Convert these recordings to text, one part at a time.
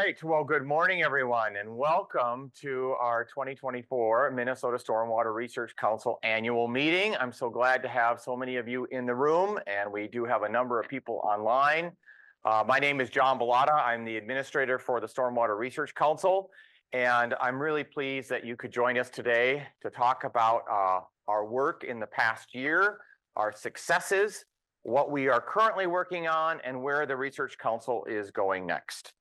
right. Well, good morning, everyone, and welcome to our 2024 Minnesota Stormwater Research Council annual meeting. I'm so glad to have so many of you in the room, and we do have a number of people online. My name is John Bellotta. I'm the administrator for the Stormwater Research Council, and I'm really pleased that you could join us today to talk about our work in the past year, our successes, what we are currently working on, and where the Research Council is going next.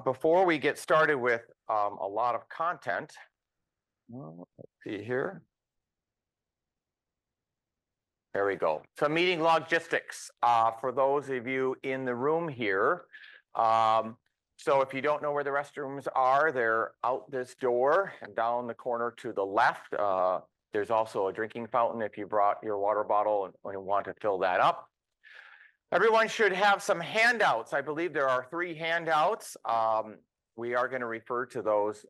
Before we get started with a lot of content, let's see here. There we go. So meeting logistics for those of you in the room here. So if you don't know where the restrooms are, they're out this door and down the corner to the left. There's also a drinking fountain if you brought your water bottle and want to fill that up. Everyone should have some handouts. I believe there are 3 handouts. We are going to refer to those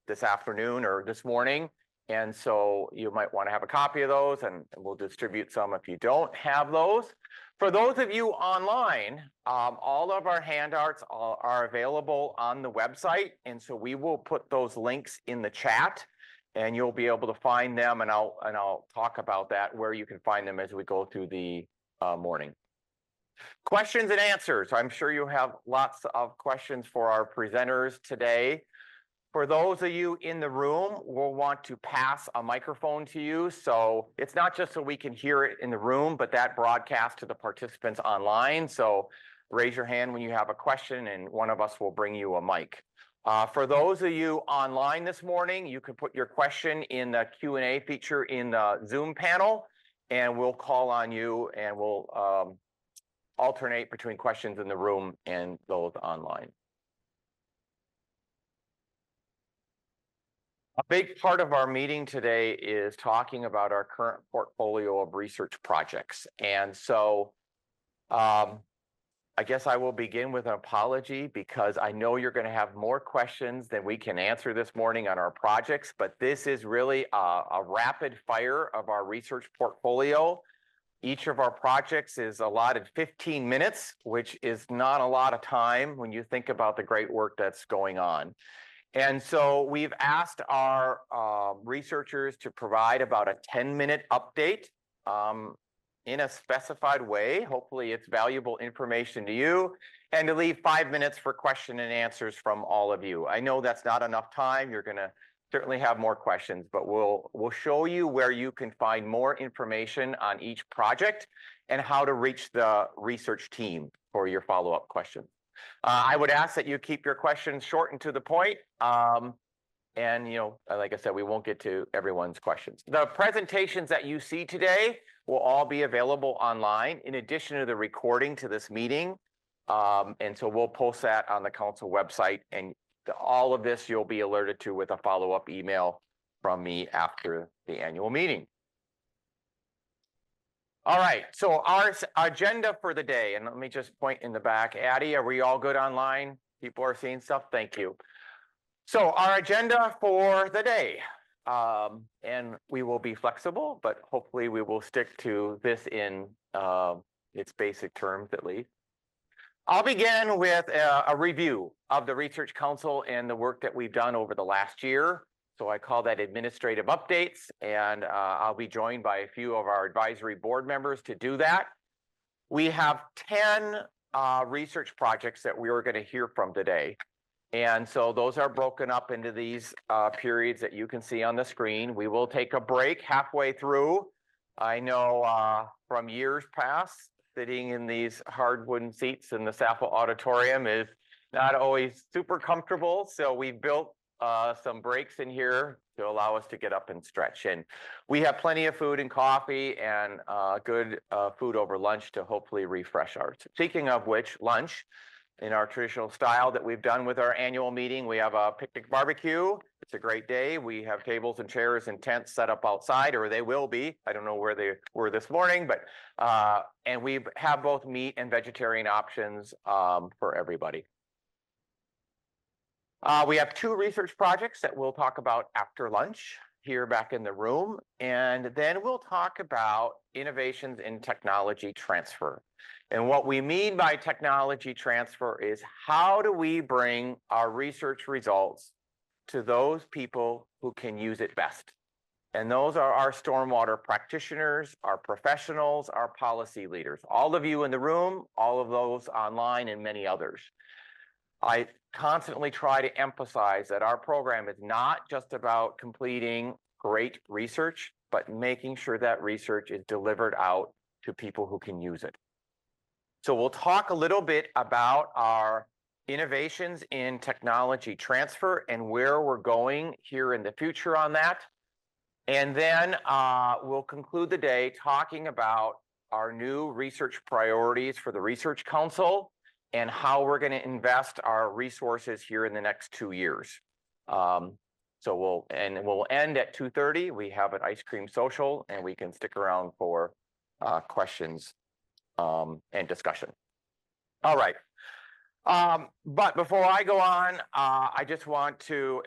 this afternoon or this morning. And so you might want to have a copy of those, and we'll distribute some if you don't have those. For those of you online, all of our handouts are available on the website. And so we will put those links in the chat, and you'll be able to find them. And I'll talk about that, where you can find them as we go through the morning. Questions and answers. I'm sure you have lots of questions for our presenters today. For those of you in the room, we'll want to pass a microphone to you. So it's not just so we can hear it in the room, but that broadcast to the participants online. So raise your hand when you have a question, and one of us will bring you a mic. For those of you online this morning, you can put your question in the Q&A feature in the Zoom panel, and we'll call on you, and we'll alternate between questions in the room and those online. A big part of our meeting today is talking about our current portfolio of research projects. And so I guess I will begin with an apology, because I know you're going to have more questions than we can answer this morning on our projects, but this is really a rapid fire of our research portfolio. Each of our projects is allotted 15 minutes, which is not a lot of time when you think about the great work that's going on. And so we've asked our researchers to provide about a 10-minute update in a specified way. Hopefully it's valuable information to you, and to leave 5 minutes for question and answers from all of you. I know that's not enough time. You're going to certainly have more questions, but we'll show you where you can find more information on each project and how to reach the research team for your follow-up questions. I would ask that you keep your questions short and to the point. And, like I said, we won't get to everyone's questions. The presentations that you see today will all be available online, in addition to the recording to this meeting. And so we'll post that on the council website, and all of this you'll be alerted to with a follow-up email from me after the annual meeting. All right, so our agenda for the day, and let me just point in the back. Addie, are we all good online? People are seeing stuff? Thank you. So our agenda for the day, and we will be flexible, but hopefully we will stick to this in its basic terms at least. I'll begin with a review of the Research Council and the work that we've done over the last year. So I call that administrative updates, and I'll be joined by a few of our advisory board members to do that. We have 10 research projects that we are going to hear from today. And so those are broken up into these periods that you can see on the screen. We will take a break halfway through. I know from years past, sitting in these hard wooden seats in the Sappho Auditorium is not always super comfortable. So we built some breaks in here to allow us to get up and stretch. And we have plenty of food and coffee and good food over lunch to hopefully refresh ours. Speaking of which, lunch, in our traditional style that we've done with our annual meeting, we have a picnic barbecue. It's a great day. We have tables and chairs and tents set up outside, or they will be. I don't know where they were this morning, but and we have both meat and vegetarian options for everybody. We have 2 research projects that we'll talk about after lunch here back in the room, and then we'll talk about innovations in technology transfer. And what we mean by technology transfer is how do we bring our research results to those people who can use it best? And those are our stormwater practitioners, our professionals, our policy leaders, all of you in the room, all of those online, and many others. I constantly try to emphasize that our program is not just about completing great research, but making sure that research is delivered out to people who can use it. So we'll talk a little bit about our innovations in technology transfer and where we're going here in the future on that. And then we'll conclude the day talking about our new research priorities for the Research Council and how we're going to invest our resources here in the next 2 years. So we'll end at 2:30. We have an ice cream social, and we can stick around for questions and discussion. All right. But before I go on, I just want to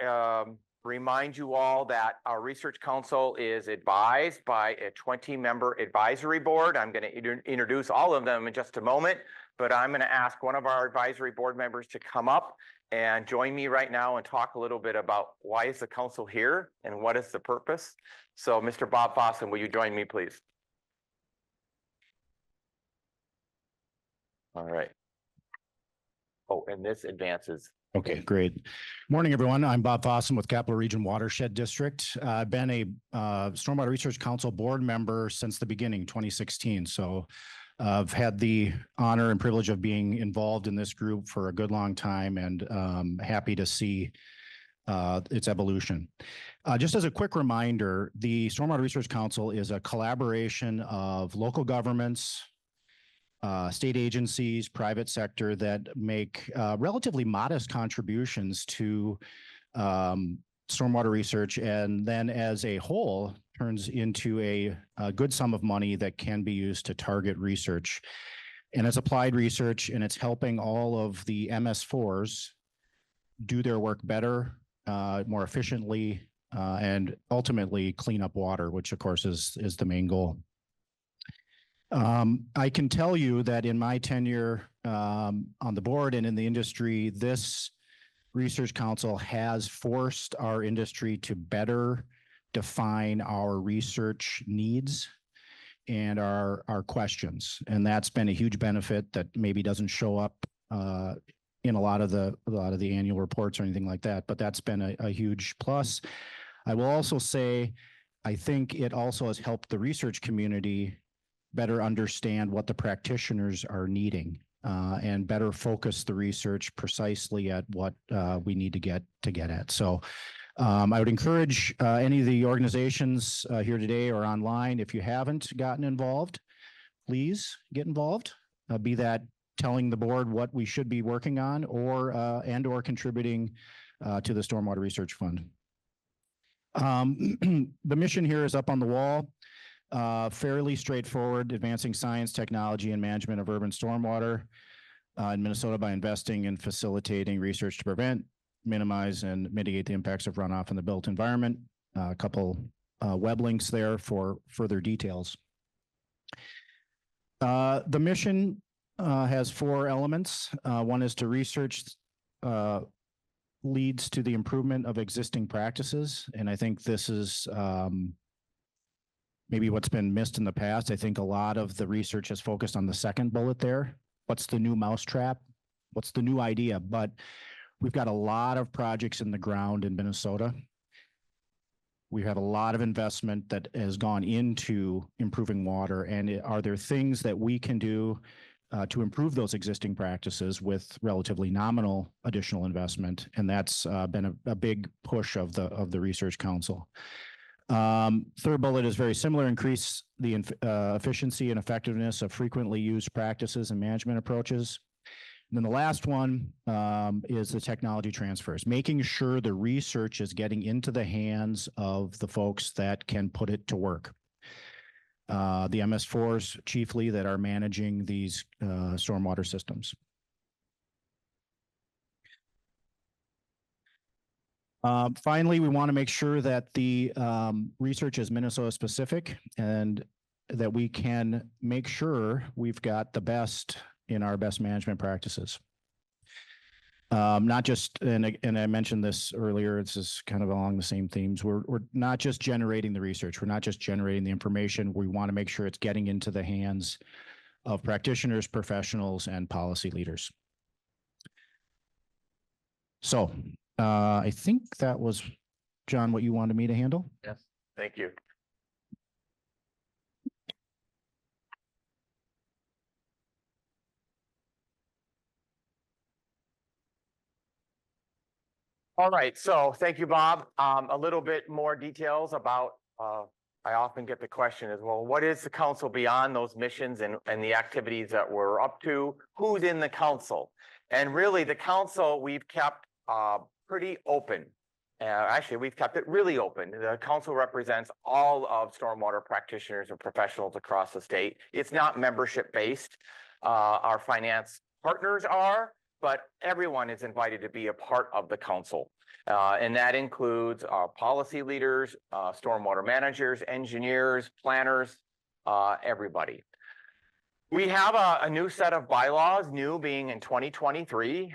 remind you all that our Research Council is advised by a 20-member advisory board. I'm going to introduce all of them in just a moment, but I'm going to ask one of our advisory board members to come up and join me right now and talk a little bit about why is the council here and what is the purpose. So Mr. Bob Fossen, will you join me, please? All right. Oh, and this advances. Okay, great. Morning, everyone. I'm Bob Fossen with Capital Region Watershed District. I've been a Stormwater Research Council board member since the beginning, 2016. So I've had the honor and privilege of being involved in this group for a good long time, and happy to see its evolution. Just as a quick reminder, the Stormwater Research Council is a collaboration of local governments, state agencies, private sector that make relatively modest contributions to stormwater research, and then as a whole turns into a good sum of money that can be used to target research. And it's applied research, and it's helping all of the MS4s do their work better, more efficiently, and ultimately clean up water, which of course is the main goal. I can tell you that in my tenure on the board and in the industry, this Research Council has forced our industry to better define our research needs and our questions. And that's been a huge benefit that maybe doesn't show up in a lot of the annual reports or anything like that, but that's been a huge plus. I will also say, I think it also has helped the research community better understand what the practitioners are needing and better focus the research precisely at what we need to get at. So I would encourage any of the organizations here today or online, if you haven't gotten involved, please get involved, be that telling the board what we should be working on or contributing to the Stormwater Research Fund. The mission here is up on the wall. Fairly straightforward, advancing science, technology, and management of urban stormwater in Minnesota by investing and facilitating research to prevent, minimize, and mitigate the impacts of runoff in the built environment. A couple web links there for further details. The mission has 4 elements. One is to research leads to the improvement of existing practices, and I think this is maybe what's been missed in the past. I think a lot of the research has focused on the second bullet there. What's the new mousetrap? What's the new idea? But we've got a lot of projects in the ground in Minnesota. We have a lot of investment that has gone into improving water. And are there things that we can do to improve those existing practices with relatively nominal additional investment? And that's been a big push of the Research Council. Third bullet is very similar: increase the efficiency and effectiveness of frequently used practices and management approaches. And then the last one is the technology transfers, making sure the research is getting into the hands of the folks that can put it to work. The MS4s chiefly that are managing these stormwater systems. Finally, we want to make sure that the research is Minnesota specific and that we can make sure we've got the best in our best management practices. Not just, and I mentioned this earlier, it's just kind of along the same themes. We're not just generating the research. We're not just generating the information. We want to make sure it's getting into the hands of practitioners, professionals, and policy leaders. So I think that was, John, what you wanted me to handle? Yes. Thank you. All right, so thank you, Bob. A little bit more details about, I often get the question as well, what is the council beyond those missions and the activities that we're up to? Who's in the council? And really the council, we've kept pretty open. Actually, we've kept it really open. The council represents all of stormwater practitioners and professionals across the state. It's not membership based. Our finance partners are, but everyone is invited to be a part of the council. And that includes policy leaders, stormwater managers, engineers, planners, everybody. We have a new set of bylaws, new being in 2023. You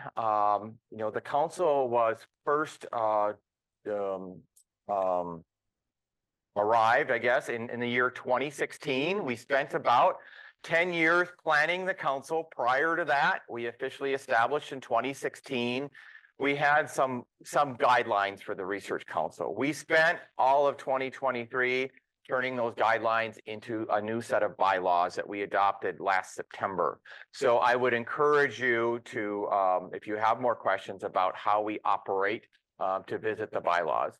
know, the council was first arrived, I guess, in the year 2016. We spent about 10 years planning the council. Prior to that, we officially established in 2016. We had some guidelines for the Research Council. We spent all of 2023 turning those guidelines into a new set of bylaws that we adopted last September. So I would encourage you to, if you have more questions about how we operate, to visit the bylaws.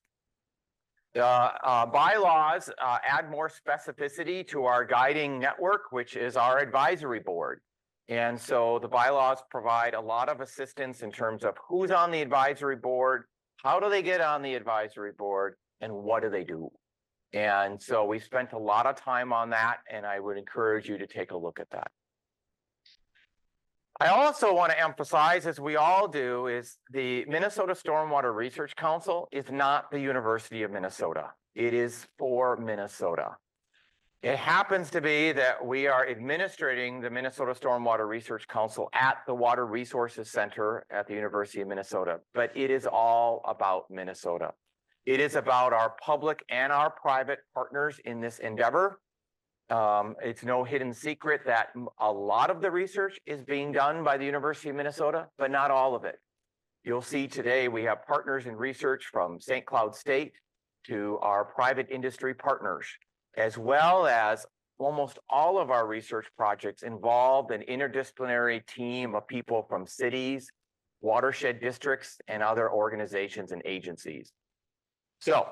The bylaws add more specificity to our guiding network, which is our advisory board. And so the bylaws provide a lot of assistance in terms of who's on the advisory board, how do they get on the advisory board, and what do they do? And so we spent a lot of time on that, and I would encourage you to take a look at that. I also want to emphasize, as we all do, is the Minnesota Stormwater Research Council is not the University of Minnesota. It is for Minnesota. It happens to be that we are administrating the Minnesota Stormwater Research Council at the Water Resources Center at the University of Minnesota, but it is all about Minnesota. It is about our public and our private partners in this endeavor. It's no hidden secret that a lot of the research is being done by the University of Minnesota, but not all of it. You'll see today we have partners in research from St. Cloud State to our private industry partners, as well as almost all of our research projects involved an interdisciplinary team of people from cities, watershed districts, and other organizations and agencies. So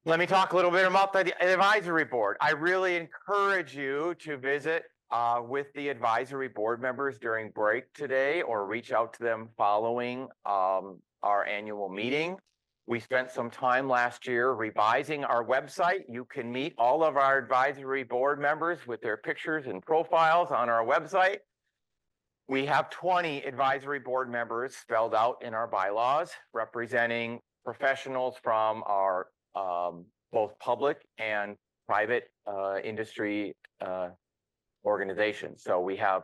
let me talk a little bit about the advisory board. I really encourage you to visit with the advisory board members during break today, or reach out to them following our annual meeting. We spent some time last year revising our website. You can meet all of our advisory board members with their pictures and profiles on our website. We have 20 advisory board members spelled out in our bylaws, representing professionals from our both public and private industry organizations. So we have,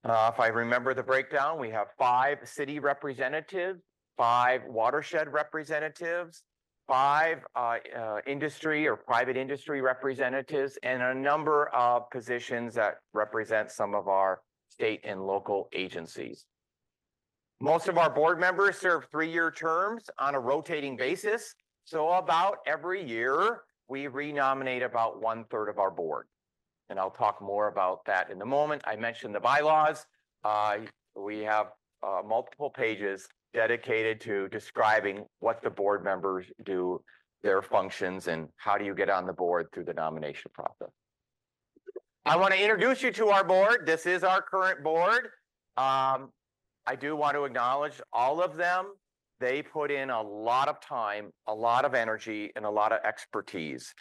if I remember the breakdown, we have 5 city representatives, 5 watershed representatives, 5 industry or private industry representatives, and a number of positions that represent some of our state and local agencies. Most of our board members serve 3-year terms on a rotating basis. So about every year, we renominate about 1/3 of our board. And I'll talk more about that in a moment. I mentioned the bylaws. We have multiple pages dedicated to describing what the board members do, their functions, and how do you get on the board through the nomination process. I want to introduce you to our board. This is our current board. I do want to acknowledge all of them. They put in a lot of time, a lot of energy, and a lot of expertise.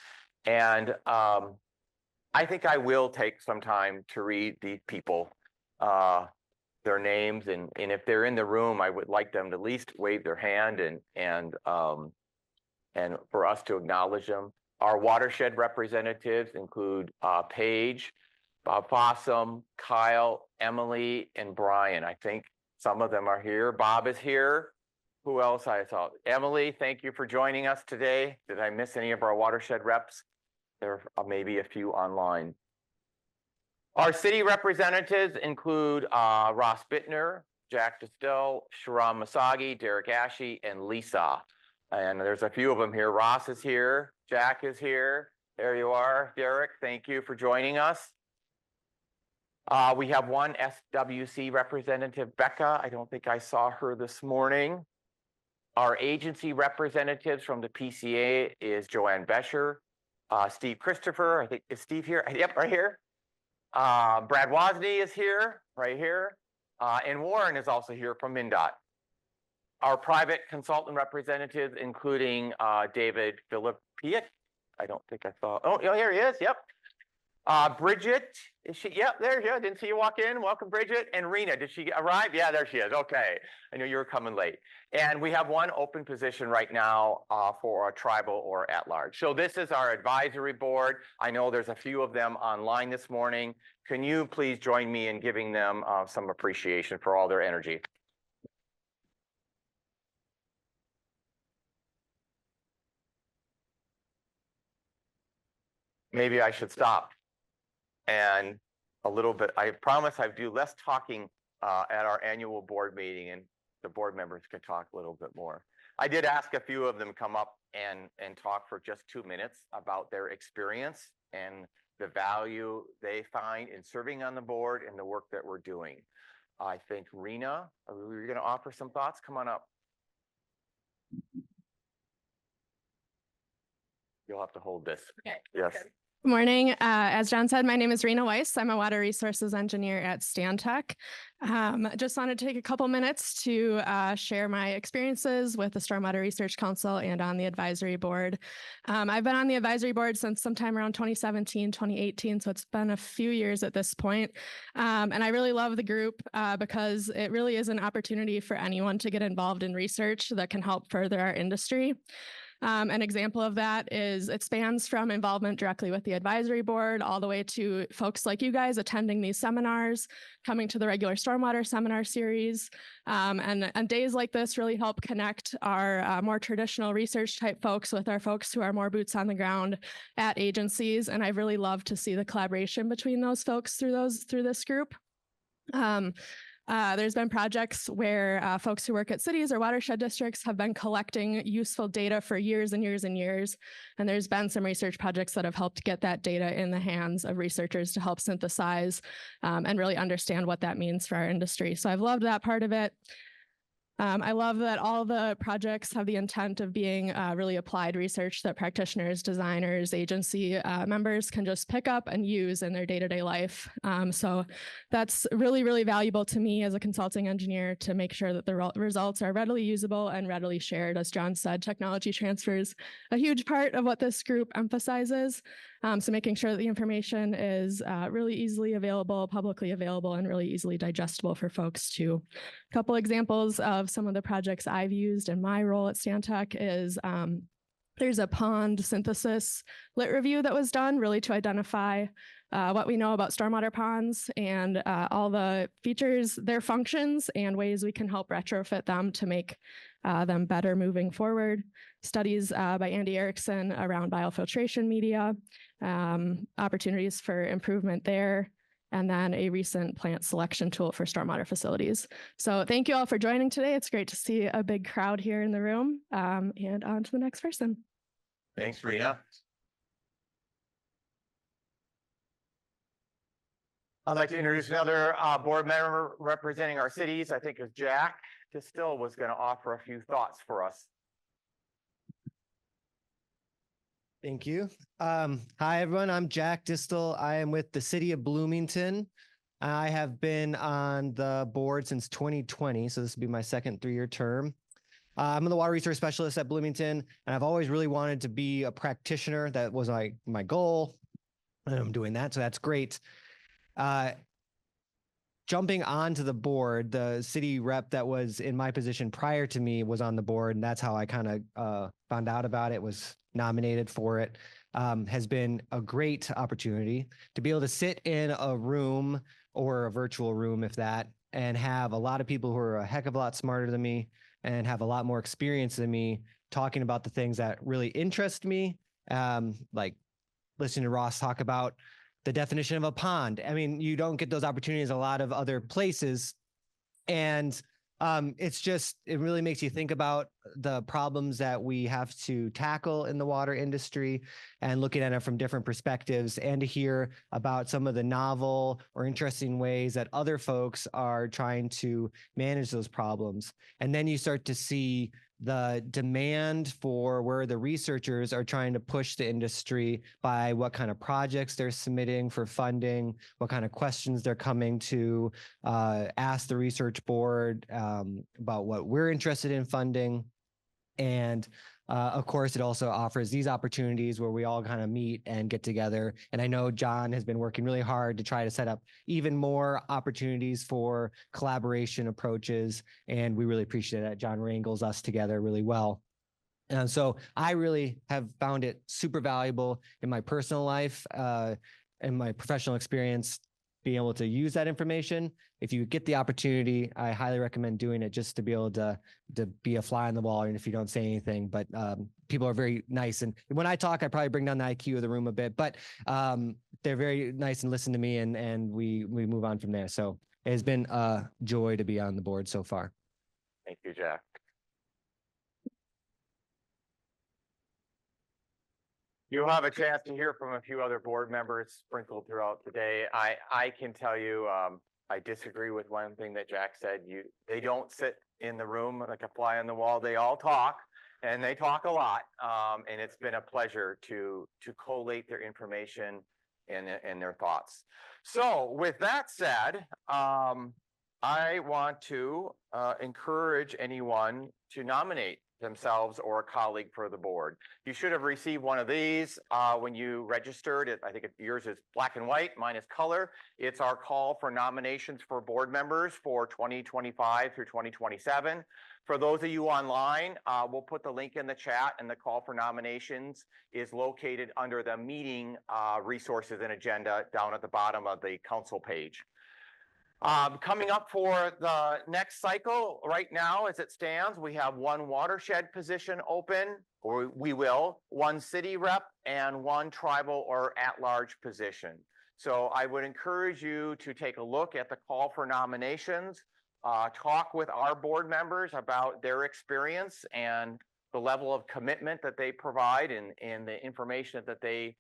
And I think I will take some time to read these people, their names, and if they're in the room, I would like them to at least wave their hand and for us to acknowledge them. Our watershed representatives include Paige, Bob Fossum, Kyle, Emily, and Brian. I think some of them are here. Bob is here. Who else I saw? Emily, thank you for joining us today. Did I miss any of our watershed reps? There are maybe a few online. Our city representatives include Ross Bittner, Jack Distill, Sharam Masagi, Derek Ashe, and Lisa. And there's a few of them here. Ross is here. Jack is here. There you are, Derek. Thank you for joining us. We have one SWC representative, Becca. I don't think I saw her this morning. Our agency representatives from the PCA is Joanne Bescher, Steve Christopher. I think, is Steve here? Yep, right here. Brad Wozni is here, right here. And Warren is also here from MnDOT. Our private consultant representatives, including David Philippiak. I don't think I saw. Oh, here he is. Yep. Bridget, is she? Yep, there you go. Didn't see you walk in. Welcome, Bridget. And Rena, did she arrive? Yeah, there she is. Okay. I knew you were coming late. And we have one open position right now for a tribal or at large. So this is our advisory board. I know there's a few of them online this morning. Can you please join me in giving them some appreciation for all their energy? Maybe I should stop. And a little bit, I promise I do less talking at our annual board meeting, and the board members can talk a little bit more. I did ask a few of them come up and talk for just 2 minutes about their experience and the value they find in serving on the board and the work that we're doing. I think Rena, are you going to offer some thoughts? Come on up. You'll have to hold this. Okay. Yes. Okay. Good morning. As John said, my name is Rena Weiss. I'm a water resources engineer at Stantec. Just wanted to take a couple minutes to share my experiences with the Stormwater Research Council and on the advisory board. I've been on the advisory board since sometime around 2017, 2018, so it's been a few years at this point. And I really love the group because it really is an opportunity for anyone to get involved in research that can help further our industry. An example of that is it spans from involvement directly with the advisory board all the way to folks like you guys attending these seminars, coming to the regular stormwater seminar series. And days like this really help connect our more traditional research type folks with our folks who are more boots on the ground at agencies. And I've really loved to see the collaboration between those folks through this group. There's been projects where folks who work at cities or watershed districts have been collecting useful data for years and years and years. And there's been some research projects that have helped get that data in the hands of researchers to help synthesize and really understand what that means for our industry. So I've loved that part of it. I love that all the projects have the intent of being really applied research that practitioners, designers, agency members can just pick up and use in their day-to-day life. So that's really, really valuable to me as a consulting engineer to make sure that the results are readily usable and readily shared. As John said, technology transfer is a huge part of what this group emphasizes. So making sure that the information is really easily available, publicly available, and really easily digestible for folks too. A couple examples of some of the projects I've used in my role at Stantec is there's a pond synthesis lit review that was done really to identify what we know about stormwater ponds and all the features, their functions, and ways we can help retrofit them to make them better moving forward. Studies by Andy Erickson around biofiltration media, opportunities for improvement there, and then a recent plant selection tool for stormwater facilities. So thank you all for joining today. It's great to see a big crowd here in the room, and on to the next person. Thanks, Rena. I'd like to introduce another board member representing our cities. I think it's Jack Distill was going to offer a few thoughts for us. Thank you. Hi, everyone. I'm Jack Distill. I am with the city of Bloomington. I have been on the board since 2020, so this will be my second 3-year term. I'm the water resource specialist at Bloomington, and I've always really wanted to be a practitioner. That was my goal, and I'm doing that, so that's great. Jumping onto the board, the city rep that was in my position prior to me was on the board, and that's how I kind of found out about it, was nominated for it. has been a great opportunity to be able to sit in a room or a virtual room, if that, and have a lot of people who are a heck of a lot smarter than me and have a lot more experience than me talking about the things that really interest me. Like listening to Ross talk about the definition of a pond. I mean, you don't get those opportunities a lot of other places. And it really makes you think about the problems that we have to tackle in the water industry and looking at it from different perspectives, and to hear about some of the novel or interesting ways that other folks are trying to manage those problems. And then you start to see the demand for where the researchers are trying to push the industry by what kind of projects they're submitting for funding, what kind of questions they're coming to ask the research board about what we're interested in funding. And of course, it also offers these opportunities where we all kind of meet and get together. And I know John has been working really hard to try to set up even more opportunities for collaboration approaches. And we really appreciate that. John wrangles us together really well. And so I really have found it super valuable in my personal life and my professional experience, being able to use that information. If you get the opportunity, I highly recommend doing it, just to be able to be a fly on the wall, and if you don't say anything. But people are very nice. And when I talk, I probably bring down the IQ of the room a bit, but they're very nice and listen to me, and we move on from there. So it has been a joy to be on the board so far. Thank you, Jack. You'll have a chance to hear from a few other board members sprinkled throughout the day. I can tell you, I disagree with one thing that Jack said. They don't sit in the room like a fly on the wall. They all talk, and they talk a lot. And it's been a pleasure to collate their information and their thoughts. So with that said, I want to encourage anyone to nominate themselves or a colleague for the board. You should have received one of these when you registered. I think yours is black and white, mine is color. It's our call for nominations for board members for 2025 through 2027. For those of you online, we'll put the link in the chat, and the call for nominations is located under the meeting resources and agenda down at the bottom of the council page. Coming up for the next cycle, right now as it stands, we have one watershed position open, or we will, one city rep, and one tribal or at-large position. So I would encourage you to take a look at the call for nominations, talk with our board members about their experience and the level of commitment that they provide and the information that they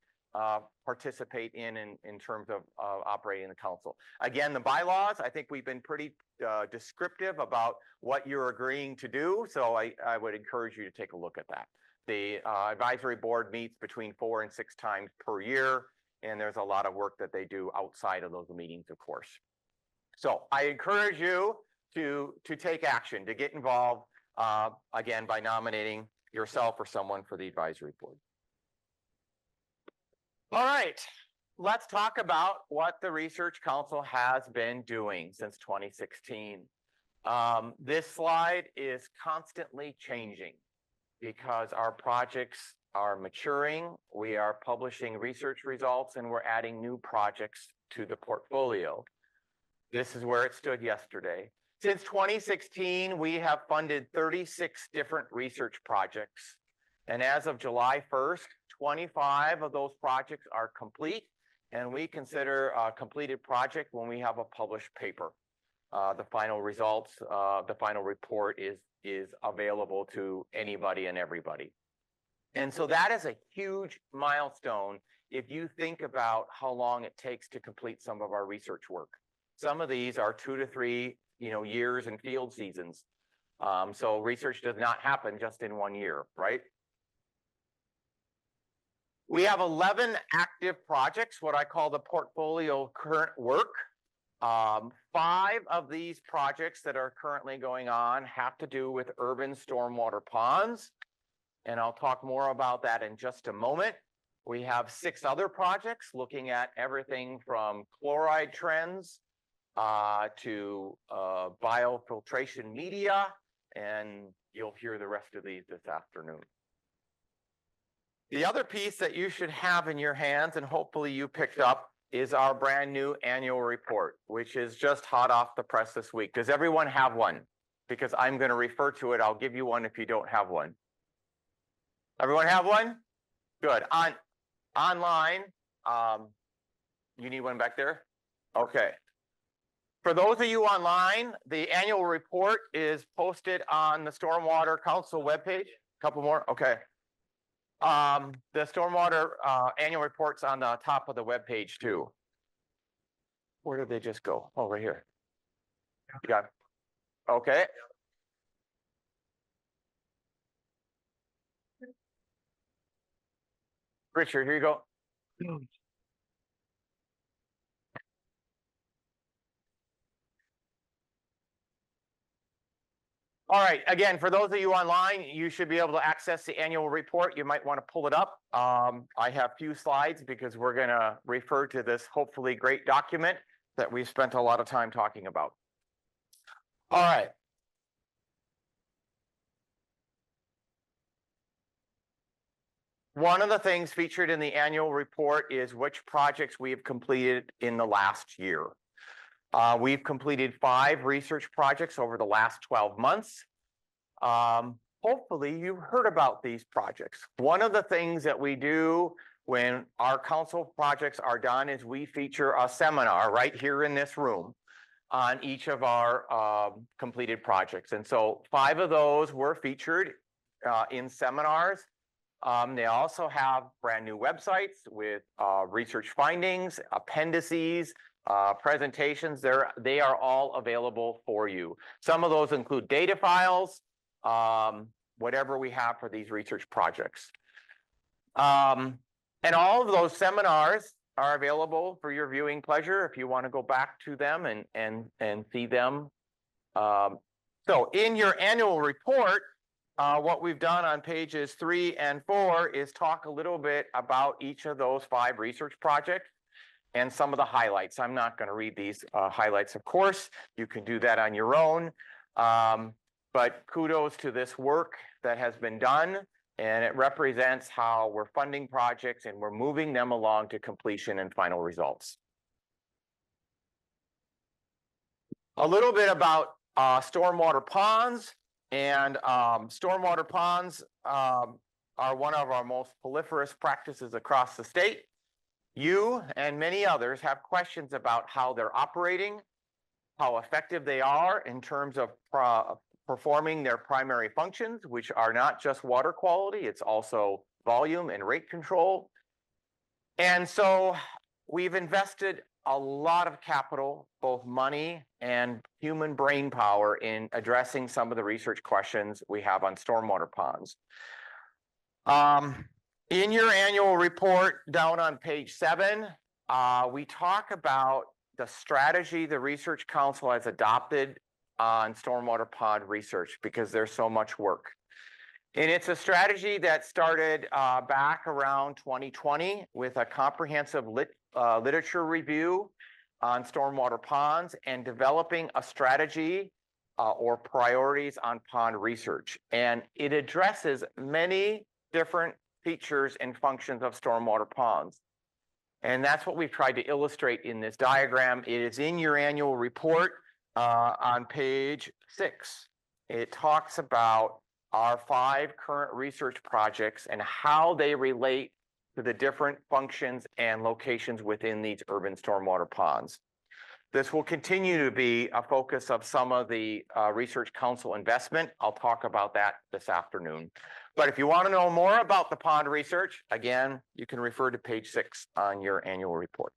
participate in terms of operating the council. Again, the bylaws, I think we've been pretty descriptive about what you're agreeing to do. So I would encourage you to take a look at that. The advisory board meets between 4 and 6 times per year, and there's a lot of work that they do outside of those meetings, of course. So I encourage you to take action, to get involved, again, by nominating yourself or someone for the advisory board. All right, let's talk about what the Research Council has been doing since 2016. This slide is constantly changing because our projects are maturing, we are publishing research results, and we're adding new projects to the portfolio. This is where it stood yesterday. Since 2016, we have funded 36 different research projects. And as of July 1st, 25 of those projects are complete, and we consider a completed project when we have a published paper. The final results, the final report is available to anybody and everybody. And so that is a huge milestone if you think about how long it takes to complete some of our research work. Some of these are 2 to 3 years and field seasons. So research does not happen just in 1 year, right? We have 11 active projects, what I call the portfolio current work. 5 of these projects that are currently going on have to do with urban stormwater ponds, and I'll talk more about that in just a moment. We have 6 other projects looking at everything from chloride trends to biofiltration media, and you'll hear the rest of these this afternoon. The other piece that you should have in your hands, and hopefully you picked up, is our brand new annual report, which is just hot off the press this week. Does everyone have one? Because I'm going to refer to it. I'll give you one if you don't have one. Everyone have one? Good. Online, you need one back there? Okay. For those of you online, the annual report is posted on the Stormwater Council webpage. Couple more, okay. The Stormwater annual report's on the top of the webpage too. Where did they just go? Oh, right here. You got it. Okay. Richard, here you go. All right, again, for those of you online, you should be able to access the annual report. You might want to pull it up. I have few slides because we're going to refer to this hopefully great document that we've spent a lot of time talking about. All right. One of the things featured in the annual report is which projects we have completed in the last year. We've completed 5 research projects over the last 12 months. Hopefully you've heard about these projects. One of the things that we do when our council projects are done is we feature a seminar right here in this room on each of our completed projects. And so 5 of those were featured in seminars. They also have brand new websites with research findings, appendices, presentations. They are all available for you. Some of those include data files, whatever we have for these research projects. And all of those seminars are available for your viewing pleasure if you want to go back to them and see them. So in your annual report, what we've done on pages 3 and 4 is talk a little bit about each of those 5 research projects and some of the highlights. I'm not going to read these highlights, of course. You can do that on your own. But kudos to this work that has been done, and it represents how we're funding projects and we're moving them along to completion and final results. A little bit about stormwater ponds. And stormwater ponds are one of our most proliferous practices across the state. You and many others have questions about how they're operating, how effective they are in terms of performing their primary functions, which are not just water quality, it's also volume and rate control. And so we've invested a lot of capital, both money and human brain power, in addressing some of the research questions we have on stormwater ponds. In your annual report down on page 7, we talk about the strategy the Research Council has adopted on stormwater pond research because there's so much work. And it's a strategy that started back around 2020 with a comprehensive literature review on stormwater ponds and developing a strategy or priorities on pond research. And it addresses many different features and functions of stormwater ponds. And that's what we've tried to illustrate in this diagram. It is in your annual report on page 6. It talks about our 5 current research projects and how they relate to the different functions and locations within these urban stormwater ponds. This will continue to be a focus of some of the Research Council investment. I'll talk about that this afternoon. But if you want to know more about the pond research, again, you can refer to page 6 on your annual report.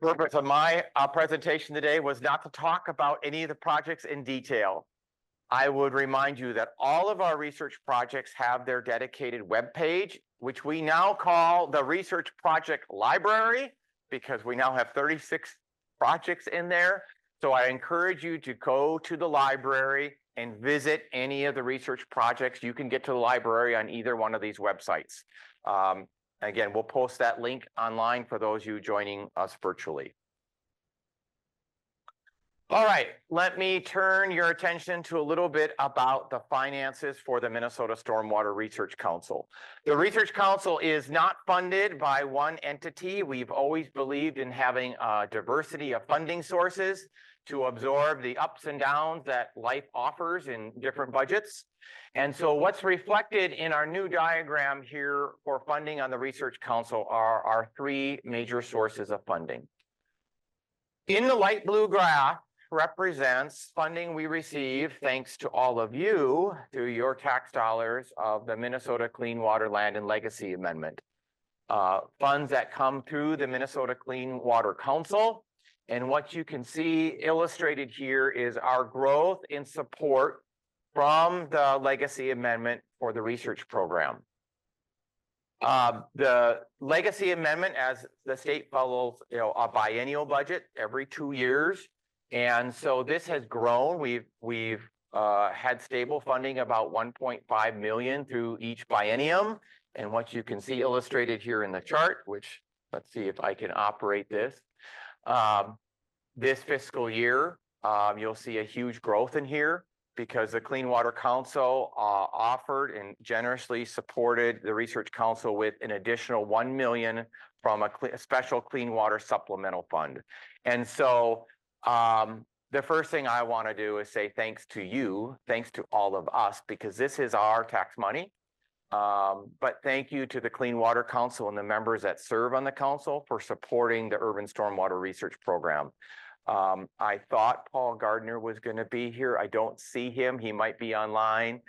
The purpose of my presentation today was not to talk about any of the projects in detail. I would remind you that all of our research projects have their dedicated web page, which we now call the Research Project Library, because we now have 36 projects in there. So I encourage you to go to the library and visit any of the research projects. You can get to the library on either one of these websites. Again, we'll post that link online for those of you joining us virtually. All right, let me turn your attention to a little bit about the finances for the Minnesota Stormwater Research Council. The Research Council is not funded by one entity. We've always believed in having a diversity of funding sources to absorb the ups and downs that life offers in different budgets. And so what's reflected in our new diagram here for funding on the Research Council are our three major sources of funding. In the light blue graph represents funding we receive thanks to all of you through your tax dollars of the Minnesota Clean Water Land and Legacy Amendment. Funds that come through the Minnesota Clean Water Council. And what you can see illustrated here is our growth in support from the Legacy Amendment for the research program. The Legacy Amendment, as the state follows, a biennial budget every 2 years. And so this has grown. We've had stable funding about 1.5 million through each biennium. And what you can see illustrated here in the chart, which let's see if I can operate this. This fiscal year, you'll see a huge growth in here because the Clean Water Council offered and generously supported the Research Council with an additional 1 million from a special clean water supplemental fund. And so the first thing I want to do is say thanks to you, thanks to all of us, because this is our tax money. But thank you to the Clean Water Council and the members that serve on the council for supporting the Urban Stormwater Research Program. I thought Paul Gardner was going to be here. I don't see him. He might be online.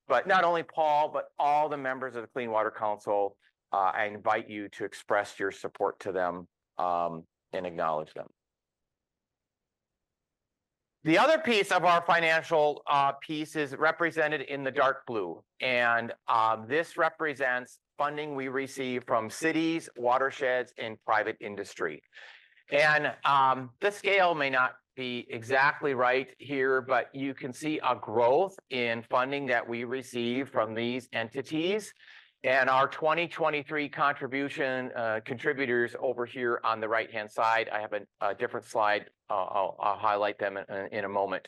But not only Paul, but all the members of the Clean Water Council, I invite you to express your support to them and acknowledge them. The other piece of our financial piece is represented in the dark blue. And this represents funding we receive from cities, watersheds, and private industry. And the scale may not be exactly right here, but you can see a growth in funding that we receive from these entities. And our 2023 contributors over here on the right-hand side, I have a different slide. I'll highlight them in a moment.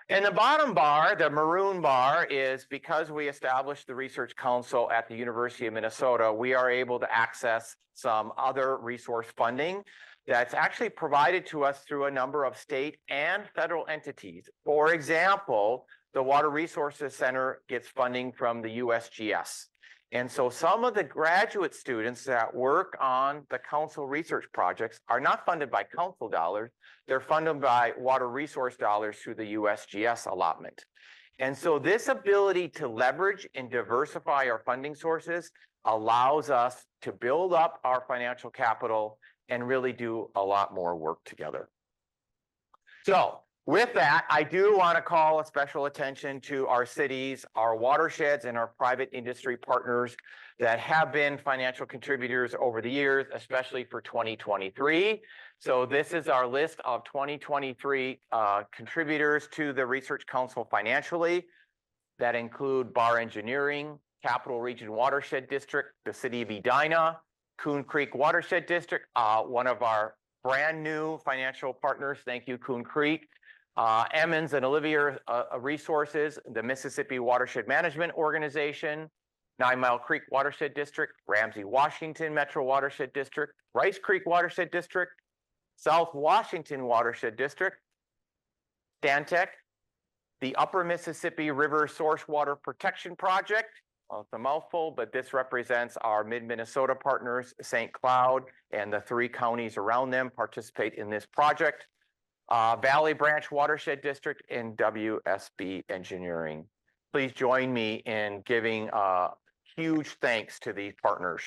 And the bottom bar, the maroon bar, is because we established the Research Council at the University of Minnesota, we are able to access some other resource funding that's actually provided to us through a number of state and federal entities. For example, the Water Resources Center gets funding from the USGS. And so some of the graduate students that work on the council research projects are not funded by council dollars, they're funded by water resource dollars through the USGS allotment. And so this ability to leverage and diversify our funding sources allows us to build up our financial capital and really do a lot more work together. So with that, I do want to call a special attention to our cities, our watersheds, and our private industry partners that have been financial contributors over the years, especially for 2023. So this is our list of 2023 contributors to the Research Council financially. That include Bar Engineering, Capital Region Watershed District, the City of Edina, Coon Creek Watershed District, one of our brand new financial partners. Thank you, Coon Creek. Emmons and Olivia Resources, the Mississippi Watershed Management Organization, 9 Mile Creek Watershed District, Ramsey Washington Metro Watershed District, Rice Creek Watershed District, South Washington Watershed District, Stantec, the Upper Mississippi River Source Water Protection Project. Well, it's a mouthful, but this represents our mid-Minnesota partners, St. Cloud, and the 3 counties around them participate in this project. Valley Branch Watershed District, and WSB Engineering. Please join me in giving huge thanks to these partners.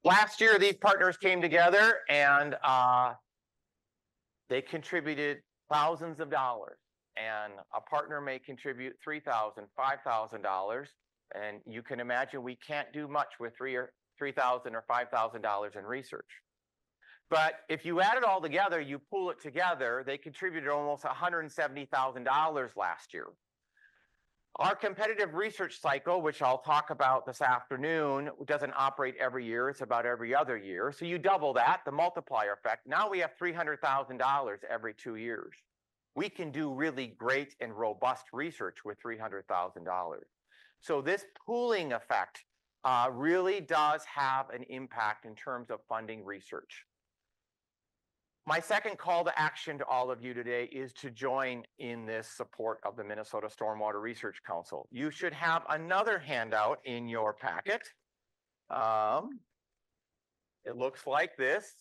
Last year, these partners came together and they contributed thousands of dollars. And a partner may contribute $3,000, $5,000. And you can imagine we can't do much with $3,000 or $5,000 in research. But if you add it all together, you pull it together, they contributed almost $170,000 last year. Our competitive research cycle, which I'll talk about this afternoon, doesn't operate every year. It's about every other year. So you double that, the multiplier effect. Now we have $300,000 every 2 years. We can do really great and robust research with $300,000. So this pooling effect really does have an impact in terms of funding research. My second call to action to all of you today is to join in this support of the Minnesota Stormwater Research Council. You should have another handout in your packet. It looks like this.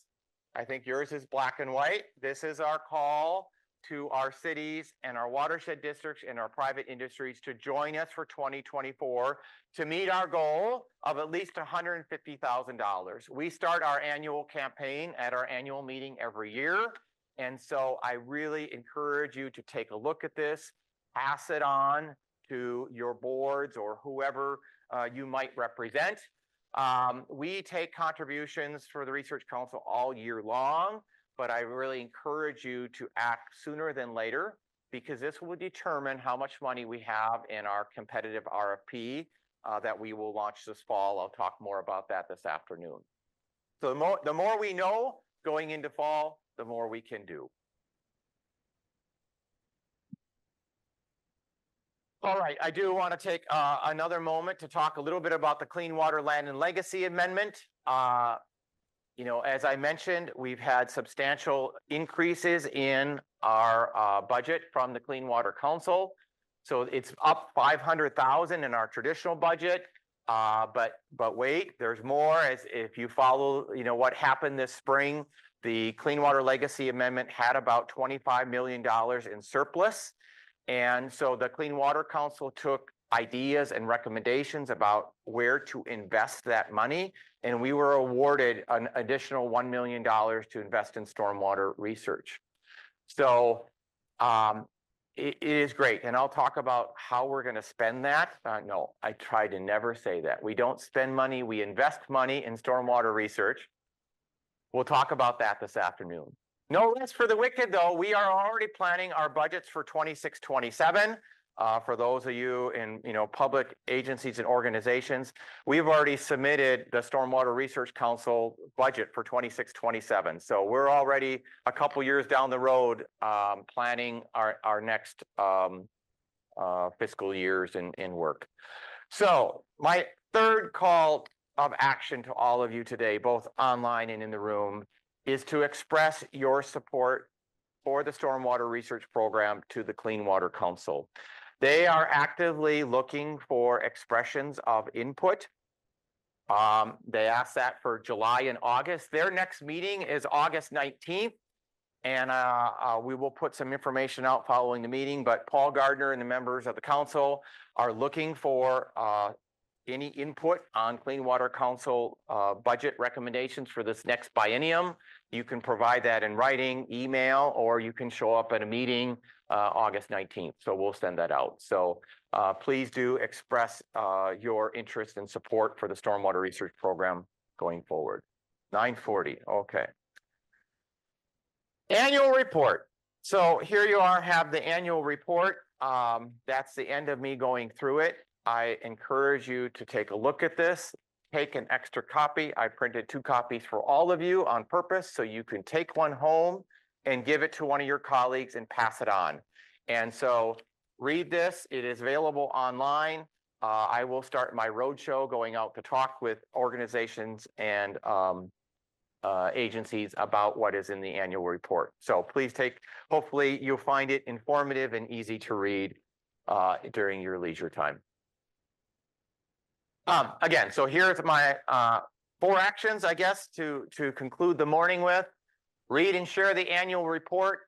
I think yours is black and white. This is our call to our cities and our watershed districts and our private industries to join us for 2024 to meet our goal of at least $150,000. We start our annual campaign at our annual meeting every year. And so I really encourage you to take a look at this, pass it on to your boards or whoever you might represent. We take contributions for the Research Council all year long, but I really encourage you to act sooner than later because this will determine how much money we have in our competitive RFP that we will launch this fall. I'll talk more about that this afternoon. So the more we know going into fall, the more we can do. All right, I do want to take another moment to talk a little bit about the Clean Water Land and Legacy Amendment. You know, as I mentioned, we've had substantial increases in our budget from the Clean Water Council. So it's up $500,000 in our traditional budget. But wait, there's more. As if you follow, you know, what happened this spring, the Clean Water Legacy Amendment had about $25 million in surplus. And so the Clean Water Council took ideas and recommendations about where to invest that money. And we were awarded an additional $1 million to invest in stormwater research. So it is great. And I'll talk about how we're going to spend that. No, I try to never say that. We don't spend money, we invest money in stormwater research. We'll talk about that this afternoon. No rest for the wicked, though. We are already planning our budgets for 26-27. For those of you in public agencies and organizations, we've already submitted the Stormwater Research Council budget for 26-27. So we're already a couple years down the road planning our next fiscal years in work. So my third call of action to all of you today, both online and in the room, is to express your support for the Stormwater Research Program to the Clean Water Council. They are actively looking for expressions of input. They asked that for July and August. Their next meeting is August 19th, and we will put some information out following the meeting, but Paul Gardner and the members of the council are looking for any input on Clean Water Council budget recommendations for this next biennium. You can provide that in writing, email, or you can show up at a meeting August 19th. So we'll send that out. So please do express your interest and support for the Stormwater Research Program going forward. 9:40, okay. Annual report. So here you are, have the annual report. That's the end of me going through it. I encourage you to take a look at this, take an extra copy. I printed 2 copies for all of you on purpose so you can take one home and give it to one of your colleagues and pass it on. And so read this, it is available online. I will start my roadshow going out to talk with organizations and agencies about what is in the annual report. So please hopefully you'll find it informative and easy to read during your leisure time. Again, so here's my 4 actions, I guess, to conclude the morning with. Read and share the annual report.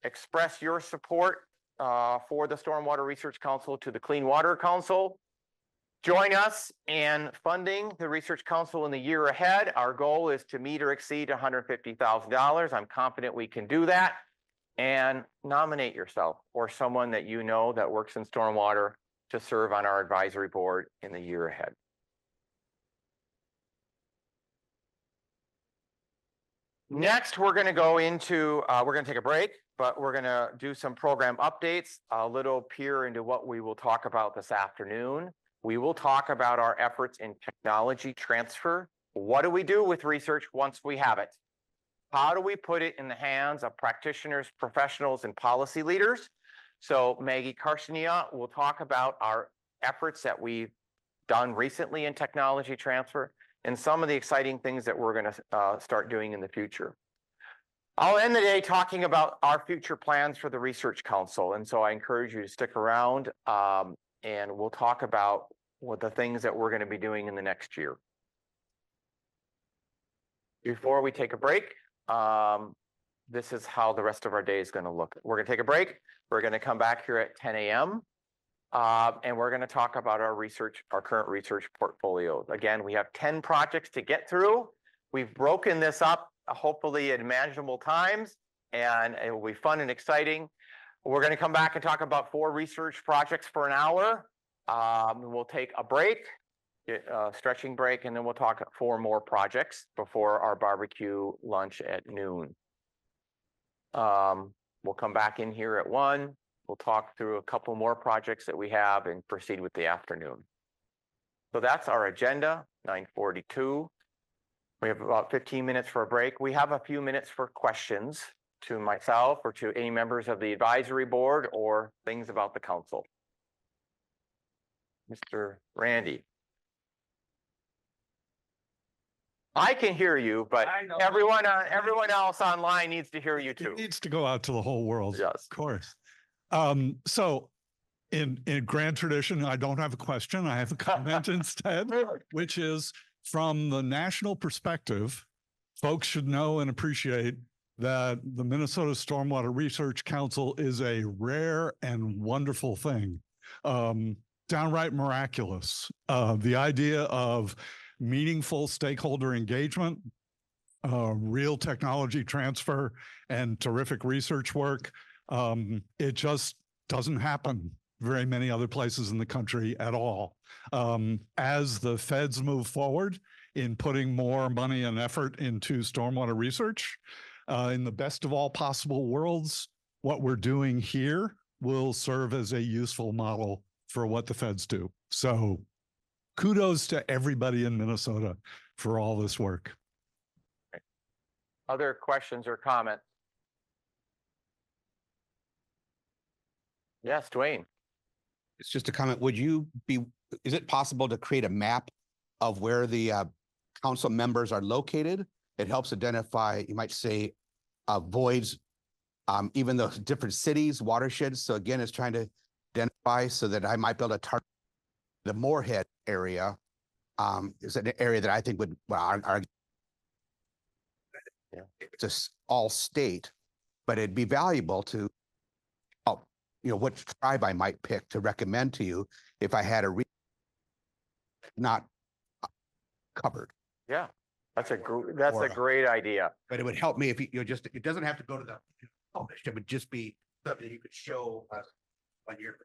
Express your support for the Stormwater Research Council to the Clean Water Council. Join us in funding the Research Council in the year ahead. Our goal is to meet or exceed $150,000. I'm confident we can do that. And nominate yourself or someone that you know that works in stormwater to serve on our advisory board in the year ahead. Next, we're going to go into, we're going to take a break, but we're going to do some program updates, a little peer into what we will talk about this afternoon. We will talk about our efforts in technology transfer. What do we do with research once we have it? How do we put it in the hands of practitioners, professionals, and policy leaders? So Maggie Carstenia will talk about our efforts that we've done recently in technology transfer and some of the exciting things that we're going to start doing in the future. I'll end the day talking about our future plans for the Research Council. And so I encourage you to stick around and we'll talk about what the things that we're going to be doing in the next year. Before we take a break, this is how the rest of our day is going to look. We're going to take a break. We're going to come back here at 10 a.m. And we're going to talk about our research, our current research portfolio. Again, we have 10 projects to get through. We've broken this up, hopefully in manageable times, and it will be fun and exciting. We're going to come back and talk about 4 research projects for an hour. We'll take a break, a stretching break, and then we'll talk 4 more projects before our barbecue lunch at noon. We'll come back in here at 1. We'll talk through a couple more projects that we have and proceed with the afternoon. So that's our agenda, 9:42. We have about 15 minutes for a break. We have a few minutes for questions to myself or to any members of the advisory board or things about the council. Mr. Randy. I can hear you, but everyone else online needs to hear you too. It needs to go out to the whole world. Yes. Of course. So in grand tradition, I don't have a question. I have a comment instead, which is from the national perspective, folks should know and appreciate that the Minnesota Stormwater Research Council is a rare and wonderful thing. Downright miraculous. The idea of meaningful stakeholder engagement, real technology transfer, and terrific research work. It just doesn't happen very many other places in the country at all. As the feds move forward in putting more money and effort into stormwater research, in the best of all possible worlds, what we're doing here will serve as a useful model for what the feds do. So kudos to everybody in Minnesota for all this work. Other questions or comments? Yes, Dwayne. It's just a comment. Is it possible to create a map of where the council members are located? It helps identify, you might say, voids, even those different cities, watersheds. So again, it's trying to identify so that I might be able to target the Moorhead area. Is an area that I think would, it's just all state, but it'd be valuable to, which tribe I might pick to recommend to you if I had not covered. Yeah, that's a great idea. But it would help me if it doesn't have to go to the published. It would just be something you could show us on your.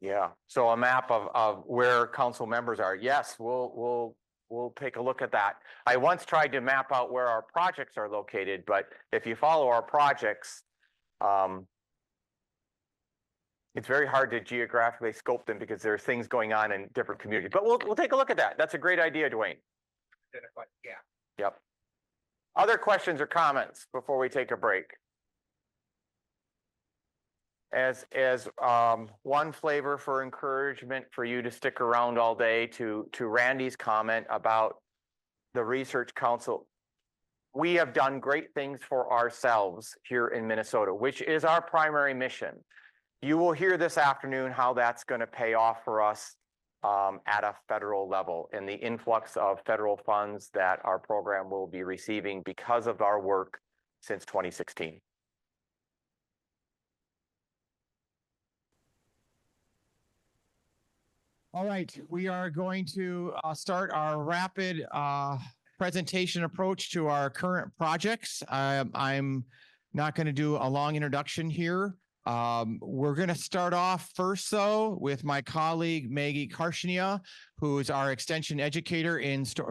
Yeah, so a map of where council members are. Yes, we'll take a look at that. I once tried to map out where our projects are located, but if you follow our projects, it's very hard to geographically scope them because there's things going on in different communities. But we'll take a look at that. That's a great idea, Dwayne. Yeah. Yep. Other questions or comments before we take a break? As one flavor for encouragement for you to stick around all day to Randy's comment about the Research Council, we have done great things for ourselves here in Minnesota, which is our primary mission. You will hear this afternoon how that's going to pay off for us at a federal level and the influx of federal funds that our program will be receiving because of our work since 2016. All right, we are going to start our rapid presentation approach to our current projects. I'm not going to do a long introduction here. We're going to start off first, though, with my colleague Maggie Karshnia, who is our extension educator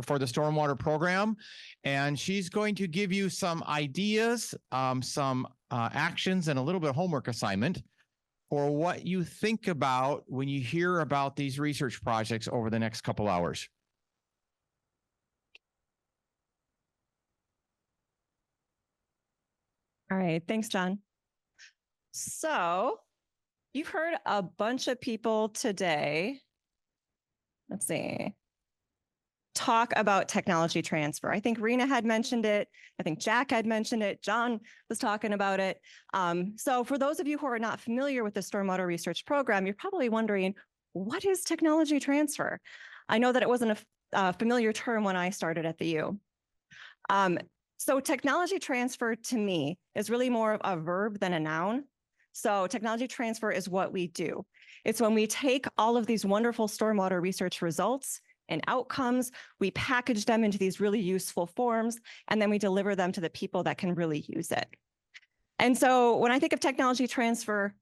for the stormwater program. And she's going to give you some ideas, some actions, and a little bit of homework assignment for what you think about when you hear about these research projects over the next couple hours. All right, thanks, John. So you've heard a bunch of people today, let's see, talk about technology transfer. I think Rena had mentioned it. I think Jack had mentioned it. John was talking about it. So for those of you who are not familiar with the Stormwater Research Program, you're probably wondering, what is technology transfer? I know that it wasn't a familiar term when I started at the U. So technology transfer to me is really more of a verb than a noun. So technology transfer is what we do. It's when we take all of these wonderful stormwater research results and outcomes, we package them into these really useful forms, and then we deliver them to the people that can really use it. And so when I think of technology transfer,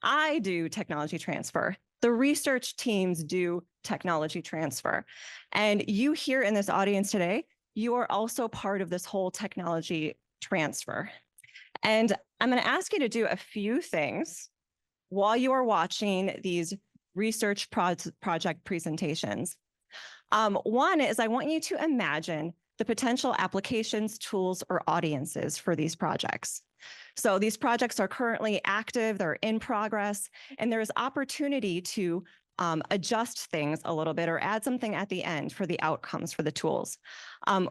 I do technology transfer. The research teams do technology transfer. And you here in this audience today, you are also part of this whole technology transfer. And I'm going to ask you to do a few things while you are watching these research project presentations. One is I want you to imagine the potential applications, tools, or audiences for these projects. So these projects are currently active, they're in progress, and there's opportunity to adjust things a little bit or add something at the end for the outcomes for the tools.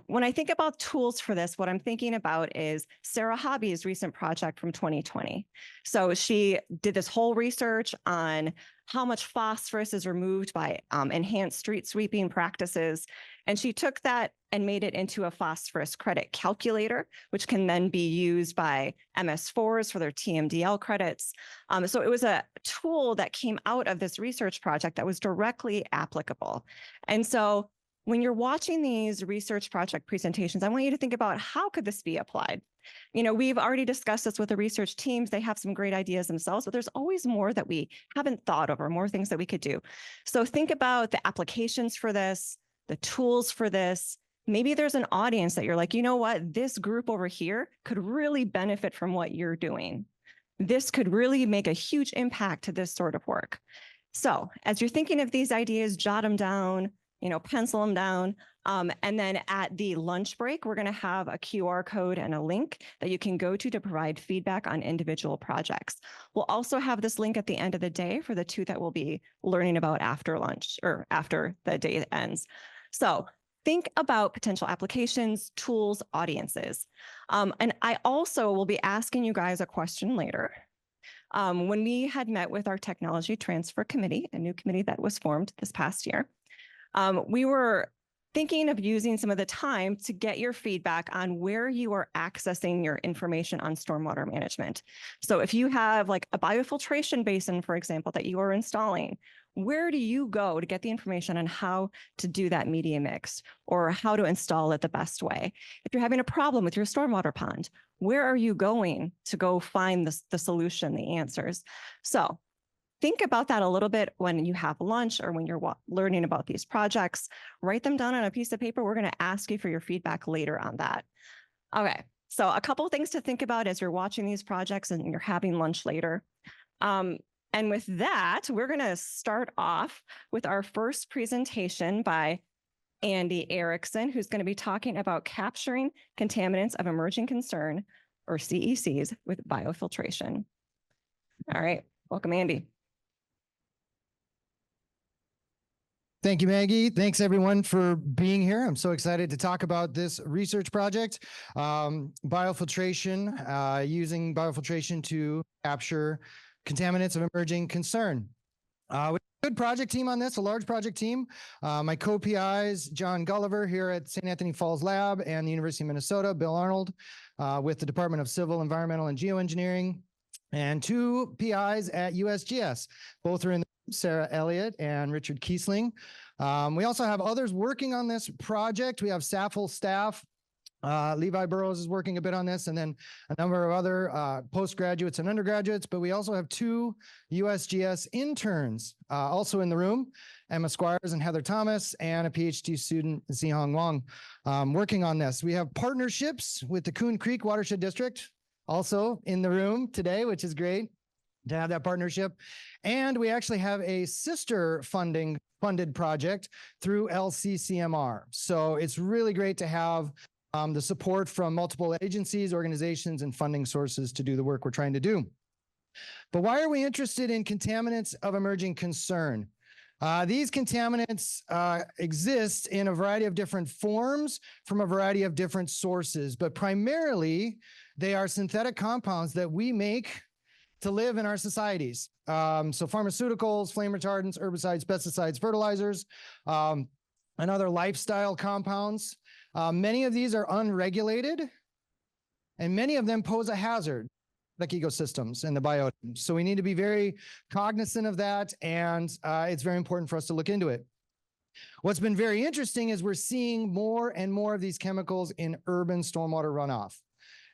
When I think about tools for this, what I'm thinking about is Sarah Hobby's recent project from 2020. So she did this whole research on how much phosphorus is removed by enhanced street sweeping practices. And she took that and made it into a phosphorus credit calculator, which can then be used by MS4s for their TMDL credits. So it was a tool that came out of this research project that was directly applicable. And so when you're watching these research project presentations, I want you to think about how could this be applied? You know, we've already discussed this with the research teams. They have some great ideas themselves, but there's always more that we haven't thought of or more things that we could do. So think about the applications for this, the tools for this. Maybe there's an audience that you're like, you know what, this group over here could really benefit from what you're doing. This could really make a huge impact to this sort of work. So as you're thinking of these ideas, jot them down, you know, pencil them down. And then at the lunch break, we're going to have a QR code and a link that you can go to provide feedback on individual projects. We'll also have this link at the end of the day for the two that we'll be learning about after lunch or after the day ends. So think about potential applications, tools, audiences. And I also will be asking you guys a question later. When we had met with our technology transfer committee, a new committee that was formed this past year, we were thinking of using some of the time to get your feedback on where you are accessing your information on stormwater management. So if you have like a biofiltration basin, for example, that you are installing, where do you go to get the information on how to do that media mix or how to install it the best way? If you're having a problem with your stormwater pond, where are you going to go find the solution, the answers? So think about that a little bit when you have lunch or when you're learning about these projects. Write them down on a piece of paper. We're going to ask you for your feedback later on that. Okay, so a couple of things to think about as you're watching these projects and you're having lunch later. And with that, we're going to start off with our first presentation by Andy Erickson, who's going to be talking about capturing contaminants of emerging concern, or CECs, with biofiltration. All right, welcome, Andy. Thank you, Maggie. Thanks, everyone, for being here. I'm so excited to talk about this research project, biofiltration, using biofiltration to capture contaminants of emerging concern. We have a good project team on this, a large project team. My co-PIs, John Gulliver here at St. Anthony Falls Lab and the University of Minnesota, Bill Arnold with the Department of Civil, Environmental, and Geoengineering, and two PIs at USGS. Both are in the Sarah Elliott and Richard Kiesling. We also have others working on this project. We have SAFL staff Levi Burrows is working a bit on this, and then a number of other postgraduates and undergraduates, but we also have two USGS interns also in the room, Emma Squires and Heather Thomas, and a PhD student, Zihong Wang, working on this. We have partnerships with the Coon Creek Watershed District also in the room today, which is great to have that partnership. And we actually have a sister funded project through LCCMR. So it's really great to have the support from multiple agencies, organizations, and funding sources to do the work we're trying to do. But why are we interested in contaminants of emerging concern? These contaminants exist in a variety of different forms from a variety of different sources, but primarily they are synthetic compounds that we make to live in our societies. So pharmaceuticals, flame retardants, herbicides, pesticides, fertilizers, and other lifestyle compounds. Many of these are unregulated, and many of them pose a hazard, like ecosystems and the biota. So we need to be very cognizant of that, and it's very important for us to look into it. What's been very interesting is we're seeing more and more of these chemicals in urban stormwater runoff.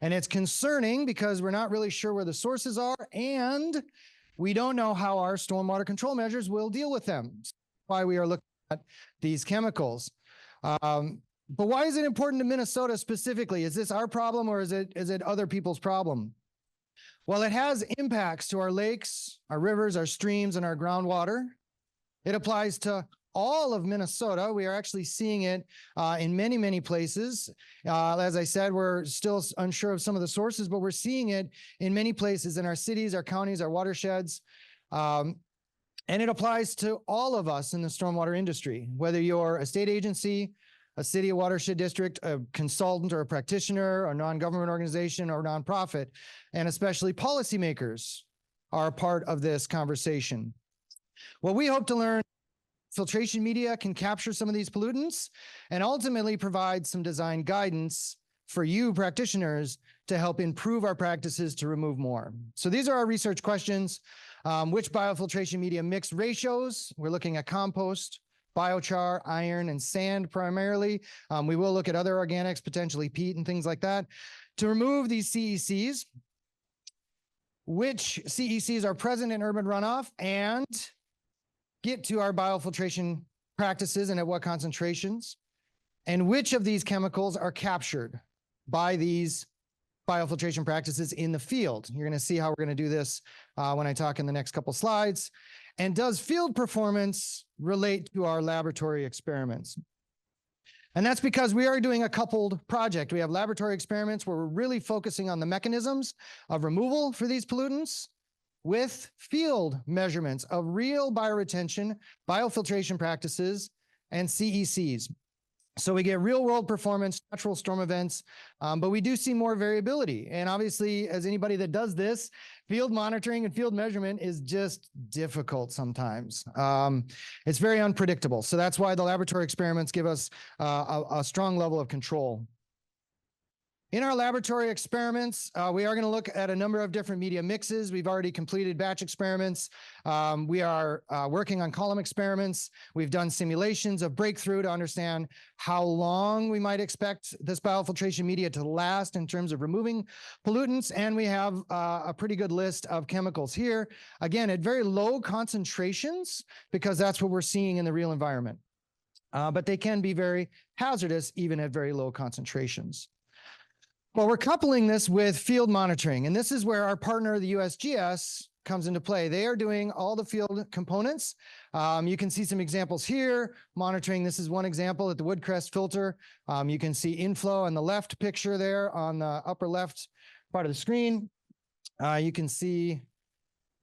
And it's concerning because we're not really sure where the sources are, and we don't know how our stormwater control measures will deal with them. That's why we are looking at these chemicals. But why is it important to Minnesota specifically? Is this our problem, or is it other people's problem? Well, it has impacts to our lakes, our rivers, our streams, and our groundwater. It applies to all of Minnesota. We are actually seeing it in many, many places. As I said, we're still unsure of some of the sources, but we're seeing it in many places in our cities, our counties, our watersheds. And it applies to all of us in the stormwater industry, whether you're a state agency, a city, a watershed district, a consultant or a practitioner, a non-government organization or nonprofit, and especially policymakers are a part of this conversation. What we hope to learn, filtration media can capture some of these pollutants and ultimately provide some design guidance for you practitioners to help improve our practices to remove more. So these are our research questions. Which biofiltration media mix ratios? We're looking at compost, biochar, iron, and sand primarily. We will look at other organics, potentially peat and things like that. To remove these CECs, which CECs are present in urban runoff, and get to our biofiltration practices and at what concentrations, and which of these chemicals are captured by these biofiltration practices in the field. You're going to see how we're going to do this when I talk in the next couple slides. And does field performance relate to our laboratory experiments? And that's because we are doing a coupled project. We have laboratory experiments where we're really focusing on the mechanisms of removal for these pollutants with field measurements of real bioretention, biofiltration practices, and CECs. So we get real world performance, natural storm events, but we do see more variability. And obviously, as anybody that does this, field monitoring and field measurement is just difficult sometimes. It's very unpredictable. So that's why the laboratory experiments give us a strong level of control. In our laboratory experiments, we are going to look at a number of different media mixes. We've already completed batch experiments. We are working on column experiments. We've done simulations of breakthrough to understand how long we might expect this biofiltration media to last in terms of removing pollutants. And we have a pretty good list of chemicals here, again, at very low concentrations, because that's what we're seeing in the real environment. But they can be very hazardous even at very low concentrations. Well, we're coupling this with field monitoring, and this is where our partner, the USGS, comes into play. They are doing all the field components. You can see some examples here. Monitoring, this is one example at the Woodcrest filter. You can see inflow on the left picture there on the upper left part of the screen. You can see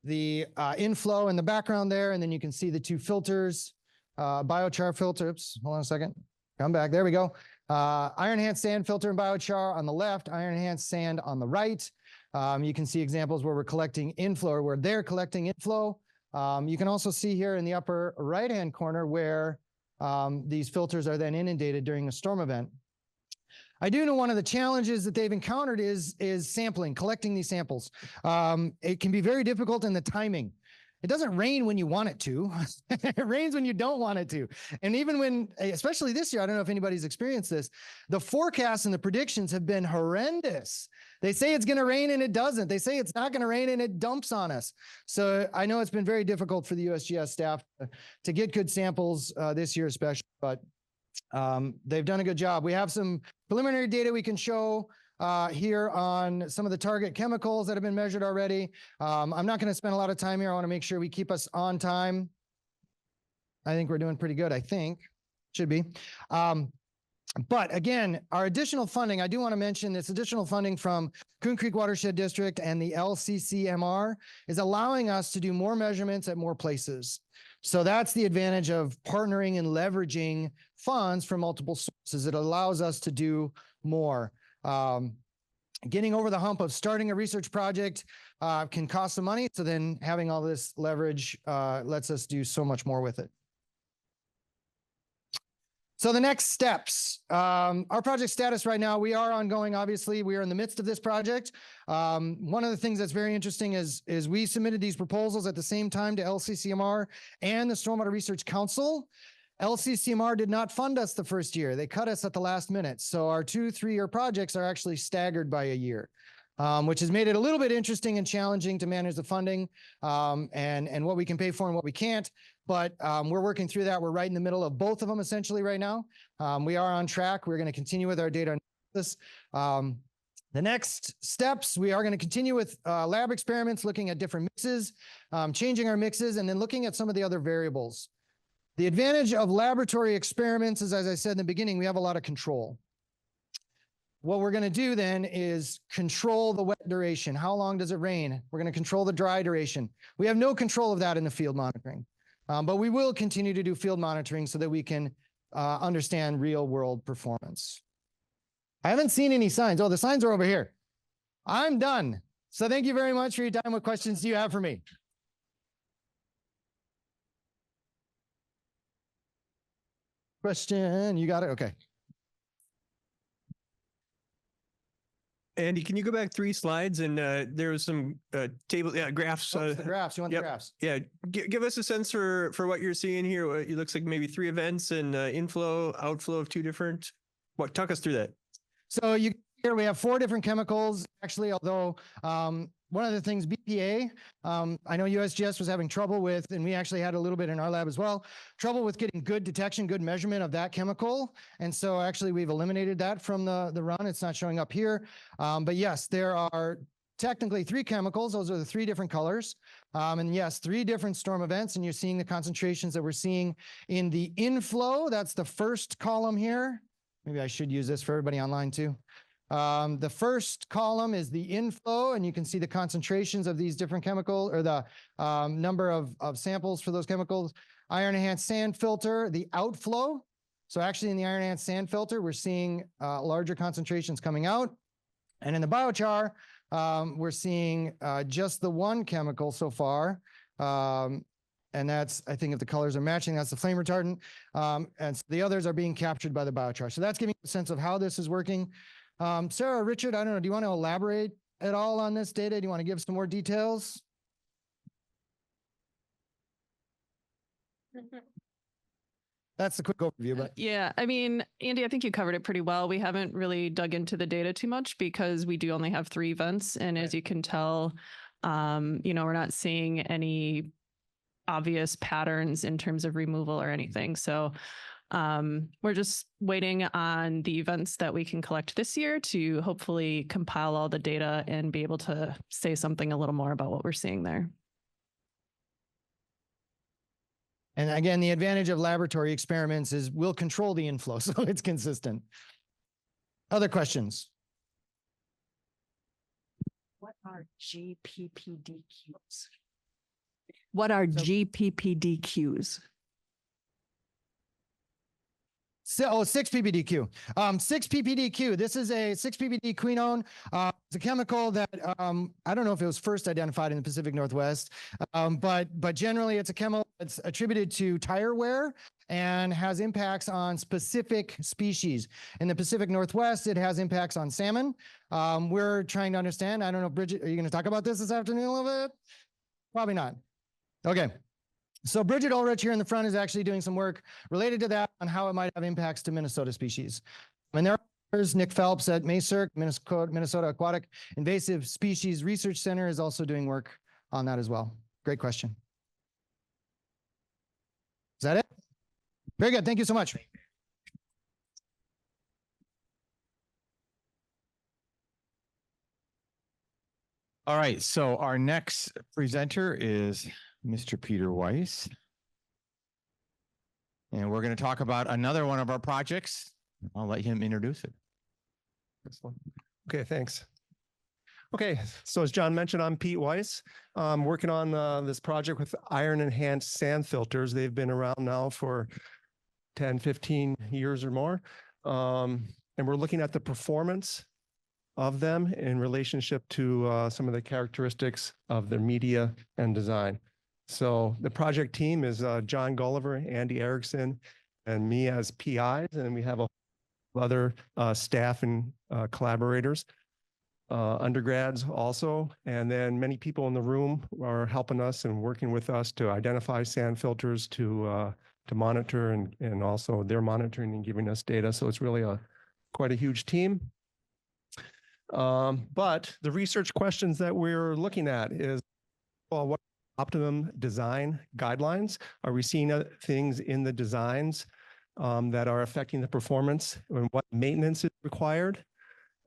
the inflow in the background there, and then you can see the two filters, biochar filter. Oops, hold on a second. Come back. There we go. Iron enhanced sand filter and biochar on the left, iron enhanced sand on the right. You can see examples where we're collecting inflow or where they're collecting inflow. You can also see here in the upper right-hand corner where these filters are then inundated during a storm event. I do know one of the challenges that they've encountered is sampling, collecting these samples. It can be very difficult in the timing. it doesn't rain when you want it to. It rains when you don't want it to. And even when, especially this year, I don't know if anybody's experienced this, the forecasts and the predictions have been horrendous. They say it's going to rain and it doesn't. They say it's not going to rain and it dumps on us. So I know it's been very difficult for the USGS staff to get good samples this year, especially, but they've done a good job. We have some preliminary data we can show here on some of the target chemicals that have been measured already. I'm not going to spend a lot of time here. I want to make sure we keep us on time. I think we're doing pretty good. I think should be. But again, our additional funding, I do want to mention this additional funding from Coon Creek Watershed District and the LCCMR is allowing us to do more measurements at more places. So that's the advantage of partnering and leveraging funds from multiple sources. It allows us to do more. Getting over the hump of starting a research project can cost some money. So then having all this leverage lets us do so much more with it. So the next steps, our project status right now, we are ongoing. Obviously, we are in the midst of this project. One of the things that's very interesting is we submitted these proposals at the same time to LCCMR and the Stormwater Research Council. LCCMR did not fund us the first year. They cut us at the last minute. So our 2-3-year projects are actually staggered by a year, which has made it a little bit interesting and challenging to manage the funding and what we can pay for and what we can't. But we're working through that. We're right in the middle of both of them essentially right now. We are on track. We're going to continue with our data analysis. The next steps, we are going to continue with lab experiments, looking at different mixes, changing our mixes, and then looking at some of the other variables. The advantage of laboratory experiments is, as I said in the beginning, we have a lot of control. What we're going to do then is control the wet duration. How long does it rain? We're going to control the dry duration. We have no control of that in the field monitoring, but we will continue to do field monitoring so that we can understand real world performance. I haven't seen any signs. Oh, the signs are over here. I'm done. So thank you very much for your time. What questions do you have for me? Question, you got it? Okay. Andy, can you go back 3 slides? And there was some graphs. The graphs, you want the graphs? Yeah, give us a sense for what you're seeing here. It looks like maybe 3 events and inflow, outflow of 2 different. Talk us through that. So here we have 4 different chemicals, actually, although one of the things, BPA, I know USGS was having trouble with, and we actually had a little bit in our lab as well, trouble with getting good detection, good measurement of that chemical. And so actually we've eliminated that from the run. It's not showing up here. But yes, there are technically 3 chemicals. Those are the 3 different colors. And yes, 3 different storm events. And you're seeing the concentrations that we're seeing in the inflow. That's the first column here. Maybe I should use this for everybody online too. The first column is the inflow, and you can see the concentrations of these different chemicals, or the number of samples for those chemicals. Iron enhanced sand filter, the outflow. So actually in the iron enhanced sand filter, we're seeing larger concentrations coming out. And in the biochar, we're seeing just the 1 chemical so far. And that's, I think if the colors are matching, that's the flame retardant. And so the others are being captured by the biochar. So that's giving you a sense of how this is working. Sarah, Richard, I don't know, do you want to elaborate at all on this data? Do you want to give some more details? That's a quick overview, but yeah, I mean, Andy, I think you covered it pretty well. We haven't really dug into the data too much because we do only have 3 events. And as you can tell, we're not seeing any obvious patterns in terms of removal or anything. So we're just waiting on the events that we can collect this year to hopefully compile all the data and be able to say something a little more about what we're seeing there. And again, the advantage of laboratory experiments is we'll control the inflow, so it's consistent. Other questions? What are GPPDQs? What are GPPDQs? So, 6-PPDQ. 6-PPDQ. This is a 6-PPD quinone. It's a chemical that I don't know if it was first identified in the Pacific Northwest, but generally it's a chemical that's attributed to tire wear and has impacts on specific species. In the Pacific Northwest, it has impacts on salmon. We're trying to understand. I don't know, Bridget, are you going to talk about this afternoon a little bit? Probably not. Okay. So Bridget Ulrich here in the front is actually doing some work related to that on how it might have impacts to Minnesota species. And there's Nick Phelps at MSRC, Minnesota Aquatic Invasive Species Research Center, is also doing work on that as well. Great question. Is that it? Very good. Thank you so much. All right, so our next presenter is Mr. Peter Weiss. And we're going to talk about another one of our projects. I'll let him introduce it. This one. Okay, thanks. Okay, so as John mentioned, I'm Pete Weiss. I'm working on this project with iron enhanced sand filters. They've been around now for 10, 15 years or more. And we're looking at the performance of them in relationship to some of the characteristics of their media and design. So the project team is John Gulliver, Andy Erickson, and me as PIs, and we have a other staff and collaborators, undergrads also, and then many people in the room are helping us and working with us to identify sand filters to monitor, and also they're monitoring and giving us data. So it's really quite a huge team. But the research questions that we're looking at is, well, what optimum design guidelines? Are we seeing things in the designs that are affecting the performance, and what maintenance is required,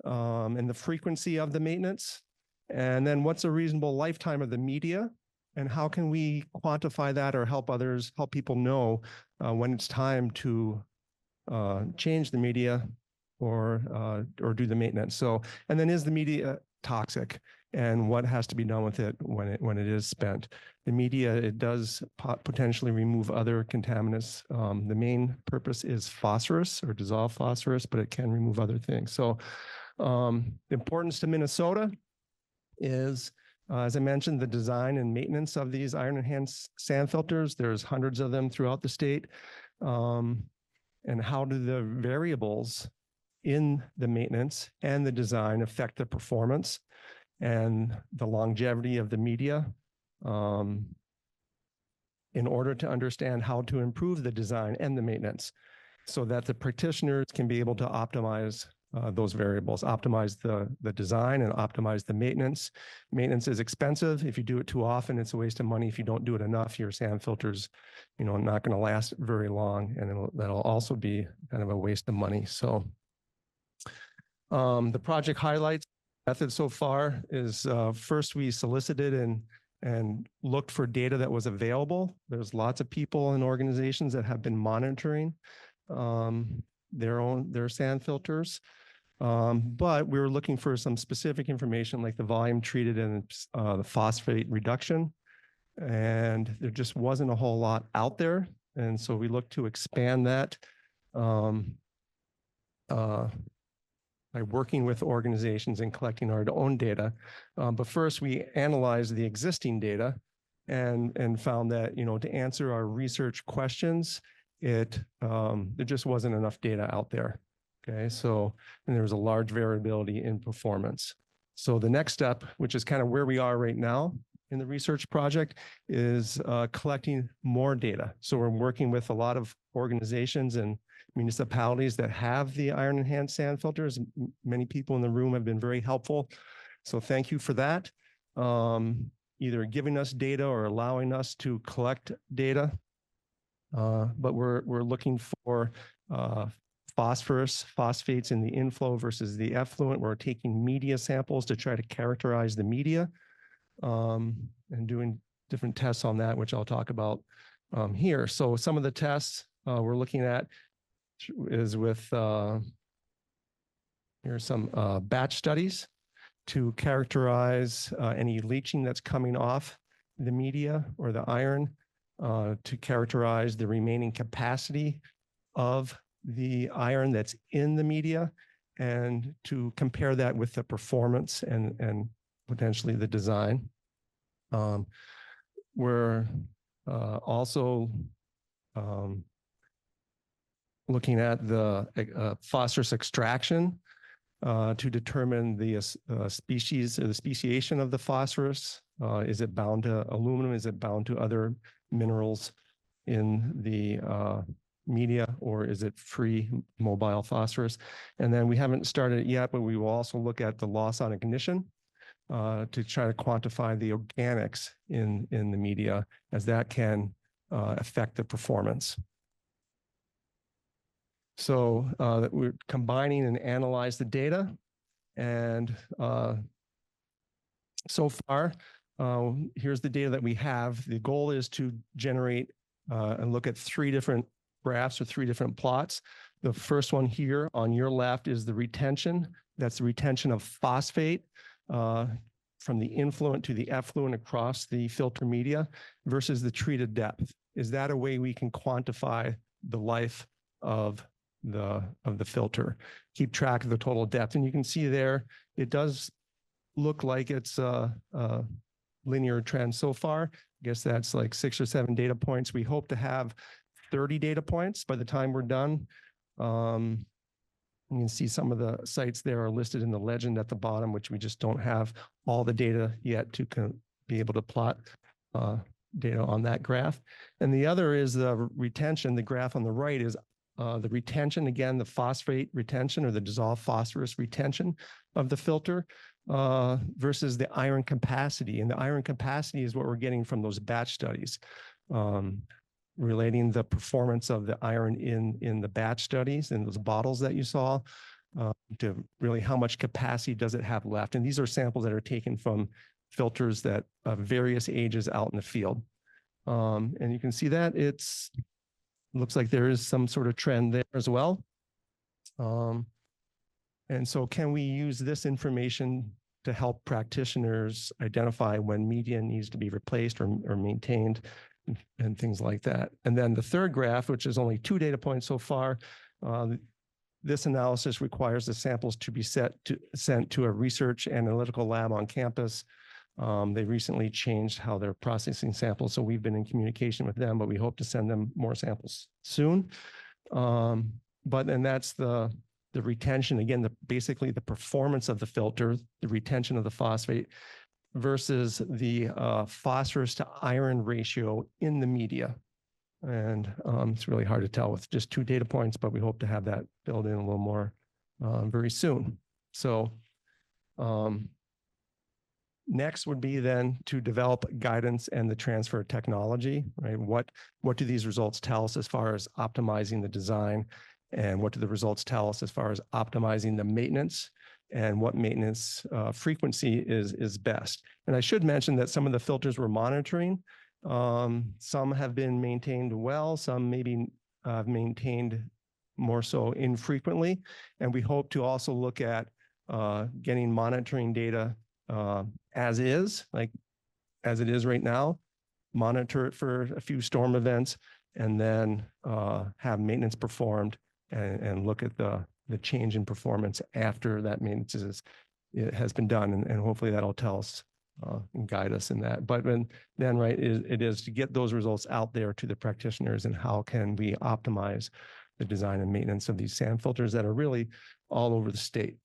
and the frequency of the maintenance? And then what's a reasonable lifetime of the media? And how can we quantify that or help people know when it's time to change the media or do the maintenance? So, and then is the media toxic, and what has to be done with it when it is spent? The media, it does potentially remove other contaminants. The main purpose is phosphorus or dissolved phosphorus, but it can remove other things. So the importance to Minnesota is, as I mentioned, the design and maintenance of these iron enhanced sand filters. There's hundreds of them throughout the state. And how do the variables in the maintenance and the design affect the performance and the longevity of the media, in order to understand how to improve the design and the maintenance, so that the practitioners can be able to optimize those variables, optimize the design and optimize the maintenance. Maintenance is expensive. If you do it too often, it's a waste of money. If you don't do it enough, your sand filters, not going to last very long, and that'll also be kind of a waste of money. So the project highlights method so far is, first we solicited and looked for data that was available. There's lots of people and organizations that have been monitoring their sand filters. But we were looking for some specific information like the volume treated and the phosphate reduction. And there just wasn't a whole lot out there. And so we looked to expand that by working with organizations and collecting our own data. But first we analyzed the existing data and found that, to answer our research questions, there just wasn't enough data out there. Okay, so, and there was a large variability in performance. So the next step, which is kind of where we are right now in the research project, is collecting more data. So we're working with a lot of organizations and municipalities that have the iron enhanced sand filters. Many people in the room have been very helpful. So thank you for that. Either giving us data or allowing us to collect data. But we're looking for phosphates in the inflow versus the effluent. We're taking media samples to try to characterize the media, and doing different tests on that, which I'll talk about here. So some of the tests we're looking at is with, here's some batch studies to characterize any leaching that's coming off the media or the iron, to characterize the remaining capacity of the iron that's in the media, and to compare that with the performance and potentially the design. We're also looking at the phosphorus extraction to determine the species or the speciation of the phosphorus. Is it bound to aluminum? Is it bound to other minerals in the media, or is it free mobile phosphorus? And then we haven't started it yet, but we will also look at the loss on ignition to try to quantify the organics in the media, as that can affect the performance. So we're combining and analyze the data. And so far, here's the data that we have. The goal is to generate and look at 3 different graphs or 3 different plots. The first one here on your left is the retention. That's the retention of phosphate from the influent to the effluent across the filter media versus the treated depth. Is that a way we can quantify the life of the filter? Keep track of the total depth. And you can see there, it does look like it's a linear trend so far. I guess that's like 6 or 7 data points. We hope to have 30 data points by the time we're done. You can see some of the sites there are listed in the legend at the bottom, which we just don't have all the data yet to be able to plot data on that graph. And the other is the retention. The graph on the right is the retention, again, the phosphate retention or the dissolved phosphorus retention of the filter versus the iron capacity. And the iron capacity is what we're getting from those batch studies, relating the performance of the iron in the batch studies in those bottles that you saw to really how much capacity does it have left. And these are samples that are taken from filters that of various ages out in the field. And you can see that looks like there is some sort of trend there as well. And so can we use this information to help practitioners identify when media needs to be replaced or maintained and things like that? And then the third graph, which is only 2 data points so far, this analysis requires the samples to be sent to a research analytical lab on campus. They recently changed how they're processing samples, so we've been in communication with them, but we hope to send them more samples soon. And that's the retention, again, basically the performance of the filter, the retention of the phosphate versus the phosphorus to iron ratio in the media. And it's really hard to tell with just 2 data points, but we hope to have that filled in a little more very soon. So next would be then to develop guidance and the transfer of technology, right? What do these results tell us as far as optimizing the design? And what do the results tell us as far as optimizing the maintenance and what maintenance frequency is best? And I should mention that some of the filters we're monitoring, some have been maintained well, some maybe maintained more so infrequently. And we hope to also look at getting monitoring data as is, like as it is right now, monitor it for a few storm events, and then have maintenance performed and look at the change in performance after that maintenance has been done. And hopefully that'll tell us and guide us in that. But then right, it is to get those results out there to the practitioners and how can we optimize the design and maintenance of these sand filters that are really all over the state.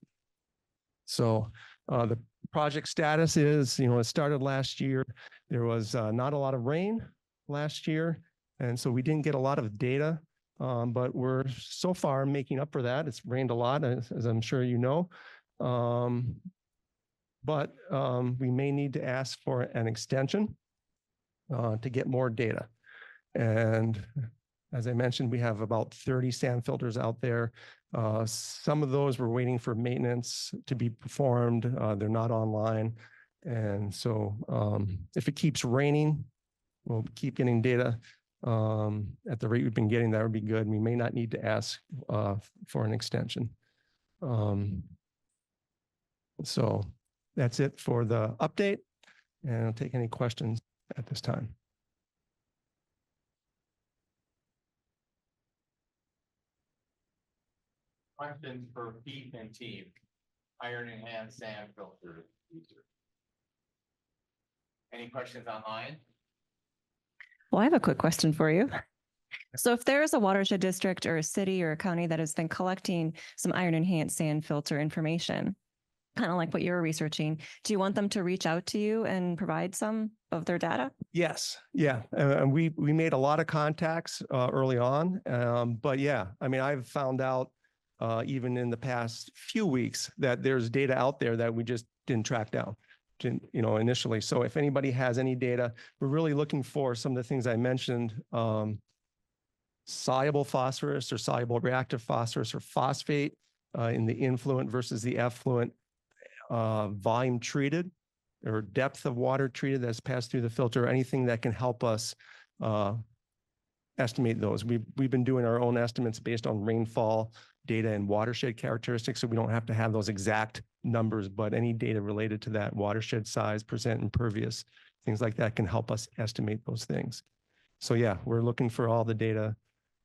So the project status is, it started last year. There was not a lot of rain last year, and so we didn't get a lot of data, but we're so far making up for that. It's rained a lot, as I'm sure you know. But we may need to ask for an extension to get more data. And as I mentioned, we have about 30 sand filters out there. Some of those we're waiting for maintenance to be performed. They're not online. And so if it keeps raining, we'll keep getting data at the rate we've been getting. That would be good. We may not need to ask for an extension. So that's it for the update. And I'll take any questions at this time. Question for Pete and team. Iron enhanced sand filter user. Any questions online? Well, I have a quick question for you. So if there is a watershed district or a city or a county that has been collecting some iron enhanced sand filter information, kind of like what you're researching, do you want them to reach out to you and provide some of their data? Yes, yeah, and we made a lot of contacts early on, but yeah, I mean, I've found out even in the past few weeks that there's data out there that we just didn't track down, initially. So if anybody has any data, we're really looking for some of the things I mentioned, soluble phosphorus or soluble reactive phosphorus or phosphate in the influent versus the effluent, volume treated or depth of water treated that's passed through the filter, anything that can help us estimate those. We've been doing our own estimates based on rainfall data and watershed characteristics, so we don't have to have those exact numbers, but any data related to that watershed size, percent impervious, things like that can help us estimate those things. So yeah, we're looking for all the data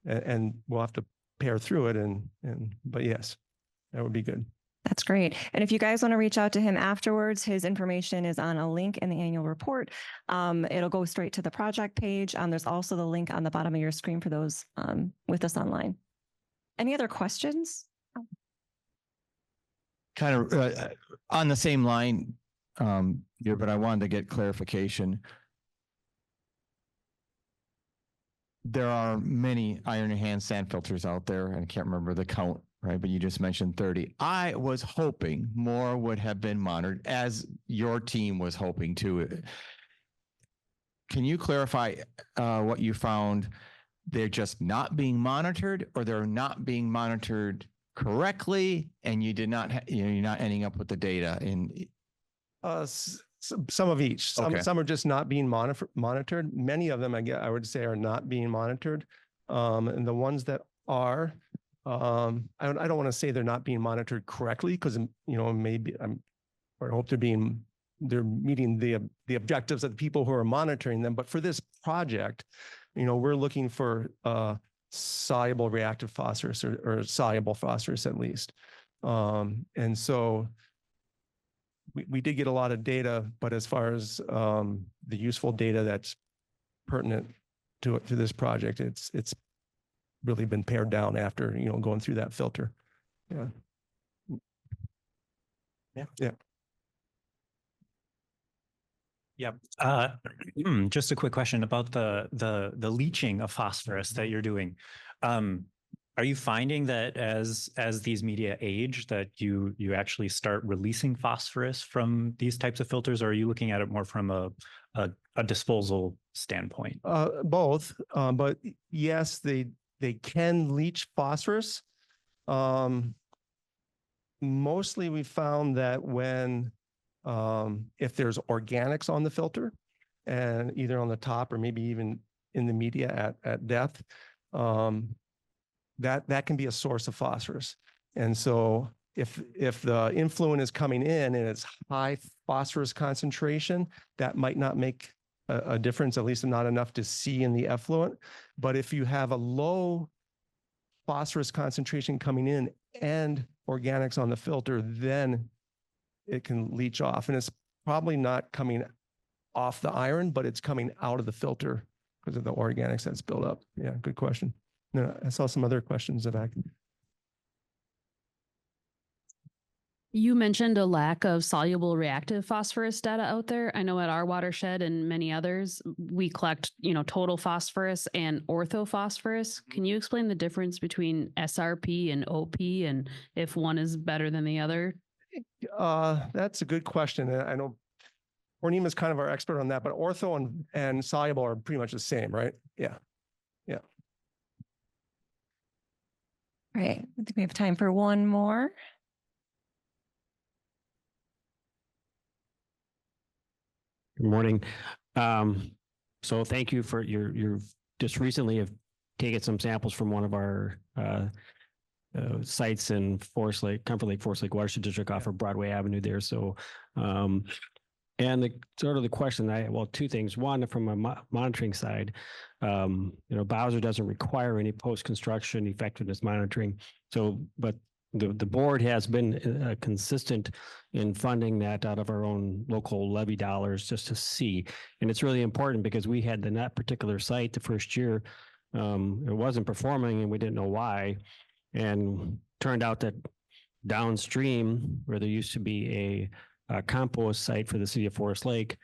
and we'll have to pair through it but yes, that would be good. That's great. And if you guys want to reach out to him afterwards, his information is on a link in the annual report. It'll go straight to the project page. There's also the link on the bottom of your screen for those with us online. Any other questions? Kind of on the same line here, but I wanted to get clarification. There are many iron enhanced sand filters out there, and I can't remember the count, right? But you just mentioned 30. I was hoping more would have been monitored, as your team was hoping to. Can you clarify what you found? They're just not being monitored, or they're not being monitored correctly, and you did not, you're not ending up with the data in. Some of each. Some are just not being monitored. Many of them, I would say, are not being monitored. And the ones that are, I don't want to say they're not being monitored correctly, because maybe I hope they're meeting the objectives of the people who are monitoring them. But for this project, we're looking for soluble reactive phosphorus or soluble phosphorus at least. And so we did get a lot of data, but as far as the useful data that's pertinent to this project, it's really been pared down after going through that filter. Yeah. Just a quick question about the leaching of phosphorus that you're doing. Are you finding that as these media age, that you actually start releasing phosphorus from these types of filters, or are you looking at it more from a disposal standpoint? Both, but yes, they can leach phosphorus. Mostly we found that when if there's organics on the filter, and either on the top or maybe even in the media at depth, that can be a source of phosphorus. And so if the influent is coming in and it's high phosphorus concentration, that might not make a difference, at least not enough to see in the effluent. But if you have a low phosphorus concentration coming in and organics on the filter, then it can leach off. And it's probably not coming off the iron, but it's coming out of the filter because of the organics that's built up. Yeah, good question. No, I saw some other questions that I can. You mentioned a lack of soluble reactive phosphorus data out there. I know at our watershed and many others, we collect, total phosphorus and orthophosphorus. Can you explain the difference between SRP and OP and if one is better than the other? That's a good question. I know Ornima is kind of our expert on that, but ortho and soluble are pretty much the same, right? Yeah. Yeah. All right. I think we have time for one more. Good morning. So thank you for you've just recently have taken some samples from one of our sites in Forest Lake, Comfort Lake, Forest Lake Watershed District off of Broadway Avenue there. So, and the question two things. One, from a monitoring side, Bowser doesn't require any post-construction effectiveness monitoring. So, but the board has been consistent in funding that out of our own local levy dollars just to see. And it's really important because we had in that particular site the first year, it wasn't performing and we didn't know why. And turned out that downstream, where there used to be a compost site for the city of Forest Lake,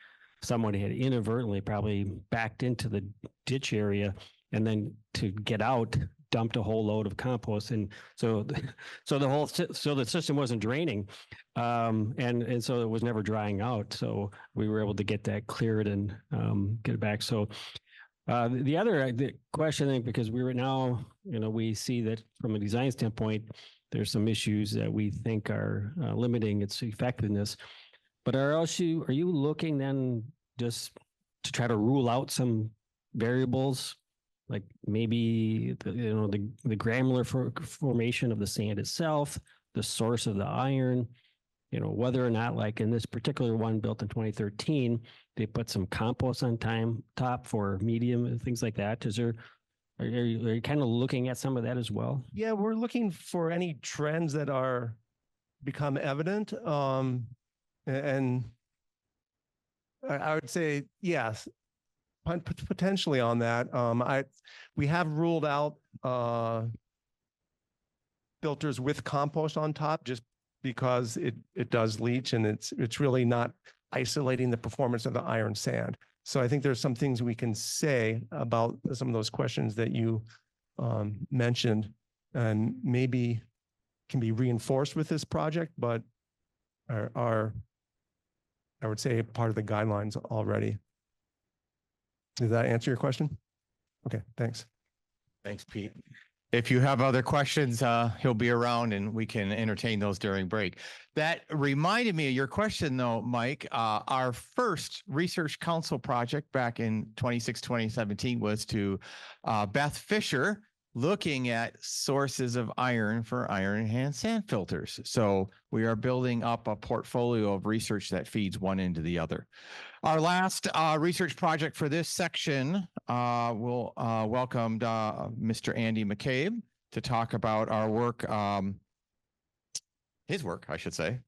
someone had inadvertently probably backed into the ditch area and then to get out, dumped a whole load of compost. And so the system wasn't draining. And so it was never drying out. So we were able to get that cleared and get it back. So the question, I think, because we were now, we see that from a design standpoint, there's some issues that we think are limiting its effectiveness. But are you looking then just to try to rule out some variables, like maybe the granular formation of the sand itself, the source of the iron, whether or not, like in this particular one built in 2013, they put some compost on top for medium and things like that. Are you kind of looking at some of that as well? Yeah, we're looking for any trends that become evident. And I would say, yes, potentially on that. We have ruled out filters with compost on top just because it does leach, and it's really not isolating the performance of the iron sand. So I think there's some things we can say about some of those questions that you mentioned, and maybe can be reinforced with this project, but are I would say part of the guidelines already. Does that answer your question? Okay, thanks. Thanks, Pete. If you have other questions, he'll be around and we can entertain those during break. That reminded me of your question though, Mike. Our first research council project back in 2017 was to Beth Fisher, looking at sources of iron for iron enhanced sand filters. So we are building up a portfolio of research that feeds one into the other. Our last research project for this section will welcome Mr. Andy McCabe to talk about our work, his work, I should say.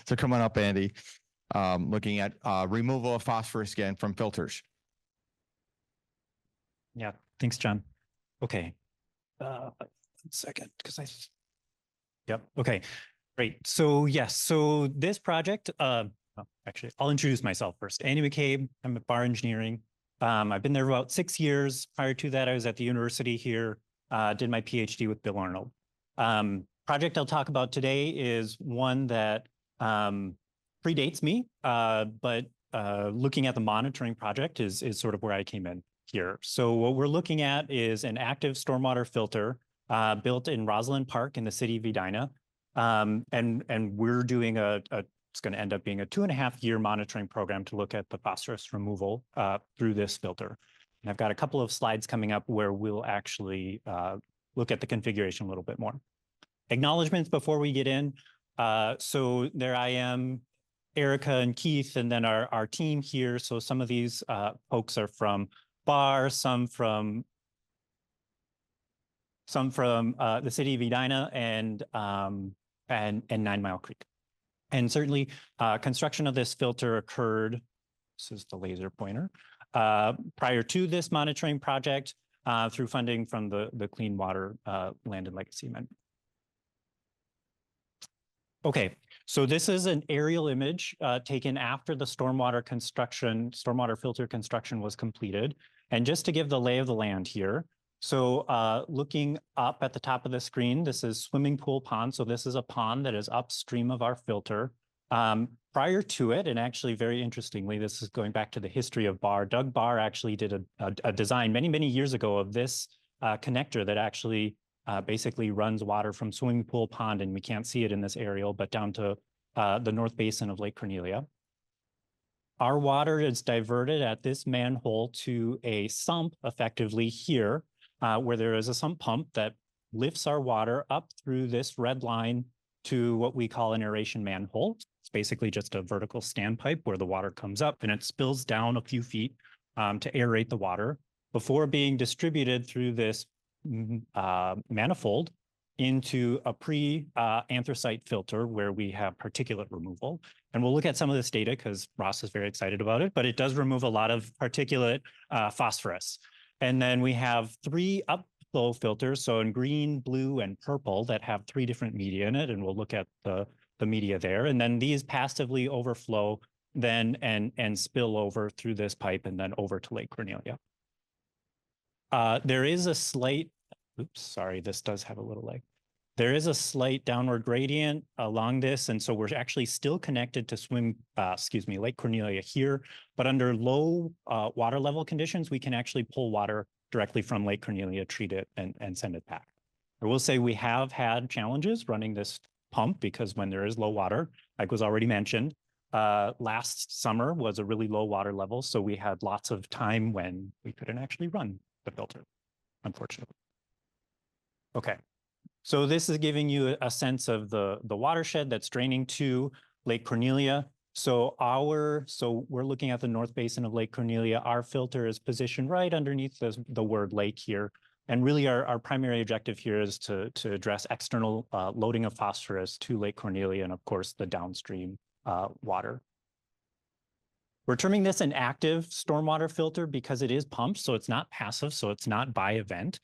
So come on up, Andy, looking at removal of phosphorus again from filters. Yeah, thanks, John. Okay. 1 second, because yep. Okay, great. So yes, so this project, actually, I'll introduce myself first. Andy McCabe, I'm at Bar Engineering. I've been there about 6 years. Prior to that, I was at the university here, did my PhD with Bill Arnold. Project I'll talk about today is one that predates me, but looking at the monitoring project is sort of where I came in here. So what we're looking at is an active stormwater filter built in Roslyn Park in the city of Edina. And we're doing it's going to end up being a 2.5-year monitoring program to look at the phosphorus removal through this filter. And I've got a couple of slides coming up where we'll actually look at the configuration a little bit more. Acknowledgements before we get in. So there I am, Erica and Keith, and then our team here. So some of these folks are from Bar, some from the city of Edina and 9 Mile Creek. And certainly construction of this filter occurred, this is the laser pointer, prior to this monitoring project through funding from the Clean Water Land and Legacy Amendment. Okay, so this is an aerial image taken after the stormwater filter construction was completed. And just to give the lay of the land here, so looking up at the top of the screen, this is swimming pool pond. So this is a pond that is upstream of our filter. Prior to it, and actually very interestingly, this is going back to the history of Bar. Doug Bar actually did a design many, many years ago of this connector that actually basically runs water from swimming pool pond, and we can't see it in this aerial, but down to the north basin of Lake Cornelia. Our water is diverted at this manhole to a sump effectively here, where there is a sump pump that lifts our water up through this red line to what we call an aeration manhole. It's basically just a vertical standpipe where the water comes up and it spills down a few feet to aerate the water before being distributed through this manifold into a pre-anthracite filter where we have particulate removal. And we'll look at some of this data because Ross is very excited about it, but it does remove a lot of particulate phosphorus. And then we have 3 upflow filters. So in green, blue, and purple that have 3 different media in it. And we'll look at the media there. And then these passively overflow then and spill over through this pipe and then over to Lake Cornelia. There is a slight, oops, sorry, this does have a little lag. There is a slight downward gradient along this. And so we're actually still connected to Lake Cornelia here, but under low water level conditions, we can actually pull water directly from Lake Cornelia, treat it and send it back. I will say we have had challenges running this pump because when there is low water, like was already mentioned, last summer was a really low water level. So we had lots of time when we couldn't actually run the filter, unfortunately. Okay. So this is giving you a sense of the watershed that's draining to Lake Cornelia. So we're looking at the North Basin of Lake Cornelia. Our filter is positioned right underneath the word lake here. And really our primary objective here is to address external loading of phosphorus to Lake Cornelia and of course the downstream water. We're terming this an active stormwater filter because it is pumped, so it's not passive, so it's not by event.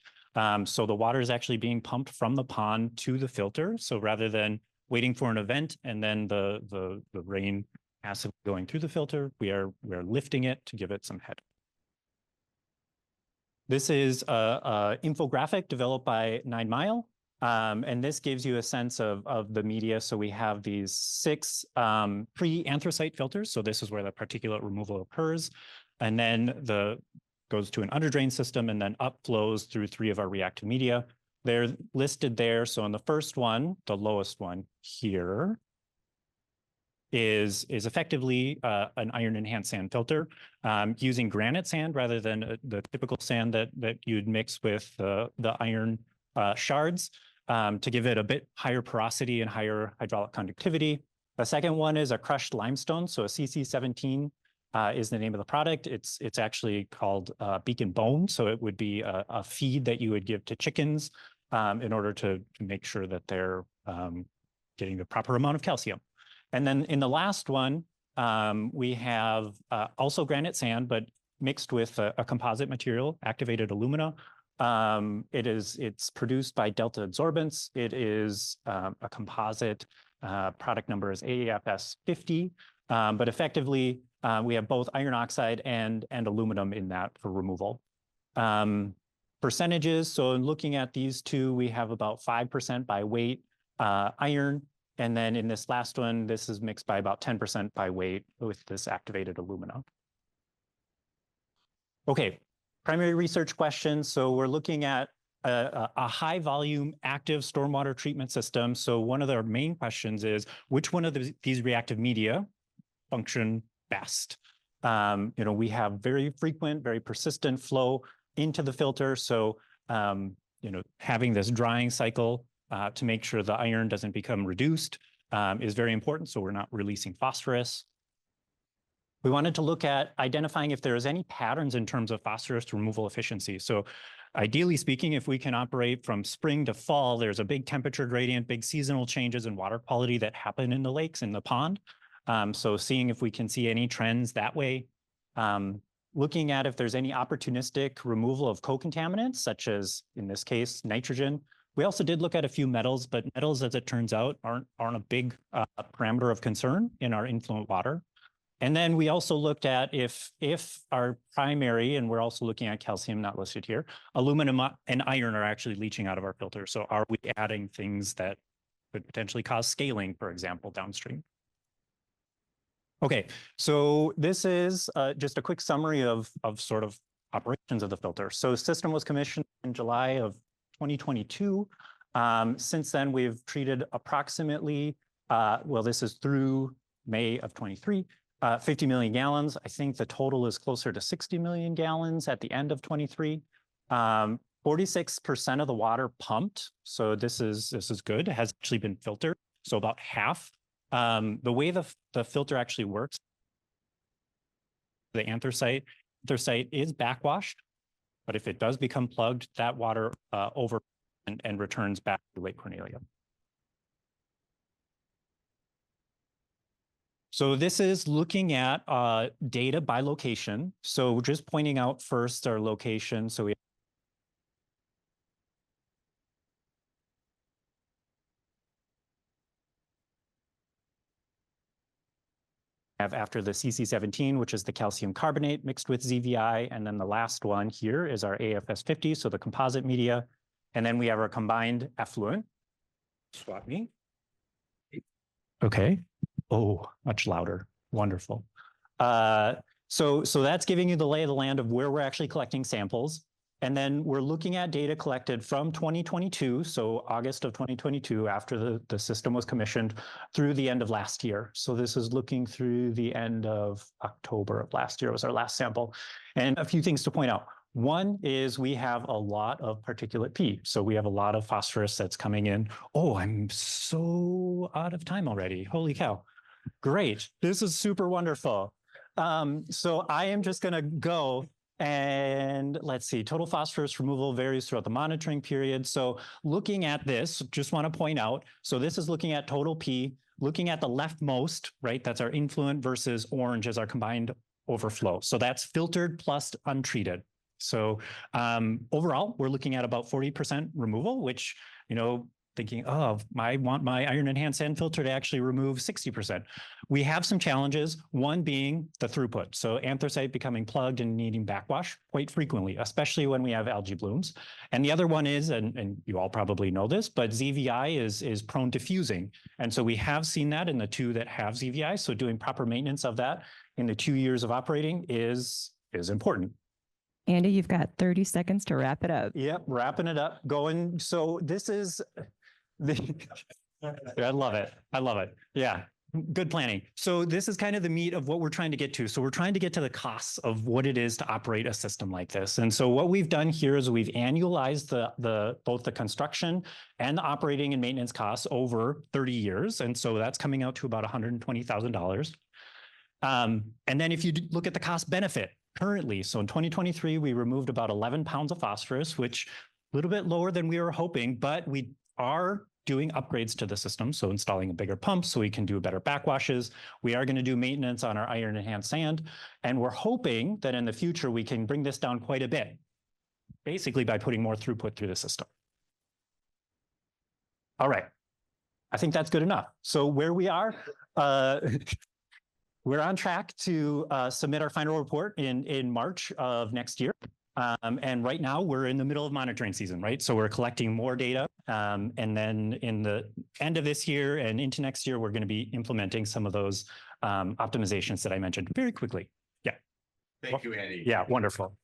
So the water is actually being pumped from the pond to the filter. So rather than waiting for an event and then the rain passively going through the filter, we're lifting it to give it some head. This is a infographic developed by 9 Mile. And this gives you a sense of the media. So we have these 6 pre-anthracite filters. So this is where the particulate removal occurs. And then goes to an underdrain system and then upflows through 3 of our reactive media. They're listed there. So in the first one, the lowest one here is effectively an iron enhanced sand filter using granite sand rather than the typical sand that you'd mix with the iron shards to give it a bit higher porosity and higher hydraulic conductivity. The second one is a crushed limestone. So a CC17 is the name of the product. It's actually called beacon bone. So it would be a feed that you would give to chickens in order to make sure that they're getting the proper amount of calcium. And then in the last one, we have also granite sand, but mixed with a composite material, activated alumina. It's produced by Delta Adsorbents. It is a composite. Product number is AFS 50, but effectively we have both iron oxide and aluminum in that for removal. Percentages, so in looking at these two, we have about 5% by weight iron, and then in this last one, this is mixed by about 10% by weight with this activated alumina. Okay, primary research questions. So we're looking at a high volume active stormwater treatment system. So one of the main questions is which one of these reactive media function best? We have very frequent, very persistent flow into the filter. So, having this drying cycle to make sure the iron doesn't become reduced is very important. So we're not releasing phosphorus. We wanted to look at identifying if there is any patterns in terms of phosphorus removal efficiency. So ideally speaking, if we can operate from spring to fall, there's a big temperature gradient, big seasonal changes in water quality that happen in the lakes, in the pond. So seeing if we can see any trends that way. Looking at if there's any opportunistic removal of co-contaminants, such as, in this case, nitrogen. We also did look at a few metals, but metals, as it turns out, aren't a big parameter of concern in our influent water. And then we also looked at if our primary, and we're also looking at calcium, not listed here, aluminum and iron are actually leaching out of our filter. So are we adding things that could potentially cause scaling, for example, downstream? Okay, so this is just a quick summary of sort of operations of the filter. So system was commissioned in July of 2022. Since then, we've treated approximately, this is through May of 23, 50 million gallons. I think the total is closer to 60 million gallons at the end of 23. 46% of the water pumped. So this is good. It has actually been filtered. So about half. The way the filter actually works, the anthracite is backwashed, but if it does become plugged, that water over and returns back to Lake Cornelia. So this is looking at data by location. So just pointing out first our location. So we have after the CC17, which is the calcium carbonate mixed with ZVI. And then the last one here is our AFS 50, so the composite media. And then we have our combined effluent. Swap me. Okay. Oh, much louder. Wonderful. So that's giving you the lay of the land of where we're actually collecting samples. And then we're looking at data collected from 2022, so August of 2022, after the system was commissioned, through the end of last year. So this is looking through the end of October of last year was our last sample. And a few things to point out. One is we have a lot of particulate P. So we have a lot of phosphorus that's coming in. Oh, I'm so out of time already. Holy cow. Great. This is super wonderful. So I am just going to go and let's see, total phosphorus removal varies throughout the monitoring period. So looking at this, just want to point out, so this is looking at total P, looking at the leftmost, right? That's our influent versus orange as our combined overflow. So that's filtered plus untreated. So overall, we're looking at about 40% removal, which, you know, thinking, oh, I want my iron enhanced sand filter to actually remove 60%. We have some challenges, one being the throughput. So anthracite becoming plugged and needing backwash quite frequently, especially when we have algae blooms. And the other one is, and you all probably know this, but ZVI is prone to fusing. And so we have seen that in the two that have ZVI. So doing proper maintenance of that in the 2 years of operating is important. Andy, you've got 30 seconds to wrap it up. Yep, wrapping it up, going. So this is I love it. I love it. Yeah, good planning. So this is kind of the meat of what we're trying to get to. So we're trying to get to the costs of what it is to operate a system like this. And so what we've done here is we've annualized both the construction and the operating and maintenance costs over 30 years. And so that's coming out to about $120,000. And then if you look at the cost benefit currently, so in 2023, we removed about 11 pounds of phosphorus, which a little bit lower than we were hoping, but we are doing upgrades to the system. So installing a bigger pump so we can do better backwashes. We are going to do maintenance on our iron enhanced sand. And we're hoping that in the future, we can bring this down quite a bit, basically by putting more throughput through the system. All right. I think that's good enough. So where we are, we're on track to submit our final report in March of next year. And right now we're in the middle of monitoring season, right? So we're collecting more data. And then in the end of this year and into next year, we're going to be implementing some of those optimizations that I mentioned very quickly. Yeah. Thank you, Andy. Yeah, wonderful.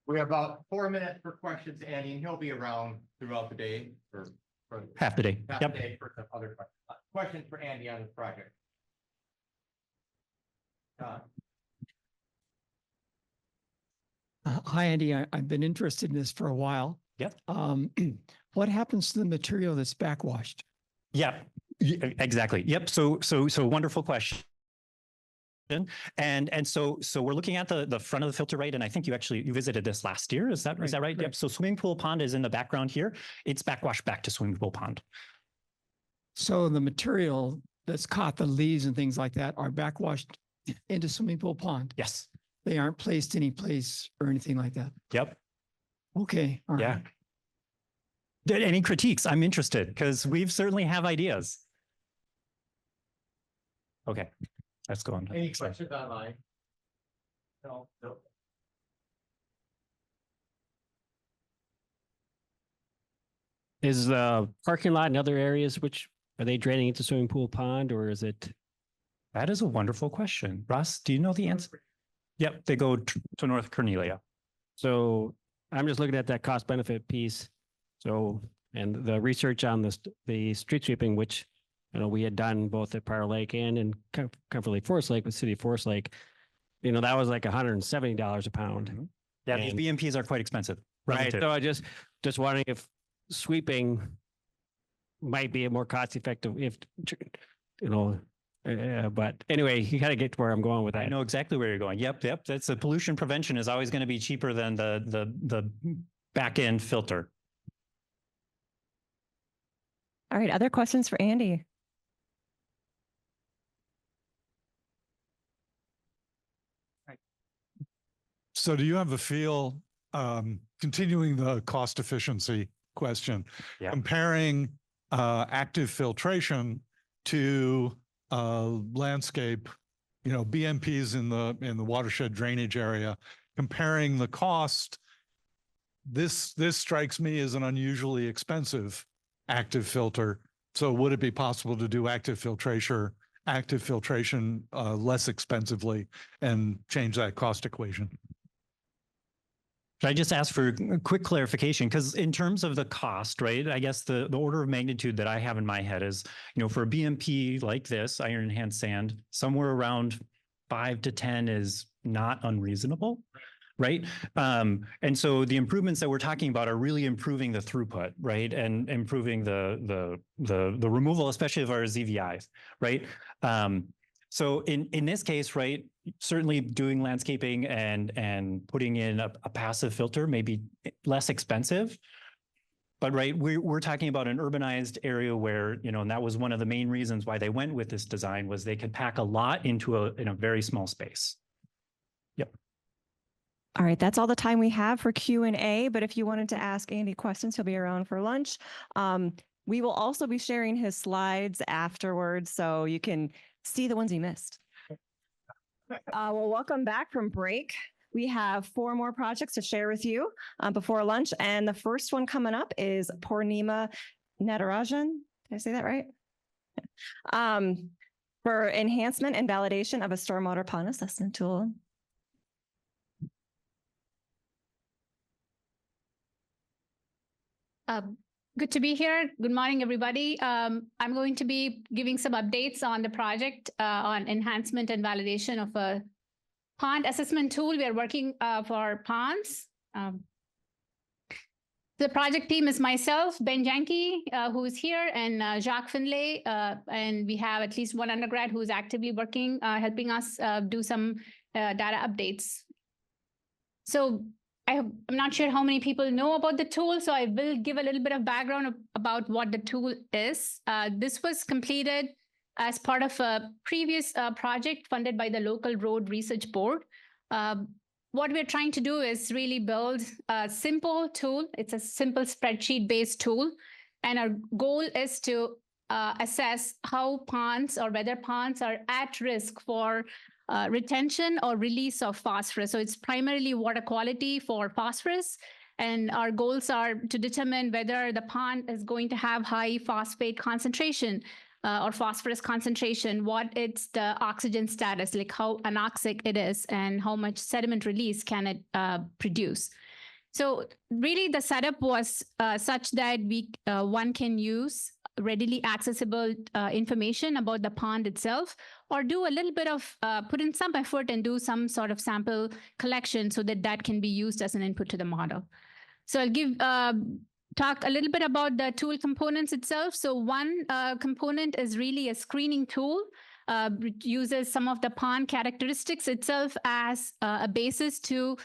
We have about 4 minutes for questions, Andy, and he'll be around throughout the day for Half the day. half Yep. the day for some other questions. Questions for Andy on this project. Hi, Andy. I've been interested in this for a while. Yep. What happens to the material that's backwashed? Yeah, exactly. Yep. So wonderful question. And so we're looking at the front of the filter, right? And I think you visited this last year. Is that right? Correct. Yep. So swimming pool pond is in the background here. It's backwashed back to swimming pool pond. So the material that's caught, the leaves and things like that, are backwashed into swimming pool pond. Yes. They aren't placed any place or anything like that. Yep. Okay. All Yeah. right. Any critiques? I'm interested because we've certainly have ideas. Okay. Let's go on. Any questions online? No. Is the parking lot and other areas, which are they draining into swimming pool pond, or is it? That is a wonderful question. Ross, do you know the answer? Yep. They go to North Cornelia. So I'm just looking at that cost benefit piece. So, and the research on the street sweeping, which we had done both at Prior Lake and in Comfort Lake Forest Lake with City of Forest Lake, that was like $170 a pound. Mm-hmm. Yeah, these BMPs are quite expensive. Right. So I just wondering if sweeping might be a more cost effective but anyway, you got to get to where I'm going with that. I know exactly where you're going. Yep. That's the pollution prevention is always going to be cheaper than the back end filter. All right, other questions for Andy? So do you have a feel, continuing the cost efficiency question, comparing active filtration to landscape, BMPs in the watershed drainage area, comparing the cost, this strikes me as an unusually expensive active filter. So would it be possible to do active filtration less expensively and change that cost equation? Should I just ask for a quick clarification? Because in terms of the cost, right, I guess the order of magnitude that I have in my head is, for a BMP like this, iron enhanced sand, somewhere around 5 to 10 is not unreasonable, right? And so the improvements that we're talking about are really improving the throughput, right, and improving the removal, especially of our ZVIs, right? So in this case, right, certainly doing landscaping and putting in a passive filter may be less expensive. But right, we're talking about an urbanized area where, and that was one of the main reasons why they went with this design, was they could pack a lot into a very small space. Yep. All right, that's all the time we have for Q&A, but if you wanted to ask Andy questions, he'll be around for lunch. We will also be sharing his slides afterwards, so you can see the ones you missed. Well, welcome back from break. We have 4 more projects to share with you before lunch, and the first one coming up is Purnima Natarajan. Did I say that right? For enhancement and validation of a stormwater pond assessment tool. Good to be here. Good morning, everybody. I'm going to be giving some updates on the project on enhancement and validation of a pond assessment tool. We are working for ponds. The project team is myself, Ben Janke, who is here, and Jacques Finlay. And we have at least one undergrad who is actively working, helping us do some data updates. So I'm not sure how many people know about the tool, so I will give a little bit of background about what the tool is. This was completed as part of a previous project funded by the local road research board. What we're trying to do is really build a simple tool. It's a simple spreadsheet-based tool. And our goal is to assess how ponds or whether ponds are at risk for retention or release of phosphorus. So it's primarily water quality for phosphorus. And our goals are to determine whether the pond is going to have high phosphate concentration or phosphorus concentration, what it's the oxygen status, like how anoxic it is, and how much sediment release can it produce. So really the setup was such that one can use readily accessible information about the pond itself, or do a little bit of put in some effort and do some sort of sample collection so that that can be used as an input to the model. So I'll talk a little bit about the tool components itself. So one component is really a screening tool. It uses some of the pond characteristics itself as a basis to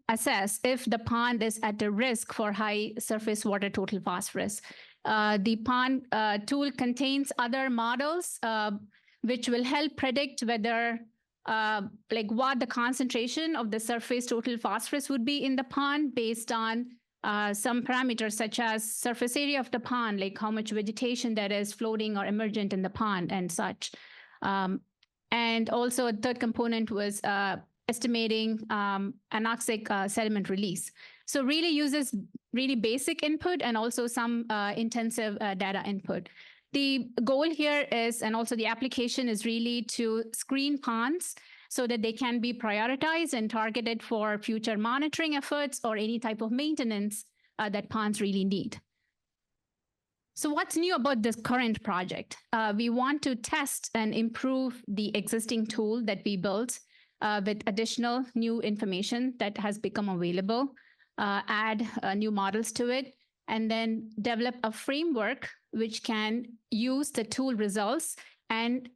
assess if the pond is at a risk for high surface water total phosphorus. The pond tool contains other models which will help predict whether what the concentration of the surface total phosphorus would be in the pond based on some parameters such as surface area of the pond, like how much vegetation that is floating or emergent in the pond and such. And also a third component was estimating anoxic sediment release. So really uses really basic input and also some intensive data input. The goal here is, and also the application is really to screen ponds so that they can be prioritized and targeted for future monitoring efforts or any type of maintenance that ponds really need. So what's new about this current project? We want to test and improve the existing tool that we built with additional new information that has become available, add new models to it, and then develop a framework which can use the tool results and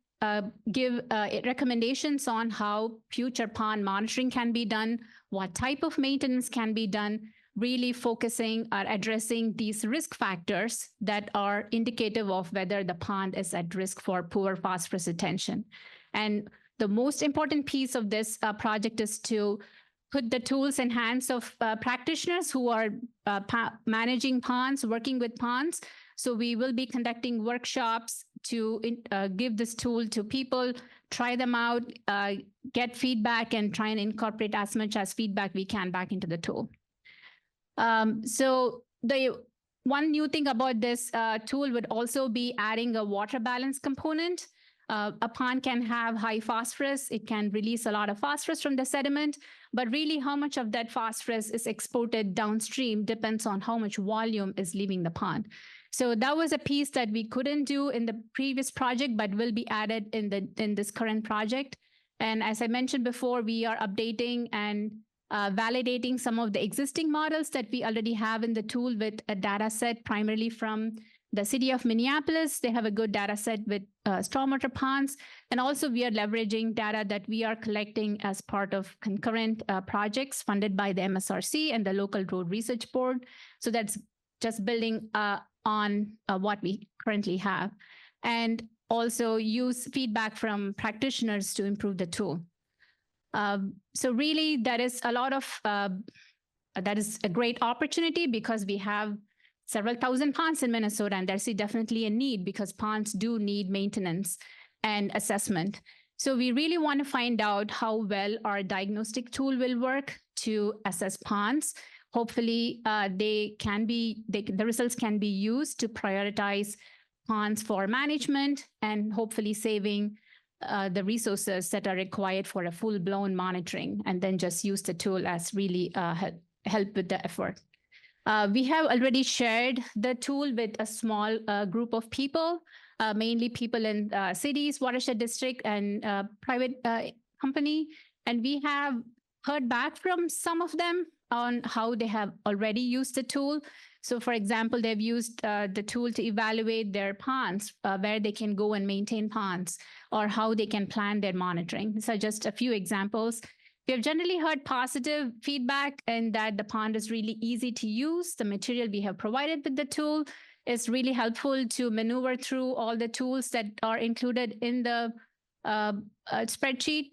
give recommendations on how future pond monitoring can be done, what type of maintenance can be done, really focusing or addressing these risk factors that are indicative of whether the pond is at risk for poor phosphorus retention. And the most important piece of this project is to put the tools in hands of practitioners who are managing ponds, working with ponds. So we will be conducting workshops to give this tool to people, try them out, get feedback, and try and incorporate as much as feedback we can back into the tool. So the one new thing about this tool would also be adding a water balance component. A pond can have high phosphorus. It can release a lot of phosphorus from the sediment, but really how much of that phosphorus is exported downstream depends on how much volume is leaving the pond. So that was a piece that we couldn't do in the previous project, but will be added in this current project. And as I mentioned before, we are updating and validating some of the existing models that we already have in the tool with a data set primarily from the city of Minneapolis. They have a good data set with stormwater ponds. And also we are leveraging data that we are collecting as part of concurrent projects funded by the MSRC and the local road research board. So that's just building on what we currently have. And also use feedback from practitioners to improve the tool. So really that is a lot of, that is a great opportunity because we have several thousand ponds in Minnesota, and there's definitely a need because ponds do need maintenance and assessment. So we really want to find out how well our diagnostic tool will work to assess ponds. Hopefully the results can be used to prioritize ponds for management and hopefully saving the resources that are required for a full-blown monitoring, and then just use the tool as really help with the effort. We have already shared the tool with a small group of people, mainly people in cities, watershed district, and private company. And we have heard back from some of them on how they have already used the tool. So for example, they've used the tool to evaluate their ponds, where they can go and maintain ponds, or how they can plan their monitoring. These are just a few examples. We have generally heard positive feedback and that the pond is really easy to use. The material we have provided with the tool is really helpful to maneuver through all the tools that are included in the spreadsheet.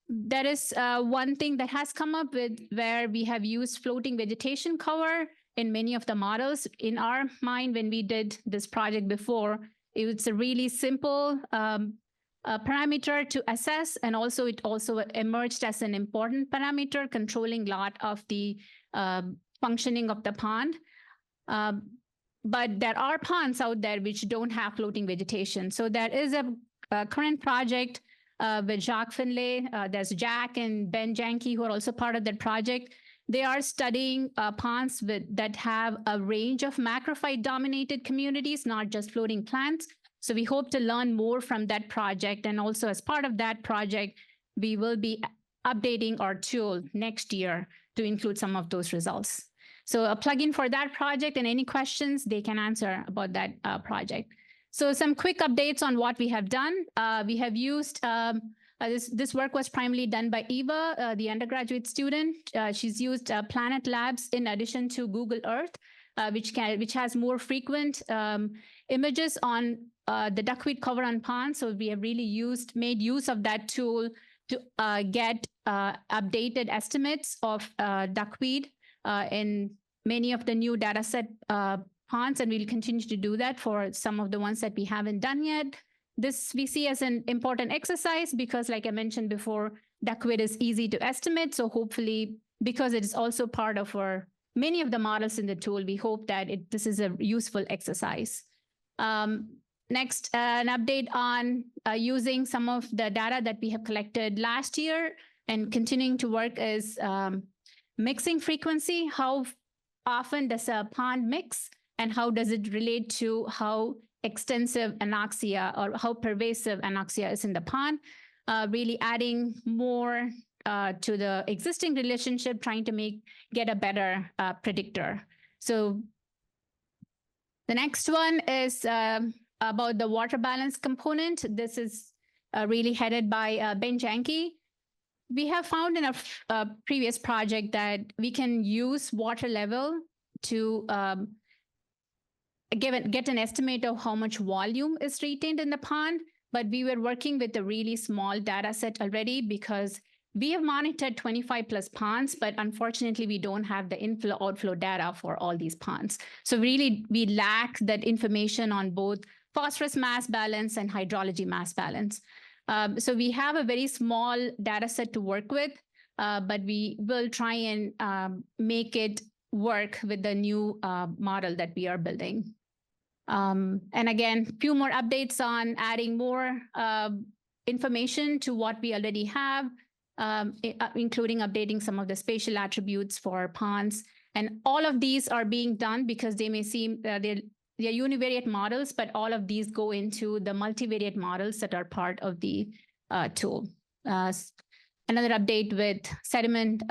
That is one thing that has come up with where we have used floating vegetation cover in many of the models. In our mind, when we did this project before, it was a really simple parameter to assess, and also it also emerged as an important parameter controlling a lot of the functioning of the pond. But there are ponds out there which don't have floating vegetation. So there is a current project with Jacques Finlay. There's Jack and Ben Janke who are also part of that project. They are studying ponds that have a range of macrophyte-dominated communities, not just floating plants. So we hope to learn more from that project. And also as part of that project, we will be updating our tool next year to include some of those results. So a plugin for that project, and any questions they can answer about that project. So some quick updates on what we have done. We have used, this work was primarily done by Eva, the undergraduate student. She's used Planet Labs in addition to Google Earth, which has more frequent images on the duckweed cover on ponds. So we have really made use of that tool to get updated estimates of duckweed in many of the new data set ponds, and we'll continue to do that for some of the ones that we haven't done yet. This we see as an important exercise because, like I mentioned before, duckweed is easy to estimate. So hopefully, because it is also part of many of the models in the tool, we hope that this is a useful exercise. Next, an update on using some of the data that we have collected last year and continuing to work is mixing frequency. How often does a pond mix, and how does it relate to how extensive anoxia or how pervasive anoxia is in the pond? Really adding more to the existing relationship, trying to get a better predictor. So the next one is about the water balance component. This is really headed by Ben Janke. we have found in a previous project that we can use water level to get an estimate of how much volume is retained in the pond. But we were working with a really small data set already because we have monitored 25 plus ponds, but unfortunately we don't have the inflow outflow data for all these ponds. So really we lack that information on both phosphorus mass balance and hydrology mass balance. So we have a very small data set to work with, but we will try and make it work with the new model that we are building. And again, a few more updates on adding more information to what we already have, including updating some of the spatial attributes for ponds. And all of these are being done because they may seem they're univariate models, but all of these go into the multivariate models that are part of the tool. Another update with sediment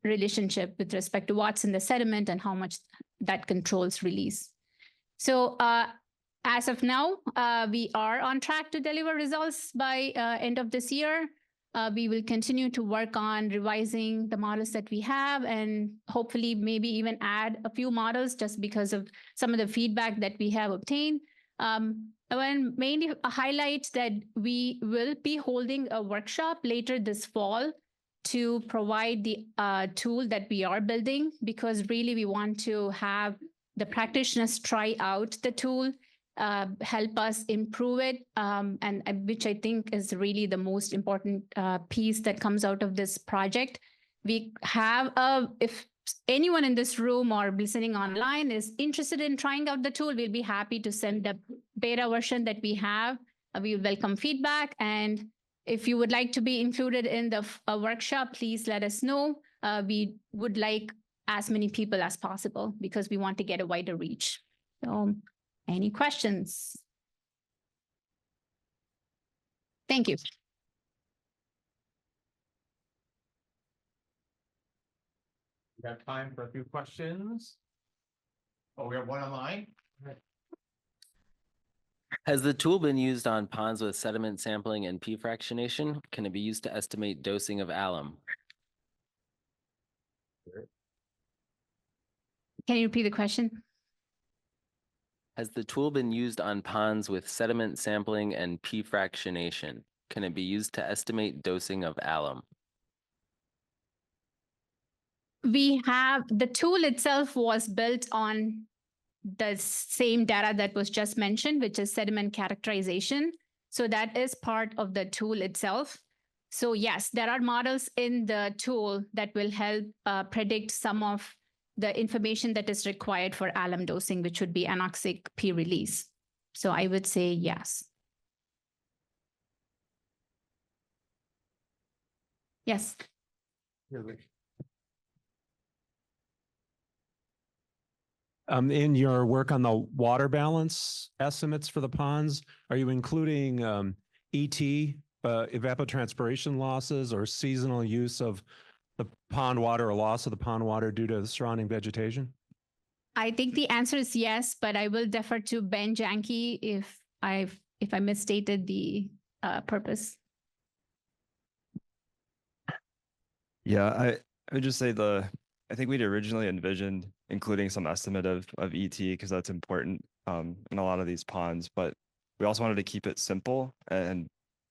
relationship with respect to what's in the sediment and how much that controls release. So as of now, we are on track to deliver results by end of this year. We will continue to work on revising the models that we have and hopefully maybe even add a few models just because of some of the feedback that we have obtained. And mainly a highlight that we will be holding a workshop later this fall to provide the tool that we are building, because really we want to have the practitioners try out the tool, help us improve it, and which I think is really the most important piece that comes out of this project. We have, if anyone in this room or listening online is interested in trying out the tool, we'll be happy to send the beta version that we have. We welcome feedback. And if you would like to be included in the workshop, please let us know. We would like as many people as possible because we want to get a wider reach. So any questions? Thank you. We have time for a few questions. Oh, we have one online. Has the tool been used on ponds with sediment sampling and P fractionation? Can it be used to estimate dosing of alum? Can you repeat the question? Has the tool been used on ponds with sediment sampling and P fractionation? Can it be used to estimate dosing of alum? We have, the tool itself was built on the same data that was just mentioned, which is sediment characterization. So that is part of the tool itself. So yes, there are models in the tool that will help predict some of the information that is required for alum dosing, which would be anoxic P release. So I would say yes. Yes. In your work on the water balance estimates for the ponds, are you including ET, evapotranspiration losses, or seasonal use of the pond water or loss of the pond water due to the surrounding vegetation? I think the answer is yes, but I will defer to Ben Janke if I misstated the purpose. Yeah, I would just say I think we'd originally envisioned including some estimate of ET because that's important in a lot of these ponds, but we also wanted to keep it simple, and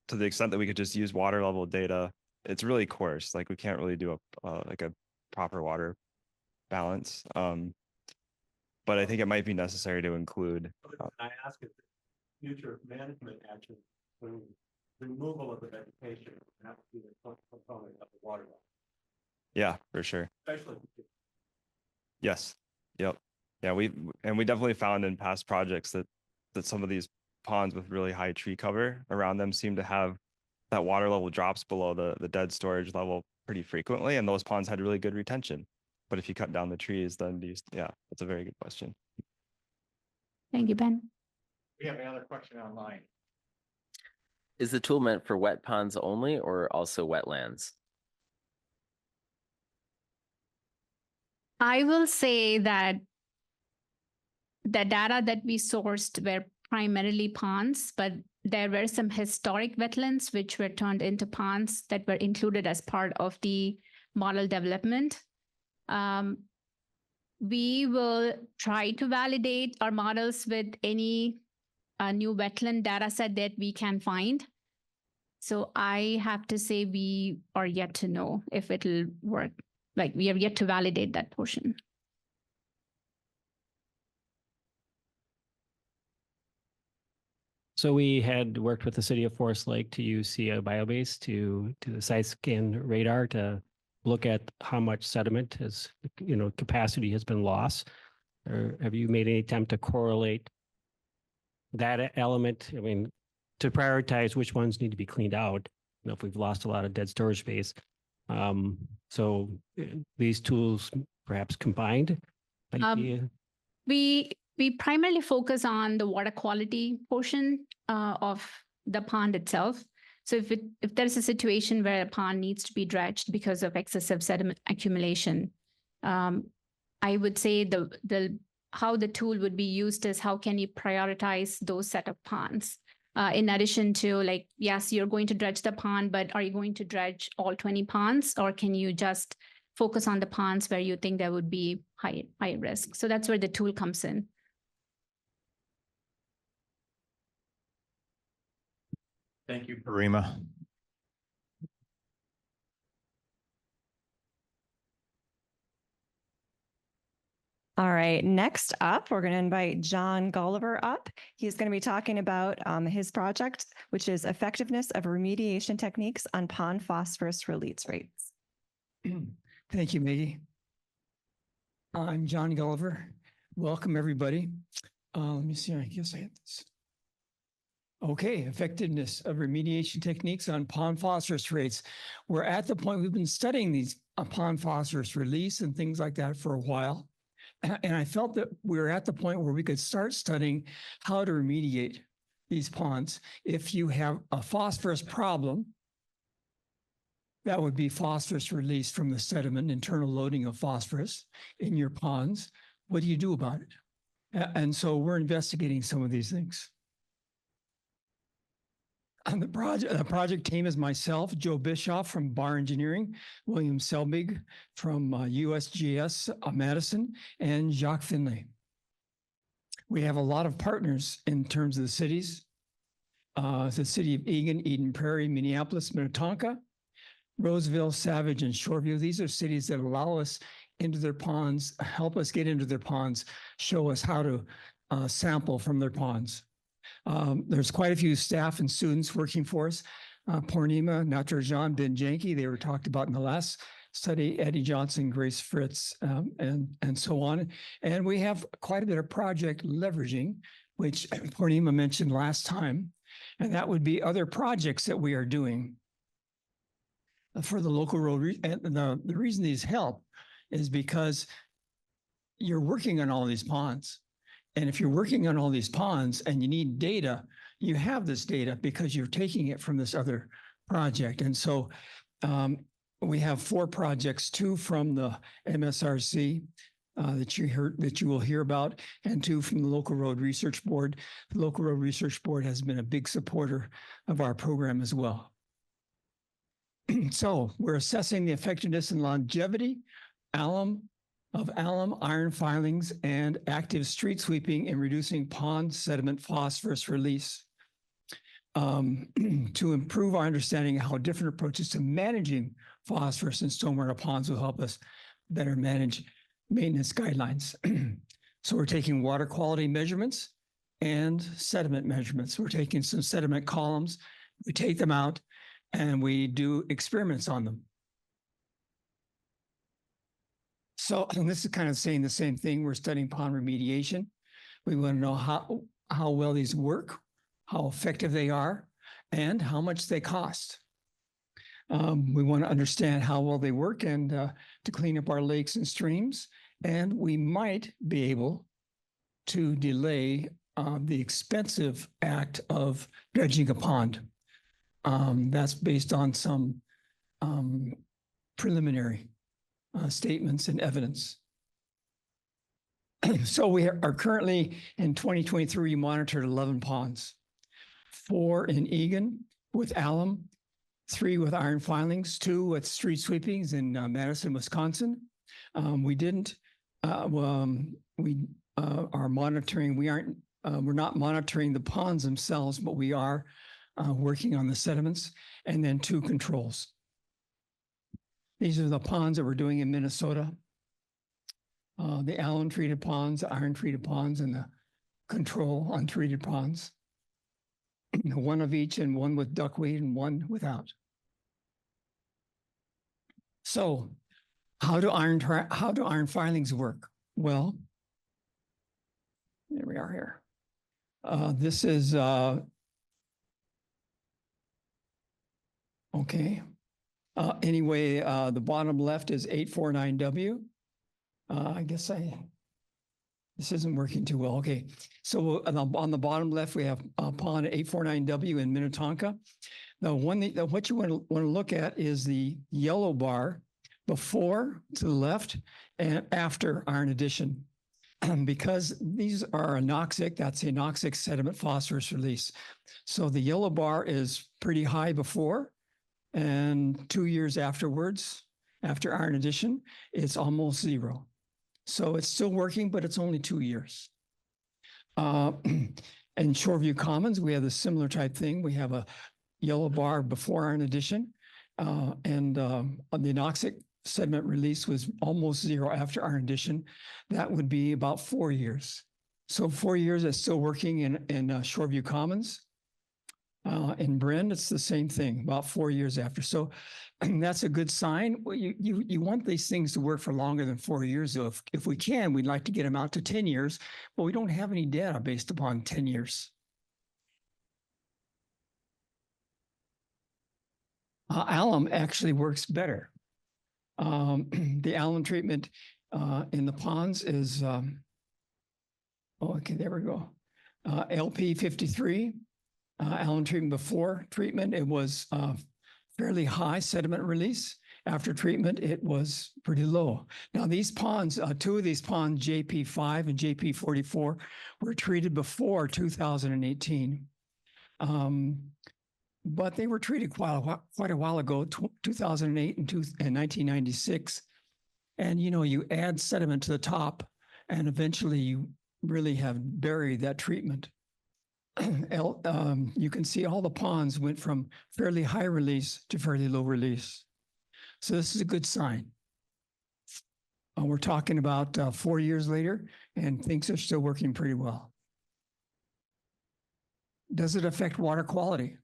to the extent that we could just use water level data, it's really coarse. Like we can't really do a proper water balance. But I think it might be necessary to include. I ask if future management action, removal of the vegetation, have to be the component of the water level. Yeah, for sure. Especially. Yes. Yep. Yeah, we definitely found in past projects that some of these ponds with really high tree cover around them seem to have that water level drops below the dead storage level pretty frequently, and those ponds had really good retention. But if you cut down the trees, then yeah, that's a very good question. Thank you, Ben. We have another question online. Is the tool meant for wet ponds only or also wetlands? I will say that the data that we sourced were primarily ponds, but there were some historic wetlands which were turned into ponds that were included as part of the model development. We will try to validate our models with any new wetland data set that we can find. So I have to say we are yet to know if it'll work. Like we have yet to validate that portion. So we had worked with the city of Forest Lake to use CO biobase to do the side scan radar to look at how much sediment has, capacity has been lost. Or have you made any attempt to correlate that element? I mean, to prioritize which ones need to be cleaned out, if we've lost a lot of dead storage space. So these tools perhaps combined? We primarily focus on the water quality portion of the pond itself. So if there's a situation where a pond needs to be dredged because of excessive sediment accumulation, I would say how the tool would be used is how can you prioritize those set of ponds? In addition to like, yes, you're going to dredge the pond, but are you going to dredge all 20 ponds, or can you just focus on the ponds where you think there would be high risk? So that's where the tool comes in. Thank you, Parima. All right, next up, we're going to invite John Gulliver up. He's going to be talking about his project, which is effectiveness of remediation techniques on pond phosphorus release rates. Thank you, Maggie. I'm John Gulliver. Welcome, everybody. Let me see, I guess I have this. Okay, effectiveness of remediation techniques on pond phosphorus rates. We're at the point, we've been studying these pond phosphorus release and things like that for a while. And I felt that we were at the point where we could start studying how to remediate these ponds. If you have a phosphorus problem, that would be phosphorus released from the sediment, internal loading of phosphorus in your ponds. What do you do about it? And so we're investigating some of these things. On the project team is myself, Joe Bischoff from Bar Engineering, William Selbig from USGS Madison, and Jacques Finlay. We have a lot of partners in terms of the cities. The city of Eagan, Eden Prairie, Minneapolis, Minnetonka, Roseville, Savage, and Shoreview. These are cities that allow us into their ponds, help us get into their ponds, show us how to sample from their ponds. There's quite a few staff and students working for us. Purnima, Natarjan, Ben Janke, they were talked about in the last study, Eddie Johnson, Grace Fritz, and so on. And we have quite a bit of project leveraging, which Purnima mentioned last time, and that would be other projects that we are doing for the local road. And the reason these help is because you're working on all these ponds. And if you're working on all these ponds and you need data, you have this data because you're taking it from this other project. And so we have 4 projects, 2 from the MSRC that you will hear about, and 2 from the Local Road Research Board. The Local Road Research Board has been a big supporter of our program as well. So we're assessing the effectiveness and longevity of alum, iron filings, and active street sweeping in reducing pond sediment phosphorus release. To improve our understanding of how different approaches to managing phosphorus in stormwater ponds will help us better manage maintenance guidelines. So we're taking water quality measurements and sediment measurements. We're taking some sediment columns, we take them out, and we do experiments on them. So, and this is kind of saying the same thing. We're studying pond remediation. We want to know how well these work, how effective they are, and how much they cost. We want to understand how well they work and to clean up our lakes and streams. And we might be able to delay the expensive act of dredging a pond. That's based on some preliminary statements and evidence. So we are currently in 2023 monitored 11 ponds. 4 in Egan with alum, 3 with iron filings, 2 with street sweepings in Madison, Wisconsin. We are monitoring, we're not monitoring the ponds themselves, but we are working on the sediments, and then 2 controls. These are the ponds that we're doing in Minnesota. The alum treated ponds, the iron treated ponds, and the control untreated ponds. 1 of each, and 1 with duckweed and 1 without. So how do iron filings work? Well, there we are here. This is okay. Anyway, the bottom left is 849W. I guess this isn't working too well. Okay, so on the bottom left, we have pond 849W in Minnetonka. The one what you want to look at is the yellow bar before to the left and after iron addition. Because these are anoxic, that's the anoxic sediment phosphorus release. So the yellow bar is pretty high before, and 2 years afterwards, after iron addition, it's almost 0. So it's still working, but it's only 2 years. In Shoreview Commons, we have a similar type thing. We have a yellow bar before iron addition, and the anoxic sediment release was almost 0 after iron addition. That would be about 4 years. So 4 years is still working in Shoreview Commons. In Bryn, it's the same thing, about 4 years after. So that's a good sign. Well, you want these things to work for longer than 4 years. So if we can, we'd like to get them out to 10 years, but we don't have any data based upon 10 years. Alum actually works better. The alum treatment in the ponds is, okay, there we go. LP 53. Alum treatment before treatment, it was fairly high sediment release. After treatment, it was pretty low. Now these ponds, 2 of these ponds, JP5 and JP44, were treated before 2018. But they were treated quite a while ago, 2008 and 1996. And you add sediment to the top, and eventually you really have buried that treatment. You can see all the ponds went from fairly high release to fairly low release. So this is a good sign. We're talking about 4 years later, and things are still working pretty well. Does it affect water quality?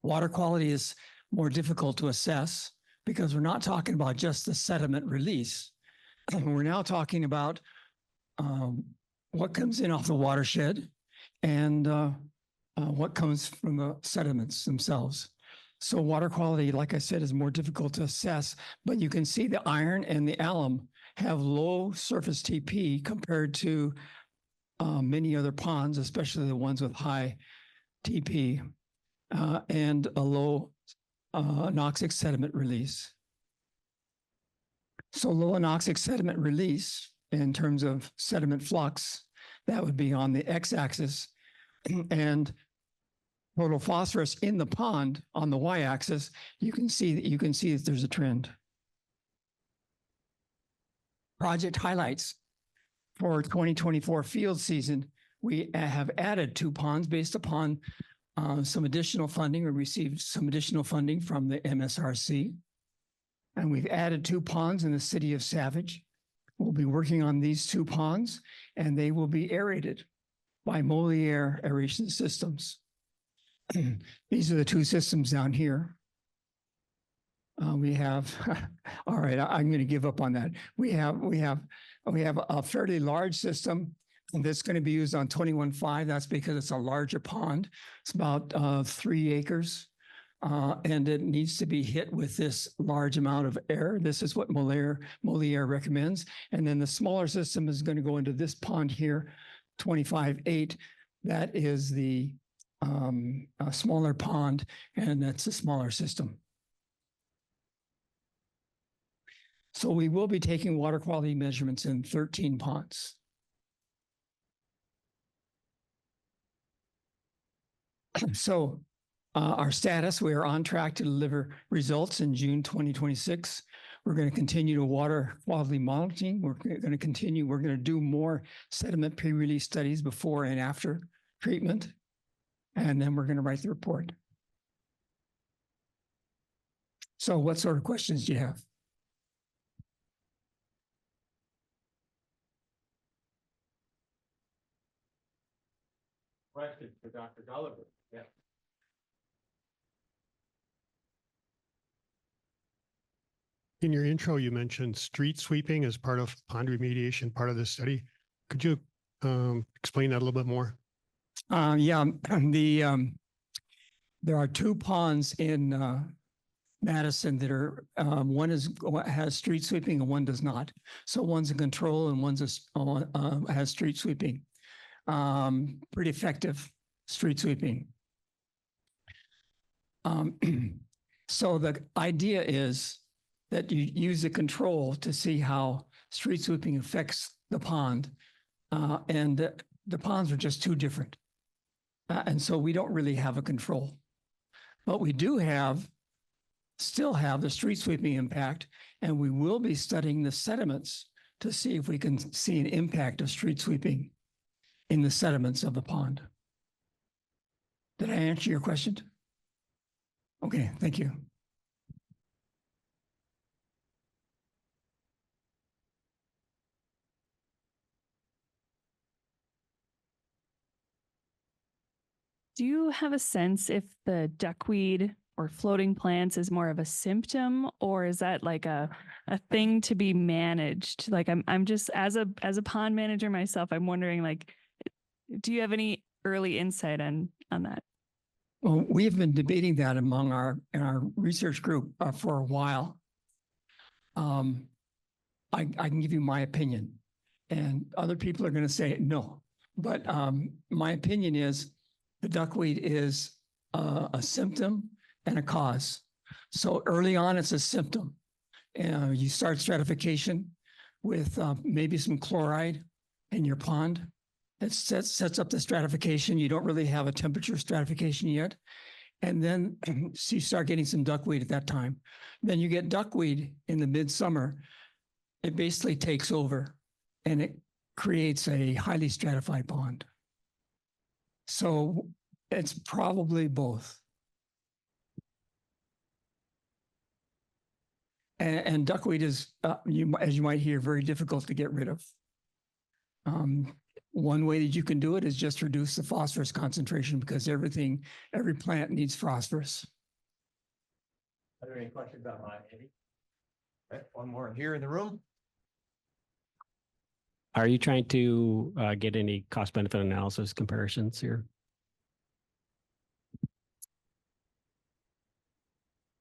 Water quality is more difficult to assess because we're not talking about just the sediment release. We're now talking about what comes in off the watershed and what comes from the sediments themselves. So water quality, like I said, is more difficult to assess, but you can see the iron and the alum have low surface TP compared to many other ponds, especially the ones with high TP and a low anoxic sediment release. So low anoxic sediment release in terms of sediment flux, that would be on the x-axis, and total phosphorus in the pond on the y-axis. You can see that there's a trend. Project highlights for 2024 field season. We have added 2 ponds based upon some additional funding. We received some additional funding from the MSRC, and we've added 2 ponds in the city of Savage. We'll be working on these 2 ponds, and they will be aerated by Moliere aeration systems. These are the 2 systems down here. We have, all right, I'm going to give up on that. We have a fairly large system that's going to be used on 21.5. That's because it's a larger pond. It's about 3 acres. And it needs to be hit with this large amount of air. This is what Moliere recommends. And then the smaller system is going to go into this pond here, 25.8. That is the a smaller pond, and that's a smaller system. So we will be taking water quality measurements in 13 ponds. So our status, we are on track to deliver results in June 2026. We're going to continue to water quality monitoring. We're going to continue. We're going to do more sediment pre-release studies before and after treatment. And then we're going to write the report. So what sort of questions do you have? Question for Dr. Gulliver. Yeah. In your intro, you mentioned street sweeping as part of pond remediation, part of the study. Could you explain that a little bit more? Yeah, there are two ponds in Madison that are one has street sweeping and one does not. So one's in control and one's has street sweeping. Pretty effective street sweeping. So the idea is that you use the control to see how street sweeping affects the pond. And the ponds are just too different. And so we don't really have a control. But we do still have the street sweeping impact, and we will be studying the sediments to see if we can see an impact of street sweeping in the sediments of the pond. Did I answer your question? Okay, thank you. Do you have a sense if the duckweed or floating plants is more of a symptom, or is that like a thing to be managed? Like I'm just as a pond manager myself, I'm wondering, like, do you have any early insight on that? Well, we've been debating that in our research group for a while. I can give you my opinion, and other people are going to say no. But my opinion is the duckweed is a symptom and a cause. So early on, it's a symptom. You start stratification with maybe some chloride in your pond. It sets up the stratification. You don't really have a temperature stratification yet. And then so you start getting some duckweed at that time. Then you get duckweed in the midsummer. It basically takes over and it creates a highly stratified pond. So it's probably both. And duckweed is, as you might hear, very difficult to get rid of. One way that you can do it is just reduce the phosphorus concentration, because every plant needs phosphorus. Are there any questions about mine, Andy? Okay, one more here in the room. Are you trying to get any cost benefit analysis comparisons here?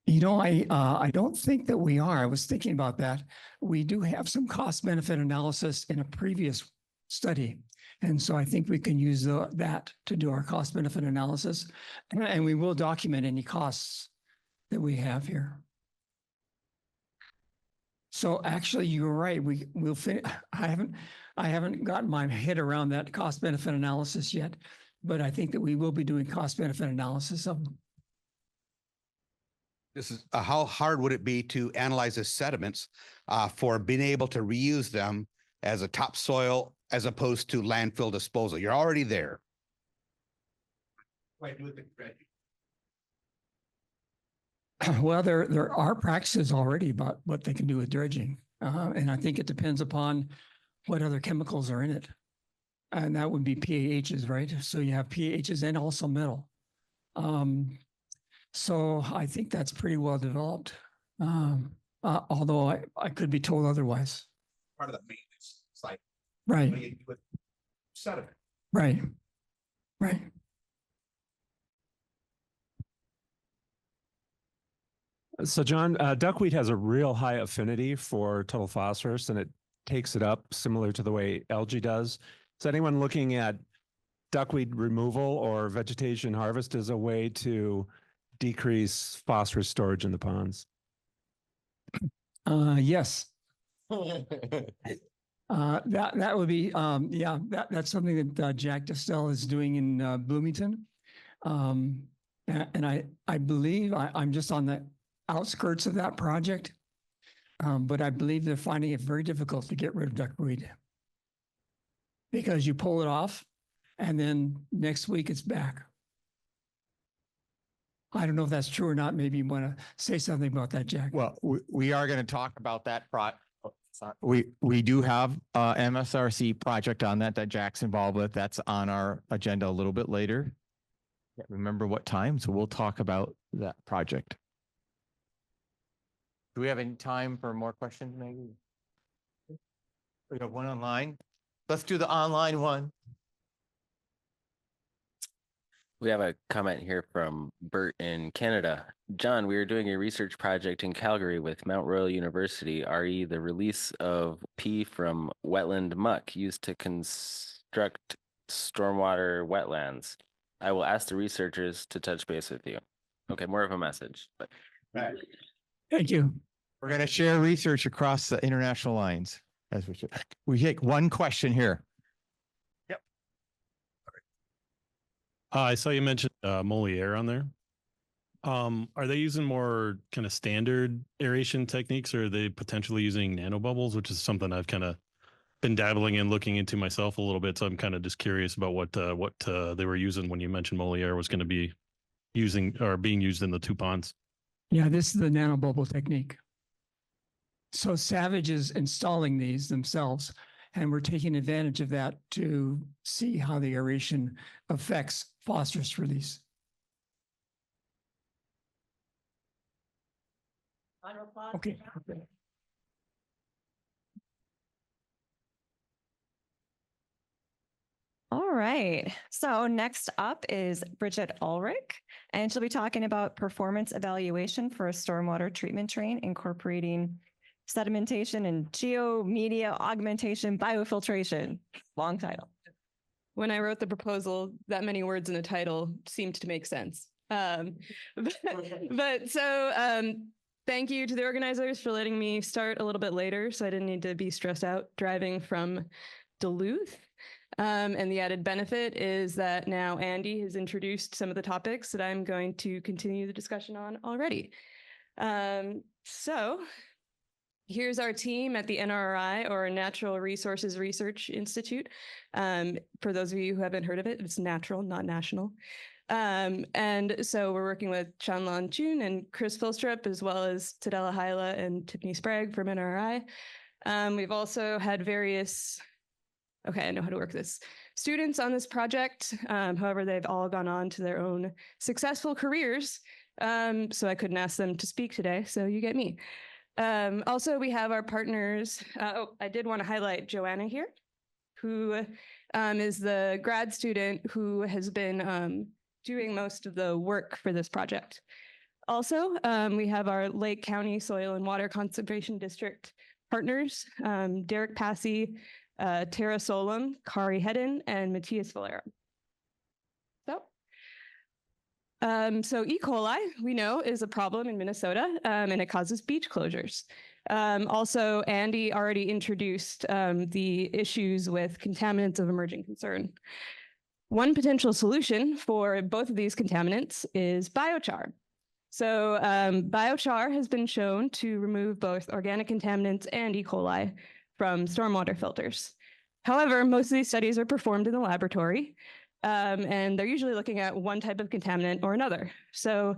You know, I don't think that we are. I was thinking about that. We do have some cost benefit analysis in a previous study. And so I think we can use that to do our cost benefit analysis. And we will document any costs that we have here. So actually, you're right. We'll finish. I haven't gotten my head around that cost benefit analysis yet, but I think that we will be doing cost benefit analysis of them. This is how hard would it be to analyze the sediments for being able to reuse them as a topsoil as opposed to landfill disposal? You're already there. Well, there are practices already about what they can do with dredging. And I think it depends upon what other chemicals are in it. And that would be PAHs, right? So you have PAHs and also metal. So I think that's pretty well developed, although I could be told otherwise. Part of the maintenance cycle. Right. What do you do with sediment? Right. Right. So John, duckweed has a real high affinity for total phosphorus, and it takes it up similar to the way algae does. Is anyone looking at duckweed removal or vegetation harvest as a way to decrease phosphorus storage in the ponds? Yes. That would be, yeah, that's something that Jack Distel is doing in Bloomington. And I believe I'm just on the outskirts of that project. But I believe they're finding it very difficult to get rid of duckweed because you pull it off and then next week it's back. I don't know if that's true or not. Maybe you want to say something about that, Jack. Well, we are going to talk about that we do have a MSRC project on that Jack's involved with. That's on our agenda a little bit later. Can't remember what time, so we'll talk about that project. Do we have any time for more questions, maybe? We have one online. Let's do the online one. We have a comment here from Bert in Canada. John, we are doing a research project in Calgary with Mount Royal University, RE, the release of pee from wetland muck used to construct stormwater wetlands. I will ask the researchers to touch base with you. Okay, more of a message. But... Thank you. We're going to share research across the international lines as we should. We take one question here. Yep. I saw you mentioned Moliere on there. Are they using more kind of standard aeration techniques, or are they potentially using nanobubbles, which is something I've kind of been dabbling in, looking into myself a little bit. So I'm kind of just curious about what they were using when you mentioned Moliere was going to be using or being used in the two ponds. Yeah, this is the nanobubble technique. So Savage is installing these themselves, and we're taking advantage of that to see how the aeration affects phosphorus release. Okay. All right. So next up is Bridget Ulrich, and she'll be talking about performance evaluation for a stormwater treatment train incorporating sedimentation and geomedia augmentation biofiltration. Long title. When I wrote the proposal, that many words in the title seemed to make sense. Thank you to the organizers for letting me start a little bit later, so I didn't need to be stressed out driving from Duluth. And the added benefit is that now Andy has introduced some of the topics that I'm going to continue the discussion on already. So here's our team at the NRI, or Natural Resources Research Institute. For those of you who haven't heard of it, it's natural, not national. And so we're working with Chanlan Chun and Chris Filstrup, as well as Tadela Hyla and Tiffany Sprague from NRI. We've also had various, okay, I know how to work this, students on this project. However, they've all gone on to their own successful careers. So I couldn't ask them to speak today, so you get me. Also, we have our partners. I did want to highlight Joanna here, who is the grad student who has been doing most of the work for this project. Also, we have our Lake County Soil and Water Conservation District partners, Derek Passy, Tara Solom, Kari Hedden, and Matthias Valera. So E. coli, we know, is a problem in Minnesota, and it causes beach closures. Also, Andy already introduced the issues with contaminants of emerging concern. One potential solution for both of these contaminants is biochar. So biochar has been shown to remove both organic contaminants and E. coli from stormwater filters. However, most of these studies are performed in the laboratory, and they're usually looking at one type of contaminant or another. So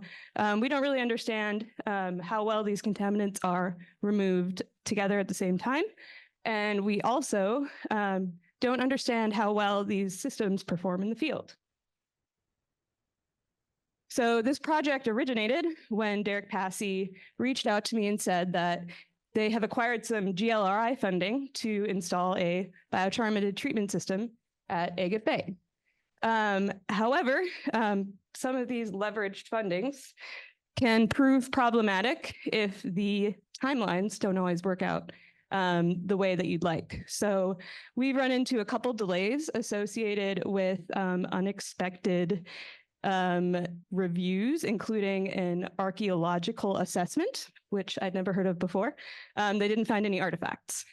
we don't really understand how well these contaminants are removed together at the same time. And we also don't understand how well these systems perform in the field. So this project originated when Derek Passy reached out to me and said that they have acquired some GLRI funding to install a biochar emitted treatment system at Agate Bay. However, some of these leveraged fundings can prove problematic if the timelines don't always work out the way that you'd like. So we've run into a couple delays associated with unexpected reviews, including an archaeological assessment, which I'd never heard of before. They didn't find any artifacts.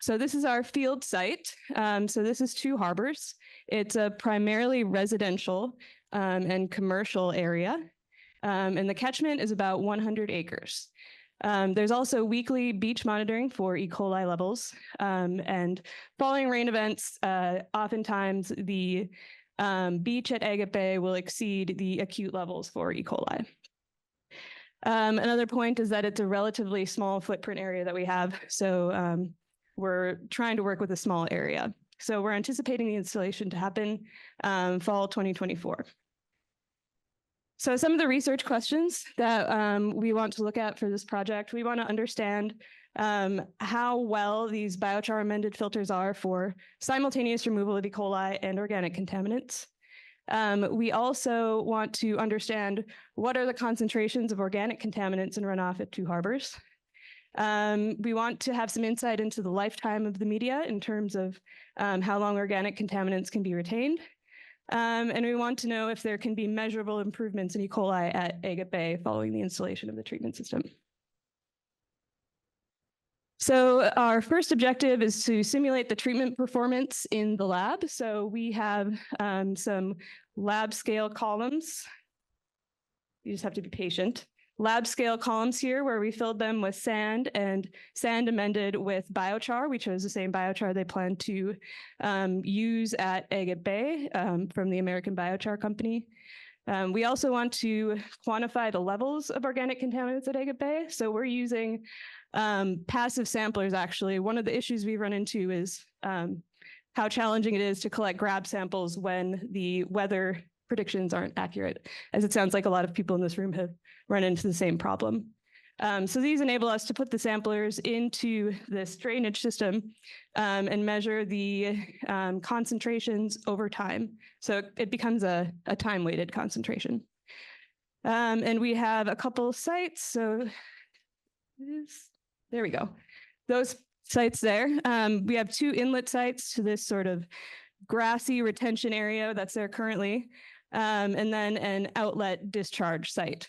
So this is our field site. So this is Two Harbors. It's a primarily residential and commercial area, and the catchment is about 100 acres. There's also weekly beach monitoring for E. coli levels, and following rain events, oftentimes the beach at Agate Bay will exceed the acute levels for E. coli. Another point is that it's a relatively small footprint area that we have, so we're trying to work with a small area. So we're anticipating the installation to happen fall 2024. So some of the research questions that we want to look at for this project, we want to understand how well these biochar amended filters are for simultaneous removal of E. coli and organic contaminants. We also want to understand what are the concentrations of organic contaminants in runoff at Two Harbors. We want to have some insight into the lifetime of the media in terms of how long organic contaminants can be retained. And we want to know if there can be measurable improvements in E. coli at Agate Bay following the installation of the treatment system. So our first objective is to simulate the treatment performance in the lab. So we have some lab scale columns. You just have to be patient. Lab scale columns here where we filled them with sand and sand amended with biochar. We chose the same biochar they plan to use at Agate Bay from the American Biochar Company. We also want to quantify the levels of organic contaminants at Agate Bay. So we're using passive samplers, actually. One of the issues we run into is how challenging it is to collect grab samples when the weather predictions aren't accurate, as it sounds like a lot of people in this room have run into the same problem. So these enable us to put the samplers into this drainage system and measure the concentrations over time. So it becomes a time-weighted concentration. And we have a couple sites. So there we go. Those sites there. We have 2 inlet sites to this sort of grassy retention area that's there currently, and then an outlet discharge site.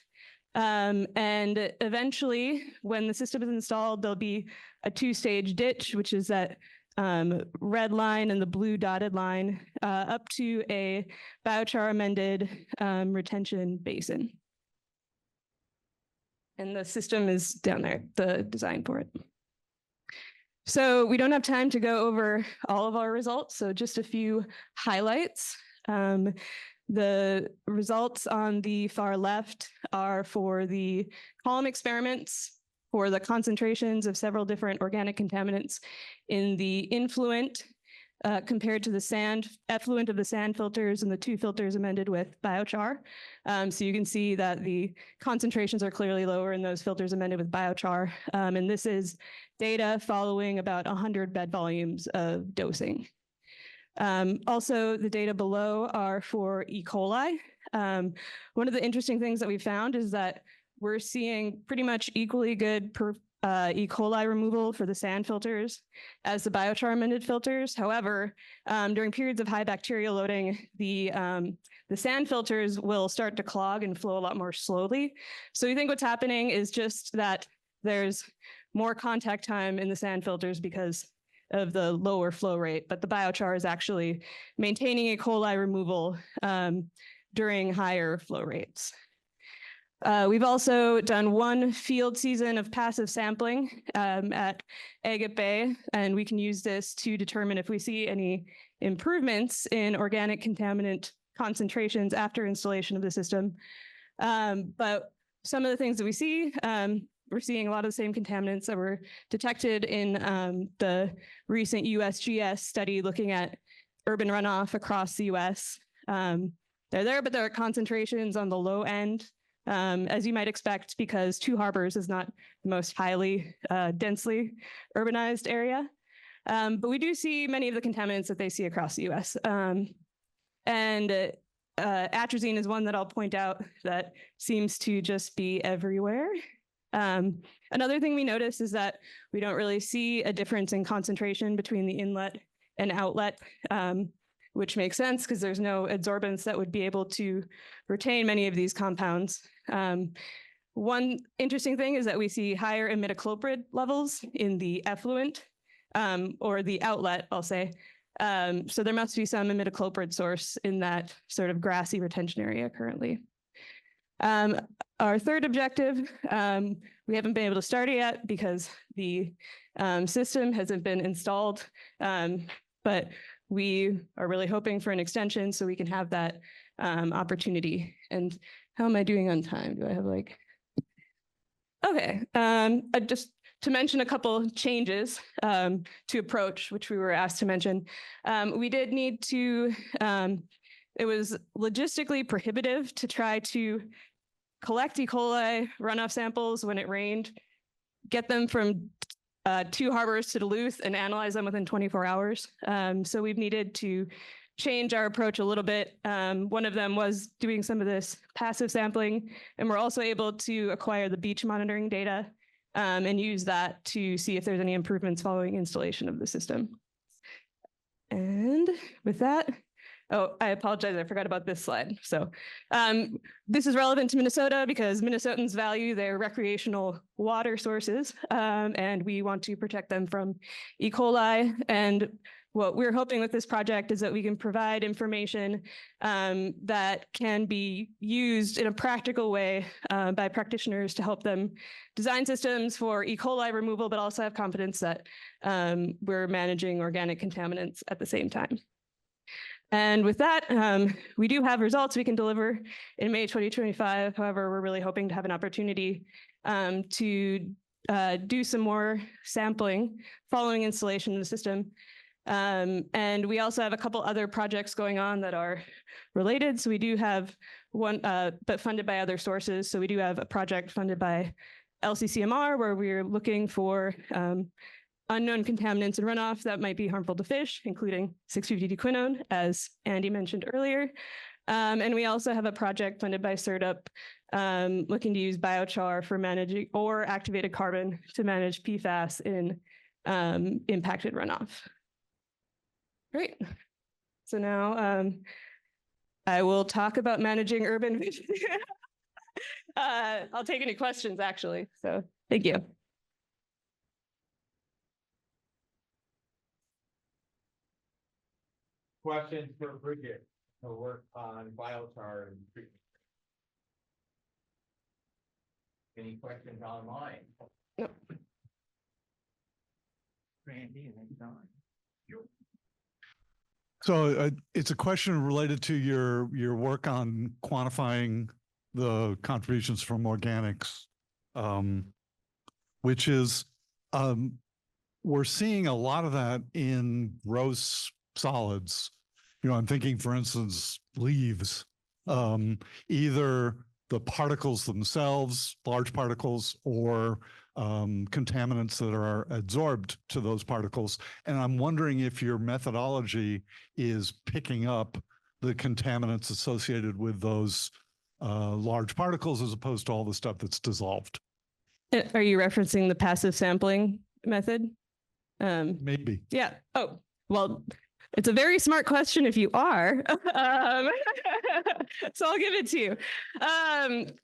And eventually, when the system is installed, there'll be a 2-stage ditch, which is that red line and the blue dotted line, up to a biochar amended retention basin. And the system is down there, the design for it. So we don't have time to go over all of our results, so just a few highlights. The results on the far left are for the column experiments for the concentrations of several different organic contaminants in the influent compared to the sand, effluent of the sand filters and the 2 filters amended with biochar. So you can see that the concentrations are clearly lower in those filters amended with biochar. And this is data following about 100 bed volumes of dosing. Also, the data below are for E. coli. One of the interesting things that we found is that we're seeing pretty much equally good E. coli removal for the sand filters as the biochar amended filters. However, during periods of high bacterial loading, the sand filters will start to clog and flow a lot more slowly. So we think what's happening is just that there's more contact time in the sand filters because of the lower flow rate, but the biochar is actually maintaining E. coli removal during higher flow rates. We've also done 1 field season of passive sampling at Agate Bay, and we can use this to determine if we see any improvements in organic contaminant concentrations after installation of the system. But some of the things that we see, we're seeing a lot of the same contaminants that were detected in the recent US GS study looking at urban runoff across the US. They're there, but there are concentrations on the low end, as you might expect, because Two Harbors is not the most highly densely urbanized area. But we do see many of the contaminants that they see across the US. Atrazine is one that I'll point out that seems to just be everywhere. Another thing we notice is that we don't really see a difference in concentration between the inlet and outlet, which makes sense because there's no adsorbents that would be able to retain many of these compounds. One interesting thing is that we see higher imidacloprid levels in the effluent, or the outlet, I'll say, So there must be some imidacloprid source in that sort of grassy retention area currently. Our third objective, we haven't been able to start it yet because the system hasn't been installed, but we are really hoping for an extension so we can have that opportunity. And how am I doing on time? Do I have like, okay, just to mention a couple changes to approach, which we were asked to mention. We did need to, it was logistically prohibitive to try to collect E. coli runoff samples when it rained, get them from 2 harbors to Duluth and analyze them within 24 hours. So we've needed to change our approach a little bit. One of them was doing some of this passive sampling, and we're also able to acquire the beach monitoring data and use that to see if there's any improvements following installation of the system. And with that, oh, I apologize, I forgot about this slide. So this is relevant to Minnesota because Minnesotans value their recreational water sources, and we want to protect them from E. coli. And what we're hoping with this project is that we can provide information that can be used in a practical way by practitioners to help them design systems for E. coli removal, but also have confidence that we're managing organic contaminants at the same time. And with that, we do have results we can deliver in May 2025. However, we're really hoping to have an opportunity to do some more sampling following installation of the system. And we also have a couple other projects going on that are related. So we do have one, but funded by other sources. So we do have a project funded by LCCMR where we're looking for unknown contaminants in runoff that might be harmful to fish, including 6,5-D-quinone, as Andy mentioned earlier. And we also have a project funded by CERTUP looking to use biochar for managing or activated carbon to manage PFAS in impacted runoff. Great. So now I will talk about managing urban vision. I'll take any questions, actually. So thank you. Questions for Bridget to work on biochar and treatment? Any questions online? Nope. Randy and then Don. So it's a question related to your work on quantifying the contributions from organics, which is we're seeing a lot of that in gross solids. You know, I'm thinking, for instance, leaves, either the particles themselves, large particles, or contaminants that are adsorbed to those particles. And I'm wondering if your methodology is picking up the contaminants associated with those large particles as opposed to all the stuff that's dissolved. Are you referencing the passive sampling method? Maybe. Yeah. Oh, well, it's a very smart question if you are. So I'll give it to you.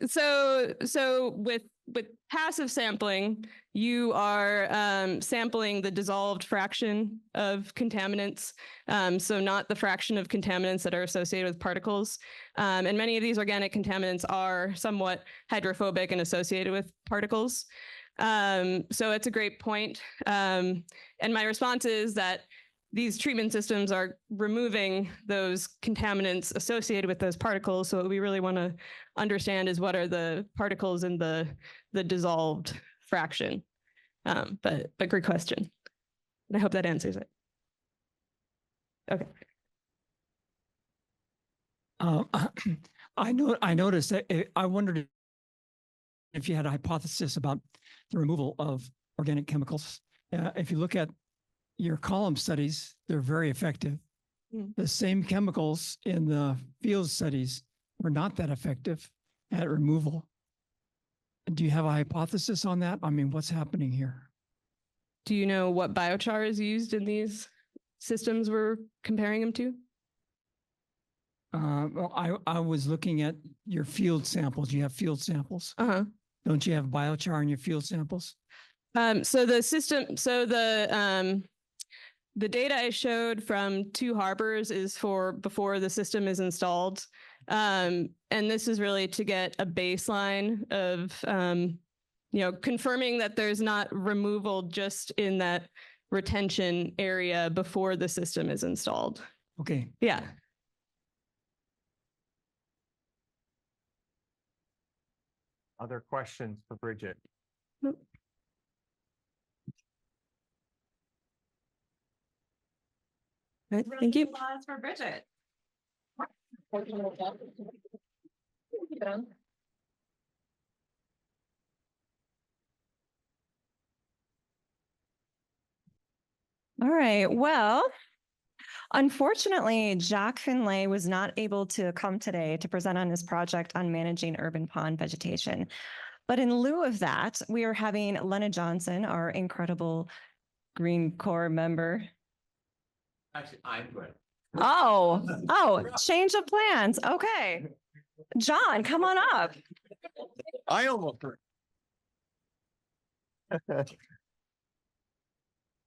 So with passive sampling, you are sampling the dissolved fraction of contaminants, so not the fraction of contaminants that are associated with particles. And many of these organic contaminants are somewhat hydrophobic and associated with particles. So it's a great point. And my response is that these treatment systems are removing those contaminants associated with those particles. So what we really want to understand is what are the particles in the dissolved fraction. But great question. And I hope that answers it. Okay. I noticed that I wondered if you had a hypothesis about the removal of organic chemicals. If you look at your column studies, they're very effective. The same chemicals in the field studies were not that effective at removal. Do you have a hypothesis on that? I mean, what's happening here? Do you know what biochar is used in these systems we're comparing them to? Well, I was looking at your field samples. You have field samples. Don't you have biochar in your field samples? So the system, so the data I showed from Two Harbors is for before the system is installed. And this is really to get a baseline of, confirming that there's not removal just in that retention area before the system is installed. Okay. Yeah. Other questions for Bridget? Nope. Right, thank you. Applause for Bridget. All right, well, unfortunately, Jacques Finlay was not able to come today to present on his project on managing urban pond vegetation. But in lieu of that, we are having Lena Johnson, our incredible Green Corps member. Actually, I'm good. Oh, change of plans. Okay. John, come on up. I almost.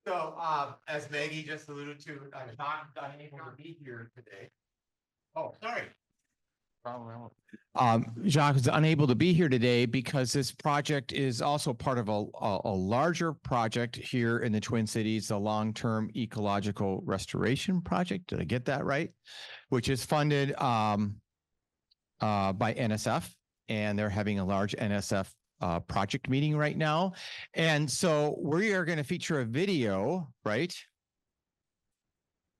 So, as Maggie just alluded to, John unable to be here today. Oh, sorry. Jacques is unable to be here today because this project is also part of a larger project here in the Twin Cities, the long-term ecological restoration project. Did I get that right? Which is funded by NSF, and they're having a large NSF project meeting right now. And so we are going to feature a video, right?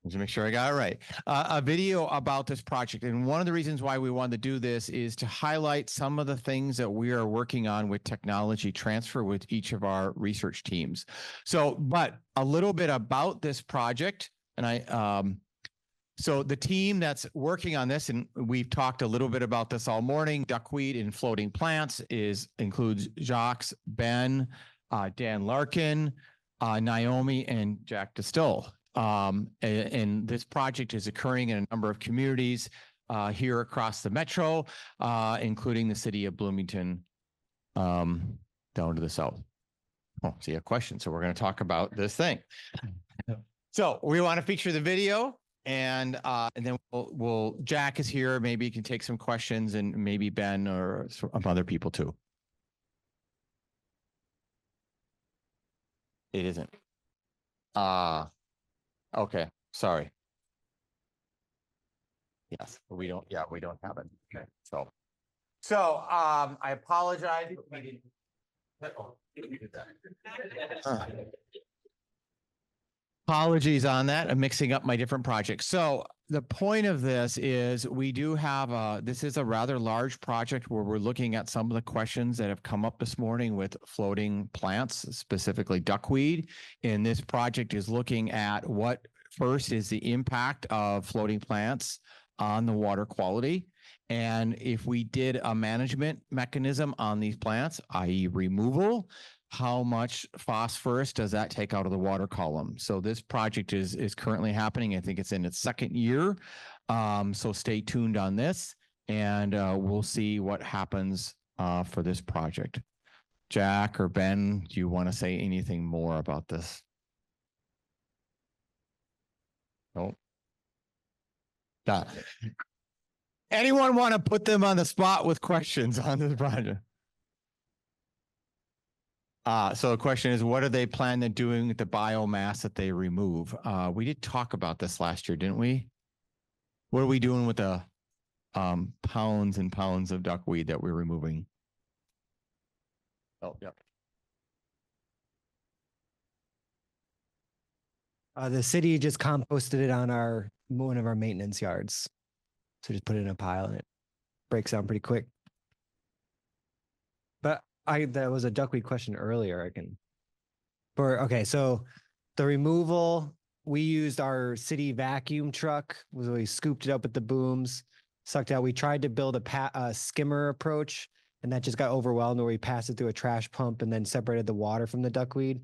Just make sure I got it right. A video about this project. And one of the reasons why we wanted to do this is to highlight some of the things that we are working on with technology transfer with each of our research teams. So, but a little bit about this project. And so the team that's working on this, and we've talked a little bit about this all morning, duckweed and floating plants includes Jacques, Ben, Dan Larkin, Naomi, and Jack Distill. And this project is occurring in a number of communities here across the metro, including the city of Bloomington down to the south. Oh, see a question. So we're going to talk about this thing. So we want to feature the video, and then we'll Jack is here. Maybe you can take some questions, and maybe Ben or some other people too. It isn't. Okay, sorry. Yes, we don't have it. Okay, so I apologize. We didn't. Oh, we did that. Apologies on that. I'm mixing up my different projects. So the point of this is we do have this is a rather large project where we're looking at some of the questions that have come up this morning with floating plants, specifically duckweed. And this project is looking at what first is the impact of floating plants on the water quality. And if we did a management mechanism on these plants, i.e. removal, how much phosphorus does that take out of the water column? So this project is currently happening. I think it's in its second year. So stay tuned on this, and we'll see what happens for this project. Jack or Ben, do you want to say anything more about this? No. Anyone want to put them on the spot with questions on this project? So the question is, what are they planning on doing with the biomass that they remove? We did talk about this last year, didn't we? What are we doing with the pounds and pounds of duckweed that we're removing? Oh, yeah. The city just composted it on one of our maintenance yards. So just put it in a pile and it breaks down pretty quick. But that was a duckweed question earlier. So the removal, we used our city vacuum truck. We scooped it up with the booms, sucked out. We tried to build a skimmer approach, and that just got overwhelmed where we passed it through a trash pump and then separated the water from the duckweed.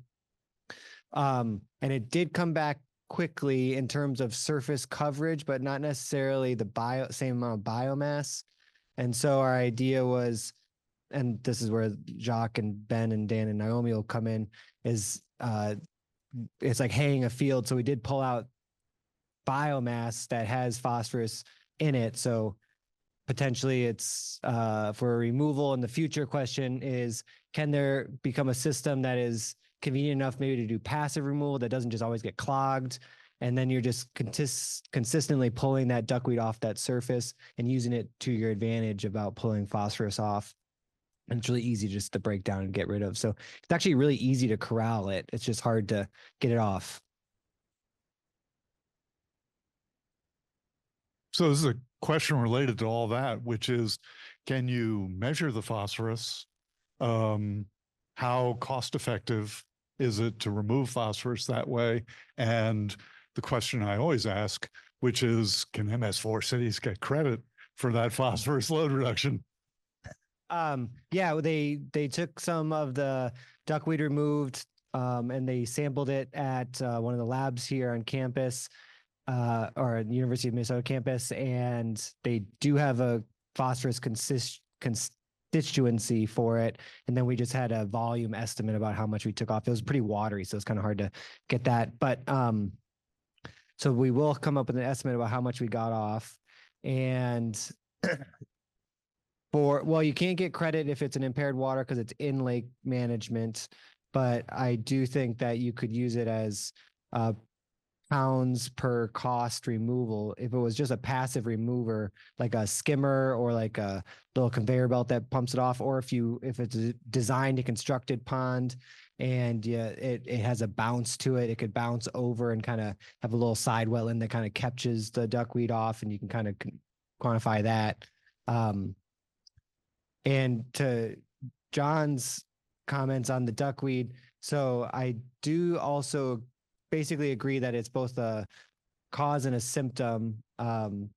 And it did come back quickly in terms of surface coverage, but not necessarily the same amount of biomass. And so our idea was, and this is where Jacques and Ben and Dan and Naomi will come in, is it's like haying a field. So we did pull out biomass that has phosphorus in it. So potentially it's for removal. And the future question is, can there become a system that is convenient enough maybe to do passive removal that doesn't just always get clogged? And then you're just consistently pulling that duckweed off that surface and using it to your advantage about pulling phosphorus off. And it's really easy just to break down and get rid of. So it's actually really easy to corral it. It's just hard to get it off. So this is a question related to all that, which is, can you measure the phosphorus? How cost effective is it to remove phosphorus that way? And the question I always ask, which is, can MS4 cities get credit for that phosphorus load reduction? Yeah, they took some of the duckweed removed and they sampled it at one of the labs here on campus or the University of Minnesota campus, and they do have a phosphorus constituency for it. And then we just had a volume estimate about how much we took off. It was pretty watery, so it's kind of hard to get that. But so we will come up with an estimate about how much we got off. And well, you can't get credit if it's an impaired water because it's in lake management, but I do think that you could use it as pounds per cost removal. If it was just a passive remover, like a skimmer or like a little conveyor belt that pumps it off, or if it's a designed and constructed pond and it has a bounce to it, it could bounce over and kind of have a little side wetland that kind of catches the duckweed off, and you can kind of quantify that. And to John's comments on the duckweed, so I do also basically agree that it's both a cause and a symptom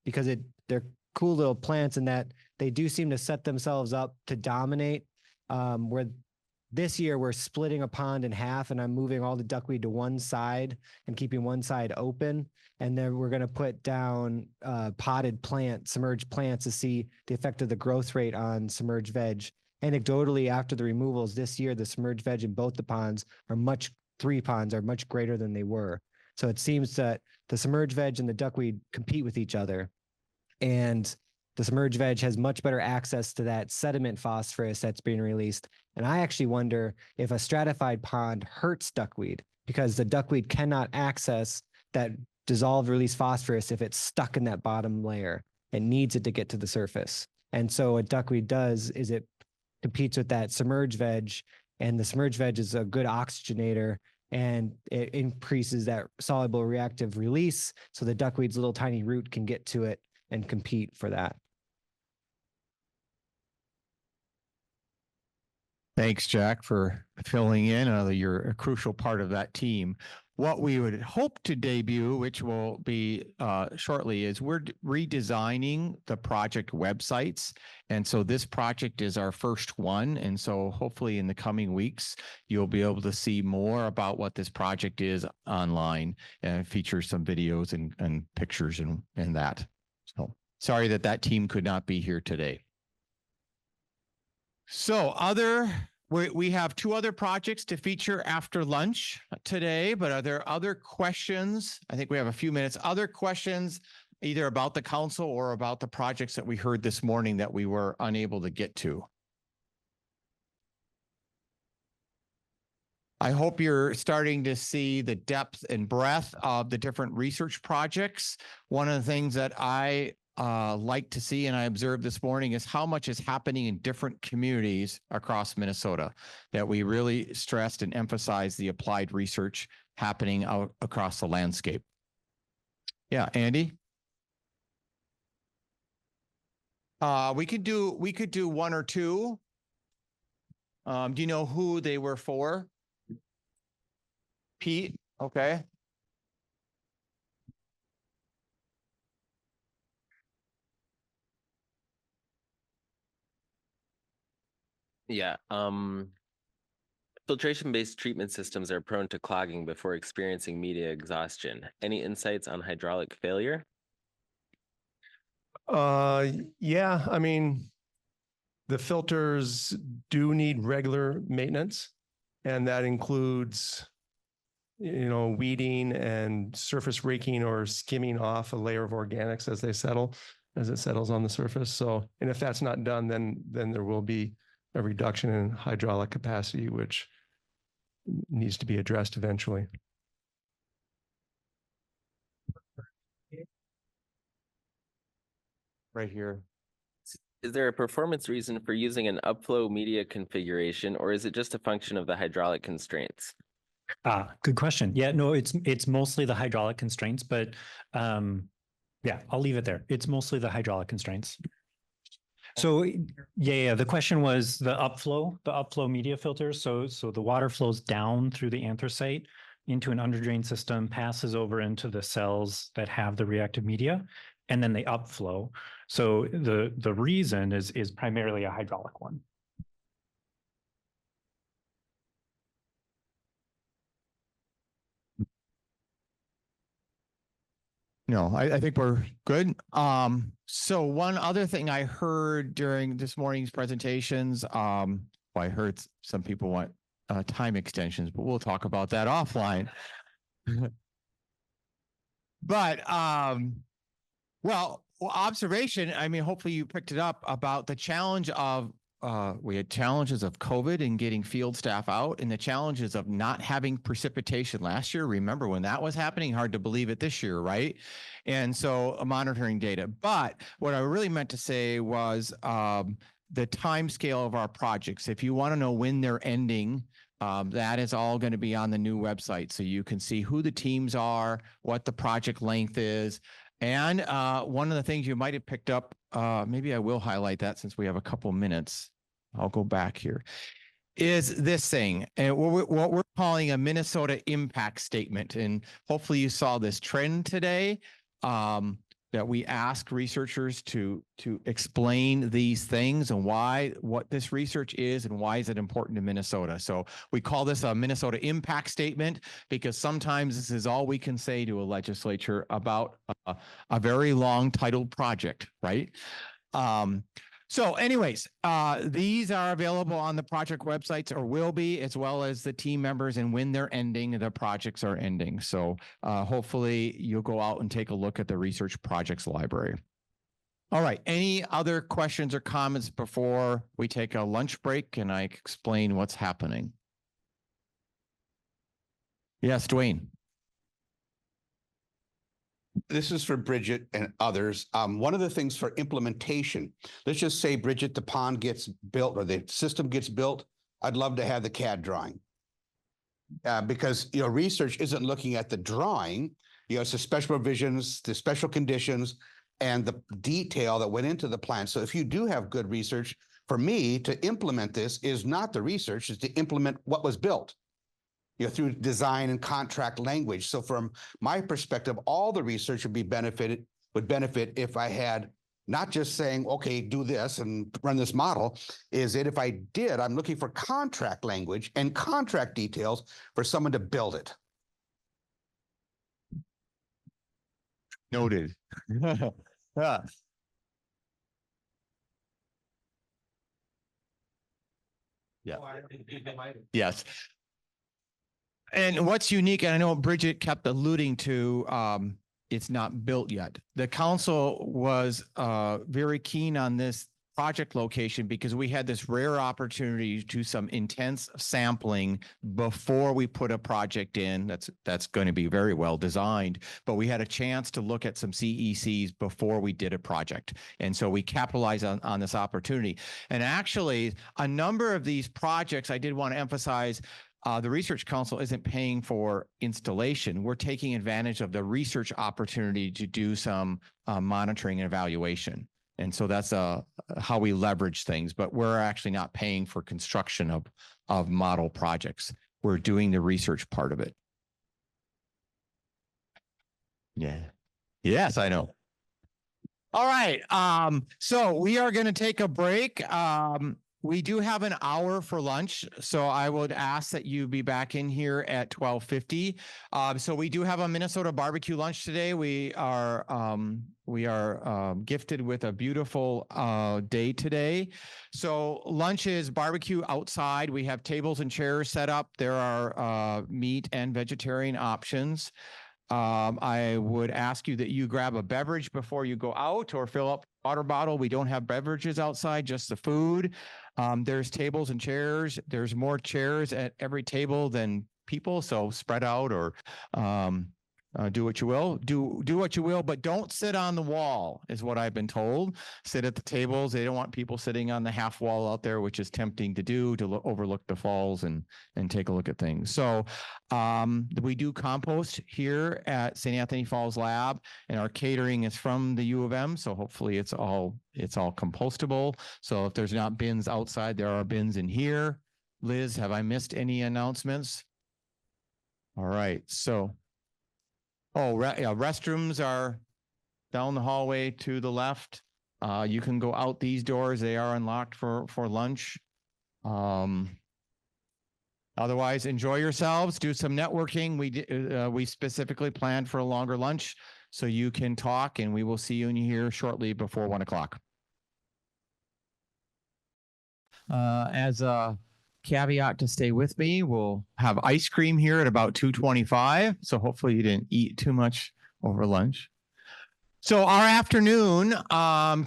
because they're cool little plants in that they do seem to set themselves up to dominate. Where this year we're splitting a pond in half and I'm moving all the duckweed to one side and keeping one side open. And then we're going to put down potted plants, submerged plants to see the effect of the growth rate on submerged veg. Anecdotally, after the removals this year, the submerged veg in both the ponds three ponds are much greater than they were. So it seems that the submerged veg and the duckweed compete with each other. And the submerged veg has much better access to that sediment phosphorus that's being released. And I actually wonder if a stratified pond hurts duckweed because the duckweed cannot access that dissolved release phosphorus if it's stuck in that bottom layer. It needs it to get to the surface. And so what duckweed does is it competes with that submerged veg, and the submerged veg is a good oxygenator and it increases that soluble reactive release so the duckweed's little tiny root can get to it and compete for that. Thanks, Jack, for filling in. You're a crucial part of that team. What we would hope to debut, which will be shortly, is we're redesigning the project websites. And so this project is our first one. And so hopefully in the coming weeks, you'll be able to see more about what this project is online and feature some videos and pictures and that. So sorry that team could not be here today. So we have two other projects to feature after lunch today, but are there other questions? I think we have a few minutes. Other questions either about the council or about the projects that we heard this morning that we were unable to get to? I hope you're starting to see the depth and breadth of the different research projects. One of the things that I like to see and I observed this morning is how much is happening in different communities across Minnesota, that we really stressed and emphasized the applied research happening out across the landscape. Yeah, Andy? We could do one or two. Do you know who they were for? Pete? Okay. Yeah. Filtration-based treatment systems are prone to clogging before experiencing media exhaustion. Any insights on hydraulic failure? Yeah, I mean, the filters do need regular maintenance, and that includes weeding and surface raking or skimming off a layer of organics as it settles on the surface. So, and if that's not done, then there will be a reduction in hydraulic capacity, which needs to be addressed eventually. Right here. Is there a performance reason for using an upflow media configuration, or is it just a function of the hydraulic constraints? Good question. Yeah, no, it's mostly the hydraulic constraints, but yeah, I'll leave it there. It's mostly the hydraulic constraints. So yeah, the question was the upflow media filters. So the water flows down through the anthracite into an underdrain system, passes over into the cells that have the reactive media, and then they upflow. So the reason is primarily a hydraulic one. No, I think we're good. So one other thing I heard during this morning's presentations, well, I heard some people want time extensions, but we'll talk about that offline. But well, observation, I mean, hopefully you picked it up about the challenge of we had challenges of COVID and getting field staff out, and the challenges of not having precipitation last year. Remember when that was happening? Hard to believe it this year, right? And so monitoring data. But what I really meant to say was the time scale of our projects. If you want to know when they're ending, that is all going to be on the new website. So you can see who the teams are, what the project length is. And one of the things you might have picked up, maybe I will highlight that since we have a couple minutes. I'll go back here, is this thing, and what we're calling a Minnesota impact statement. And hopefully you saw this trend today, that we ask researchers to explain these things and what this research is and why is it important to Minnesota. So we call this a Minnesota impact statement because sometimes this is all we can say to a legislature about a very long titled project, right? So anyways, these are available on the project websites or will be, as well as the team members and when they're ending, the projects are ending. So hopefully you'll go out and take a look at the research projects library. All right, any other questions or comments before we take a lunch break and I explain what's happening? Yes, Dwayne. This is for Bridget and others. One of the things for implementation, let's just say, Bridget, the pond gets built or the system gets built. I'd love to have the CAD drawing. Because, research isn't looking at the drawing, it's the special provisions, the special conditions, and the detail that went into the plan. So if you do have good research, for me to implement this is not the research, it's to implement what was built. Through design and contract language. So from my perspective, all the research would benefit if I had not just saying, okay, do this and run this model, is that if I did, I'm looking for contract language and contract details for someone to build it. Noted. Yeah. Yeah. Yes. And what's unique, and I know Bridget kept alluding to, it's not built yet. The council was very keen on this project location because we had this rare opportunity to do some intense sampling before we put a project in. That's going to be very well designed, but we had a chance to look at some CECs before we did a project. And so we capitalized on this opportunity. And actually, a number of these projects, I did want to emphasize, the Research Council isn't paying for installation. We're taking advantage of the research opportunity to do some monitoring and evaluation. And so that's how we leverage things, but we're actually not paying for construction of model projects. We're doing the research part of it. Yeah. Yes, I know. All right. So we are going to take a break. we do have an hour for lunch, so I would ask that you be back in here at 12:50. So we do have a Minnesota barbecue lunch today. We are gifted with a beautiful day today. So lunch is barbecue outside. We have tables and chairs set up. There are meat and vegetarian options. I would ask you that you grab a beverage before you go out or fill up a water bottle. We don't have beverages outside, just the food. There's tables and chairs. There's more chairs at every table than people, so spread out or do what you will. Do what you will, but don't sit on the wall, is what I've been told. Sit at the tables. They don't want people sitting on the half wall out there, which is tempting to do, to overlook the falls and take a look at things. So we do compost here at St. Anthony Falls Lab, and our catering is from the U of M. So hopefully it's all compostable. So if there's not bins outside, there are bins in here. Liz, have I missed any announcements? All right. So, restrooms are down the hallway to the left. You can go out these doors. They are unlocked for lunch. Otherwise, enjoy yourselves, do some networking. We specifically planned for a longer lunch so you can talk, and we will see you in here shortly before 1 o'clock. As a caveat to stay with me, we'll have ice cream here at about 2:25. So hopefully you didn't eat too much over lunch. So our afternoon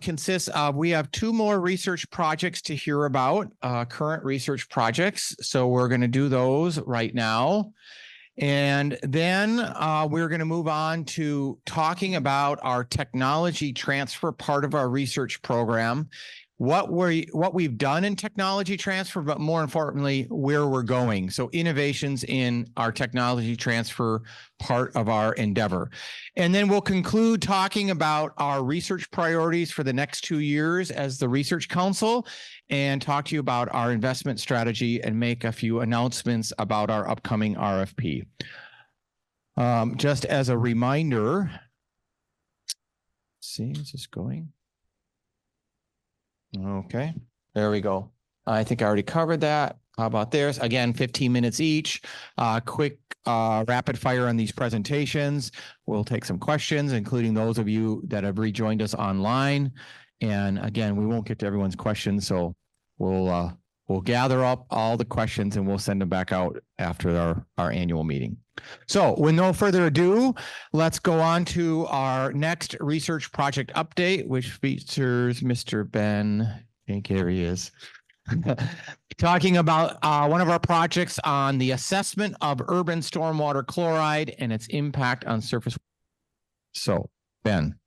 consists of, we have 2 more research projects to hear about, current research projects. So we're going to do those right now. And then we're going to move on to talking about our technology transfer part of our research program, what we've done in technology transfer, but more importantly, where we're going. So innovations in our technology transfer part of our endeavor. And then we'll conclude talking about our research priorities for the next 2 years as the Research Council, and talk to you about our investment strategy and make a few announcements about our upcoming RFP. Just as a reminder, see, is this going? Okay, there we go. I think I already covered that. How about theirs? Again, 15 minutes each. Quick rapid fire on these presentations. We'll take some questions, including those of you that have rejoined us online. And again, we won't get to everyone's questions, so we'll gather up all the questions and we'll send them back out after our annual meeting. So with no further ado, let's go on to our next research project update, which features Mr. Ben. I think here he is. Talking about one of our projects on the assessment of urban stormwater chloride and its impact on surface. So, Ben.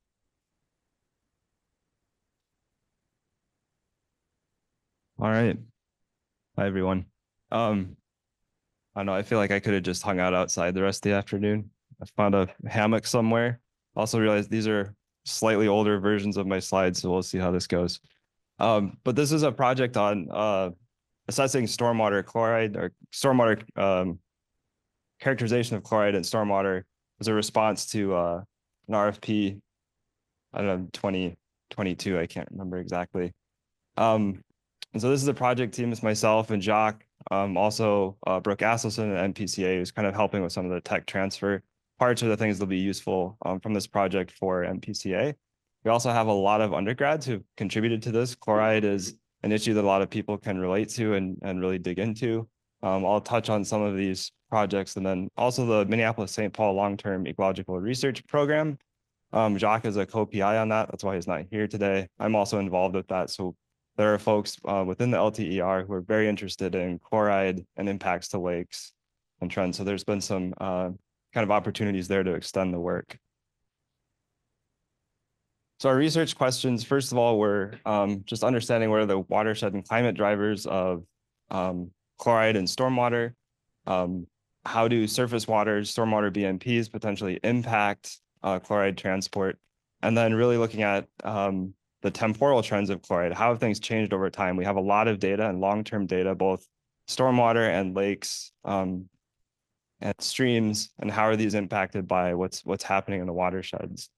All right. Hi, everyone. I don't know, I feel like I could have just hung out outside the rest of the afternoon. I found a hammock somewhere. Also realized these are slightly older versions of my slides, so we'll see how this goes. But this is a project on assessing stormwater chloride, or stormwater characterization of chloride in stormwater as a response to an RFP, I don't know, 2022, I can't remember exactly. And so this is a project team. It's myself and Jacques, also Brooke Asselson at MPCA, who's kind of helping with some of the tech transfer parts of the things that'll be useful from this project for MPCA. We also have a lot of undergrads who've contributed to this. Chloride is an issue that a lot of people can relate to and really dig into. I'll touch on some of these projects, and then also the Minneapolis-St. Paul Long-Term Ecological Research Program. Jacques is a co-PI on that. That's why he's not here today. I'm also involved with that. So there are folks within the LTER who are very interested in chloride and impacts to lakes and trends. So there's been some kind of opportunities there to extend the work. So our research questions, first of all, were just understanding what are the watershed and climate drivers of chloride and stormwater. How do surface waters, stormwater BMPs potentially impact chloride transport? And then really looking at the temporal trends of chloride. How have things changed over time? We have a lot of data and long-term data, both stormwater and lakes and streams, and how are these impacted by what's happening in the watersheds?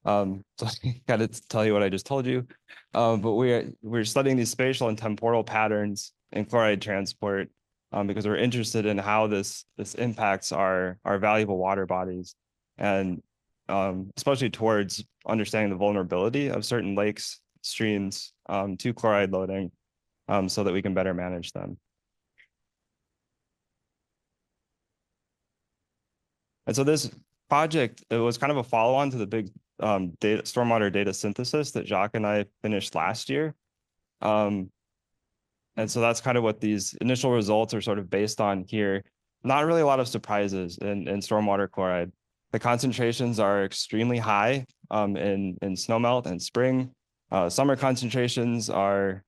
So I got to tell you what I just told you. But we're studying these spatial and temporal patterns in chloride transport because we're interested in how this impacts our valuable water bodies, and especially towards understanding the vulnerability of certain lakes, streams to chloride loading, so that we can better manage them. And so this project, it was kind of a follow-on to the big stormwater data synthesis that Jacques and I finished last year. And so that's kind of what these initial results are sort of based on here. Not really a lot of surprises in stormwater chloride. The concentrations are extremely high in snowmelt and spring. Summer concentrations are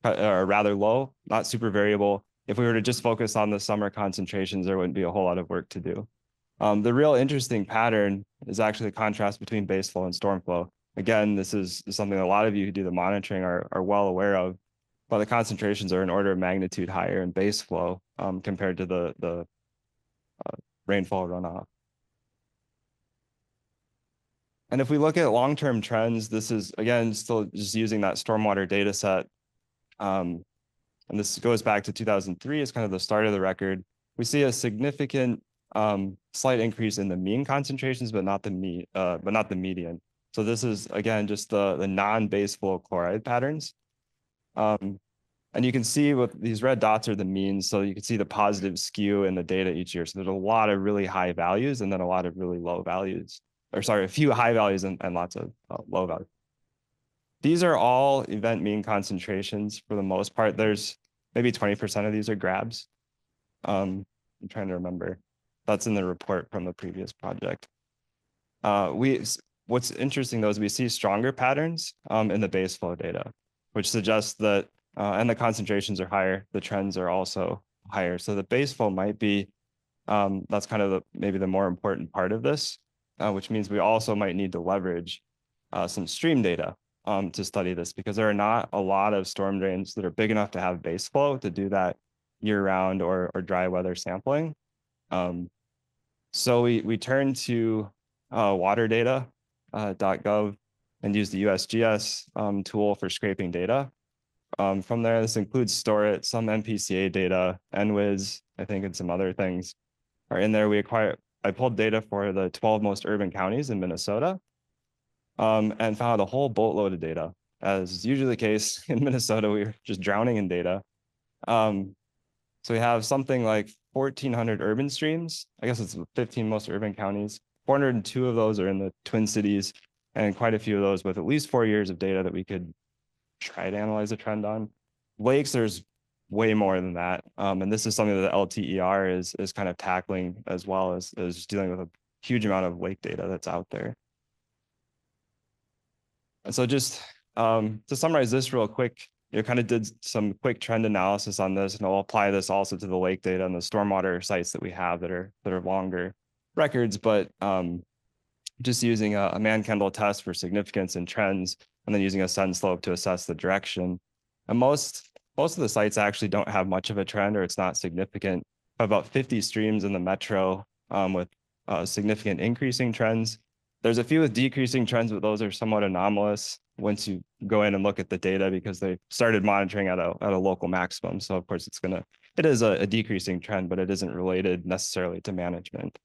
rather low, not super variable. If we were to just focus on the summer concentrations, there wouldn't be a whole lot of work to do. The real interesting pattern is actually the contrast between base flow and storm flow. Again, this is something a lot of you who do the monitoring are well aware of, but the concentrations are an order of magnitude higher in base flow compared to the rainfall runoff. And if we look at long-term trends, this is, again, still just using that stormwater data set. And this goes back to 2003 as kind of the start of the record. We see a significant slight increase in the mean concentrations, but not the median. So this is, again, just the non-base flow chloride patterns. And you can see what these red dots are the means. So you can see the positive skew in the data each year. So there's a lot of really high values and then a lot of really low values, or sorry, a few high values and lots of low values. These are all event mean concentrations for the most part. There's maybe 20% of these are grabs. I'm trying to remember. That's in the report from the previous project. What's interesting though is we see stronger patterns in the base flow data, which suggests that, and the concentrations are higher, the trends are also higher. So the base flow might be, that's kind of maybe the more important part of this, which means we also might need to leverage some stream data to study this, because there are not a lot of storm drains that are big enough to have base flow to do that year round or dry weather sampling. So we turn to waterdata.gov and use the USGS tool for scraping data. From there, this includes StoreIt, some MPCA data, NWIS, I think, and some other things are in there. I pulled data for the 12 most urban counties in Minnesota and found a whole boatload of data. As is usually the case in Minnesota, we were just drowning in data. So we have something like 1,400 urban streams. I guess it's the 15 most urban counties. 402 of those are in the Twin Cities, and quite a few of those with at least 4 years of data that we could try to analyze a trend on. Lakes, there's way more than that. And this is something that the LTER is kind of tackling, as well as just dealing with a huge amount of lake data that's out there. And so just to summarize this real quick, kind of did some quick trend analysis on this, and I'll apply this also to the lake data and the stormwater sites that we have that are longer records, but just using a Mann-Kendall test for significance and trends, and then using a send slope to assess the direction. And most of the sites actually don't have much of a trend, or it's not significant. About 50 streams in the metro with significant increasing trends. There's a few with decreasing trends, but those are somewhat anomalous once you go in and look at the data, because they started monitoring at a local maximum. So of course it is a decreasing trend, but it isn't related necessarily to management.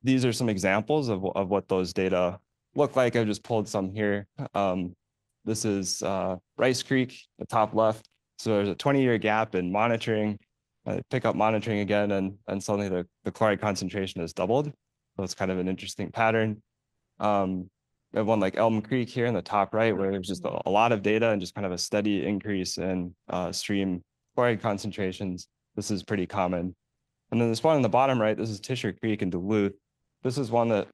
These are some examples of what those data look like. I just pulled some here. This is Rice Creek, the top left. So there's a 20-year gap in monitoring. Pick up monitoring again, and suddenly the chloride concentration has doubled. So it's kind of an interesting pattern. We have one like Elm Creek here in the top right, where there's just a lot of data and just kind of a steady increase in stream chloride concentrations. This is pretty common. And then this one in the bottom right, this is Tisher Creek in Duluth. This is one that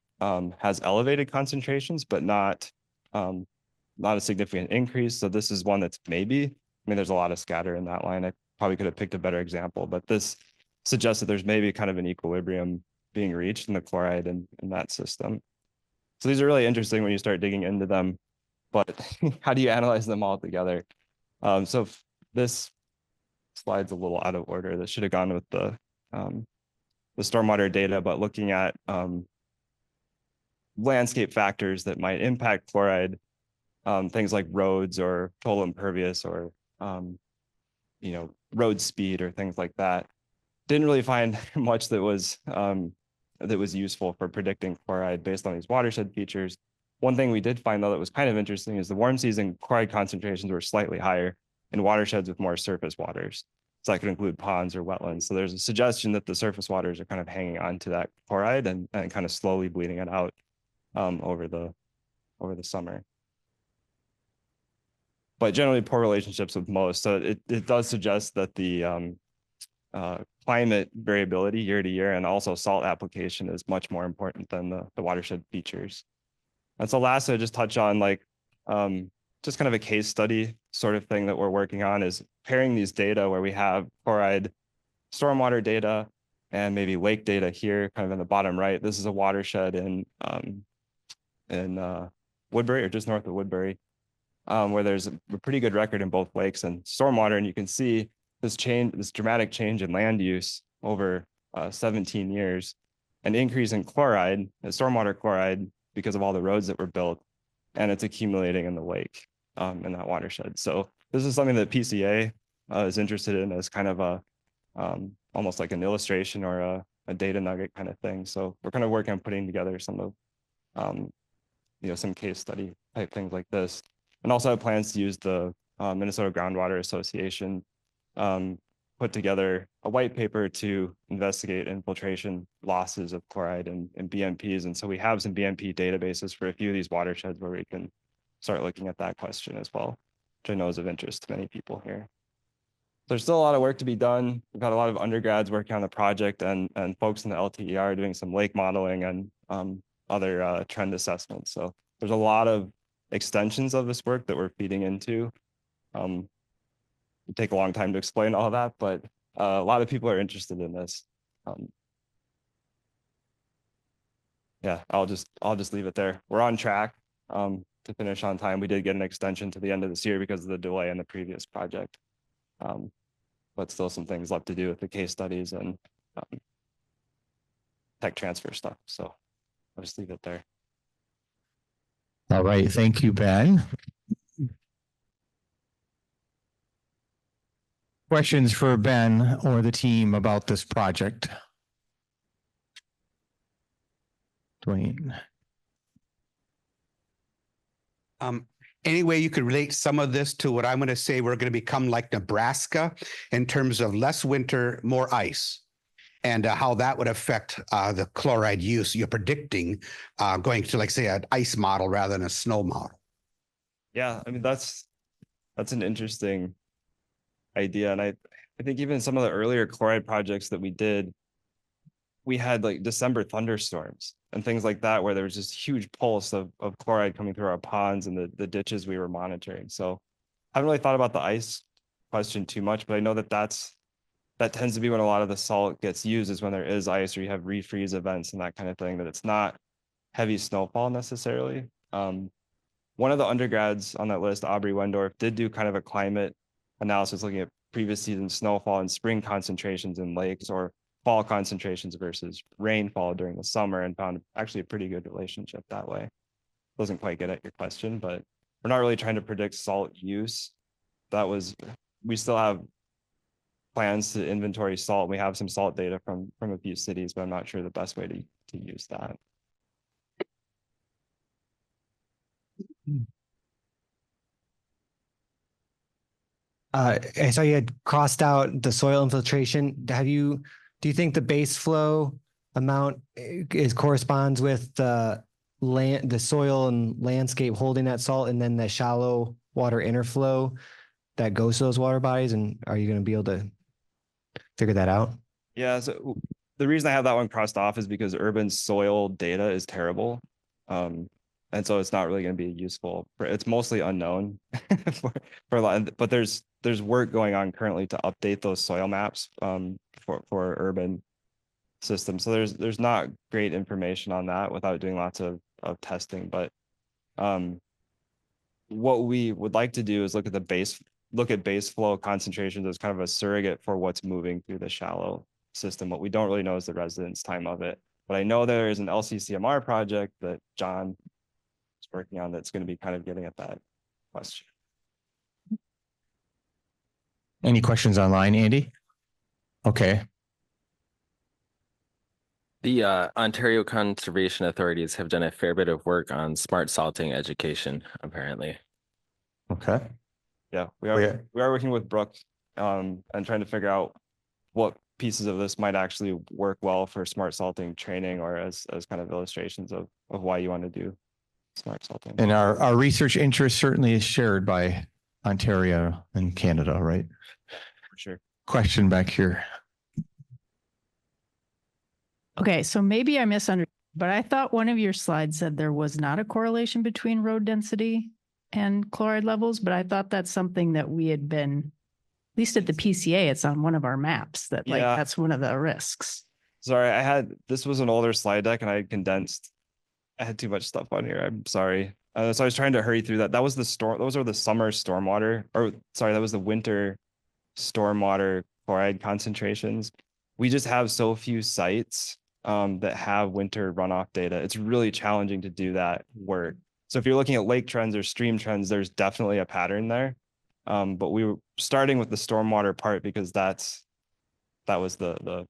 has elevated concentrations, but not a significant increase. So this is one that's maybe, there's a lot of scatter in that line. I probably could have picked a better example, but this suggests that there's maybe kind of an equilibrium being reached in the chloride in that system. So these are really interesting when you start digging into them, but how do you analyze them all together? So this slide's a little out of order. This should have gone with the stormwater data, but looking at landscape factors that might impact chloride, things like roads or total impervious or road speed or things like that. Didn't really find much that was useful for predicting chloride based on these watershed features. One thing we did find though that was kind of interesting is the warm season chloride concentrations were slightly higher in watersheds with more surface waters. So that could include ponds or wetlands. So there's a suggestion that the surface waters are kind of hanging on to that chloride and kind of slowly bleeding it out over the summer. But generally poor relationships with most. So it does suggest that the climate variability year to year and also salt application is much more important than the watershed features. And so lastly, I just touch on like just kind of a case study sort of thing that we're working on is pairing these data where we have chloride stormwater data and maybe lake data here kind of in the bottom right. This is a watershed in Woodbury or just north of Woodbury where there's a pretty good record in both lakes and stormwater. And you can see this dramatic change in land use over 17 years, an increase in chloride, stormwater chloride, because of all the roads that were built, and it's accumulating in the lake in that watershed. So this is something that PCA is interested in as kind of a almost like an illustration or a data nugget kind of thing. So we're kind of working on putting together some of some case study type things like this, and also have plans to use the Minnesota Groundwater Association put together a white paper to investigate infiltration losses of chloride and BMPs. And so we have some BMP databases for a few of these watersheds where we can start looking at that question as well, which I know is of interest to many people here. There's still a lot of work to be done. We've got a lot of undergrads working on the project and folks in the LTER doing some lake modeling and other trend assessments. So there's a lot of extensions of this work that we're feeding into. It'd take a long time to explain all of that, but a lot of people are interested in this. Yeah, I'll just leave it there. We're on track to finish on time. We did get an extension to the end of this year because of the delay in the previous project. But still some things left to do with the case studies and tech transfer stuff. So I'll just leave it there. All right, thank you, Ben. Questions for Ben or the team about this project? Dwayne. Any way you could relate some of this to what I'm going to say we're going to become like Nebraska in terms of less winter, more ice, and how that would affect the chloride use you're predicting going to, like, say, an ice model rather than a snow model? Yeah, I mean, that's an interesting idea. And I think even some of the earlier chloride projects that we did, we had like December thunderstorms and things like that, where there was just huge pulse of chloride coming through our ponds and the ditches we were monitoring. So I haven't really thought about the ice question too much, but I know that tends to be when a lot of the salt gets used, is when there is ice or you have refreeze events and that kind of thing, that it's not heavy snowfall necessarily. One of the undergrads on that list, Aubrey Wendorf, did do kind of a climate analysis looking at previous season snowfall and spring concentrations in lakes or fall concentrations versus rainfall during the summer, and found actually a pretty good relationship that way. Doesn't quite get at your question, but we're not really trying to predict salt use. We still have plans to inventory salt. We have some salt data from a few cities, but I'm not sure the best way to use that. I saw you had crossed out the soil infiltration. Do you think the base flow amount corresponds with the soil and landscape holding that salt, and then the shallow water interflow that goes to those water bodies? And are you going to be able to figure that out? Yeah, so the reason I have that one crossed off is because urban soil data is terrible. And so it's not really going to be useful. It's mostly unknown for a lot, but there's work going on currently to update those soil maps for urban systems. So there's not great information on that without doing lots of testing. But what we would like to do is look at base flow concentrations as kind of a surrogate for what's moving through the shallow system. What we don't really know is the residence time of it. But I know there is an LCCMR project that John is working on that's going to be kind of getting at that question. Any questions online, Andy? Okay. The Ontario Conservation Authorities have done a fair bit of work on smart salting education, apparently. Okay. Yeah, we are working with Brooke and trying to figure out what pieces of this might actually work well for smart salting training, or as kind of illustrations of why you want to do smart salting. And our research interest certainly is shared by Ontario and Canada, right? For sure. Question back here. Okay, so maybe I misunderstood, but I thought one of your slides said there was not a correlation between road density and chloride levels, but I thought that's something that we had been, at least at the PCA, it's on one of our maps that like, that's one of the risks. Sorry, this was an older slide deck and I condensed, I had too much stuff on here. I'm sorry. So I was trying to hurry through that. That was the those are the summer stormwater, or sorry, that was the winter stormwater chloride concentrations. We just have so few sites that have winter runoff data. It's really challenging to do that work. So if you're looking at lake trends or stream trends, there's definitely a pattern there. But we were starting with the stormwater part because that was the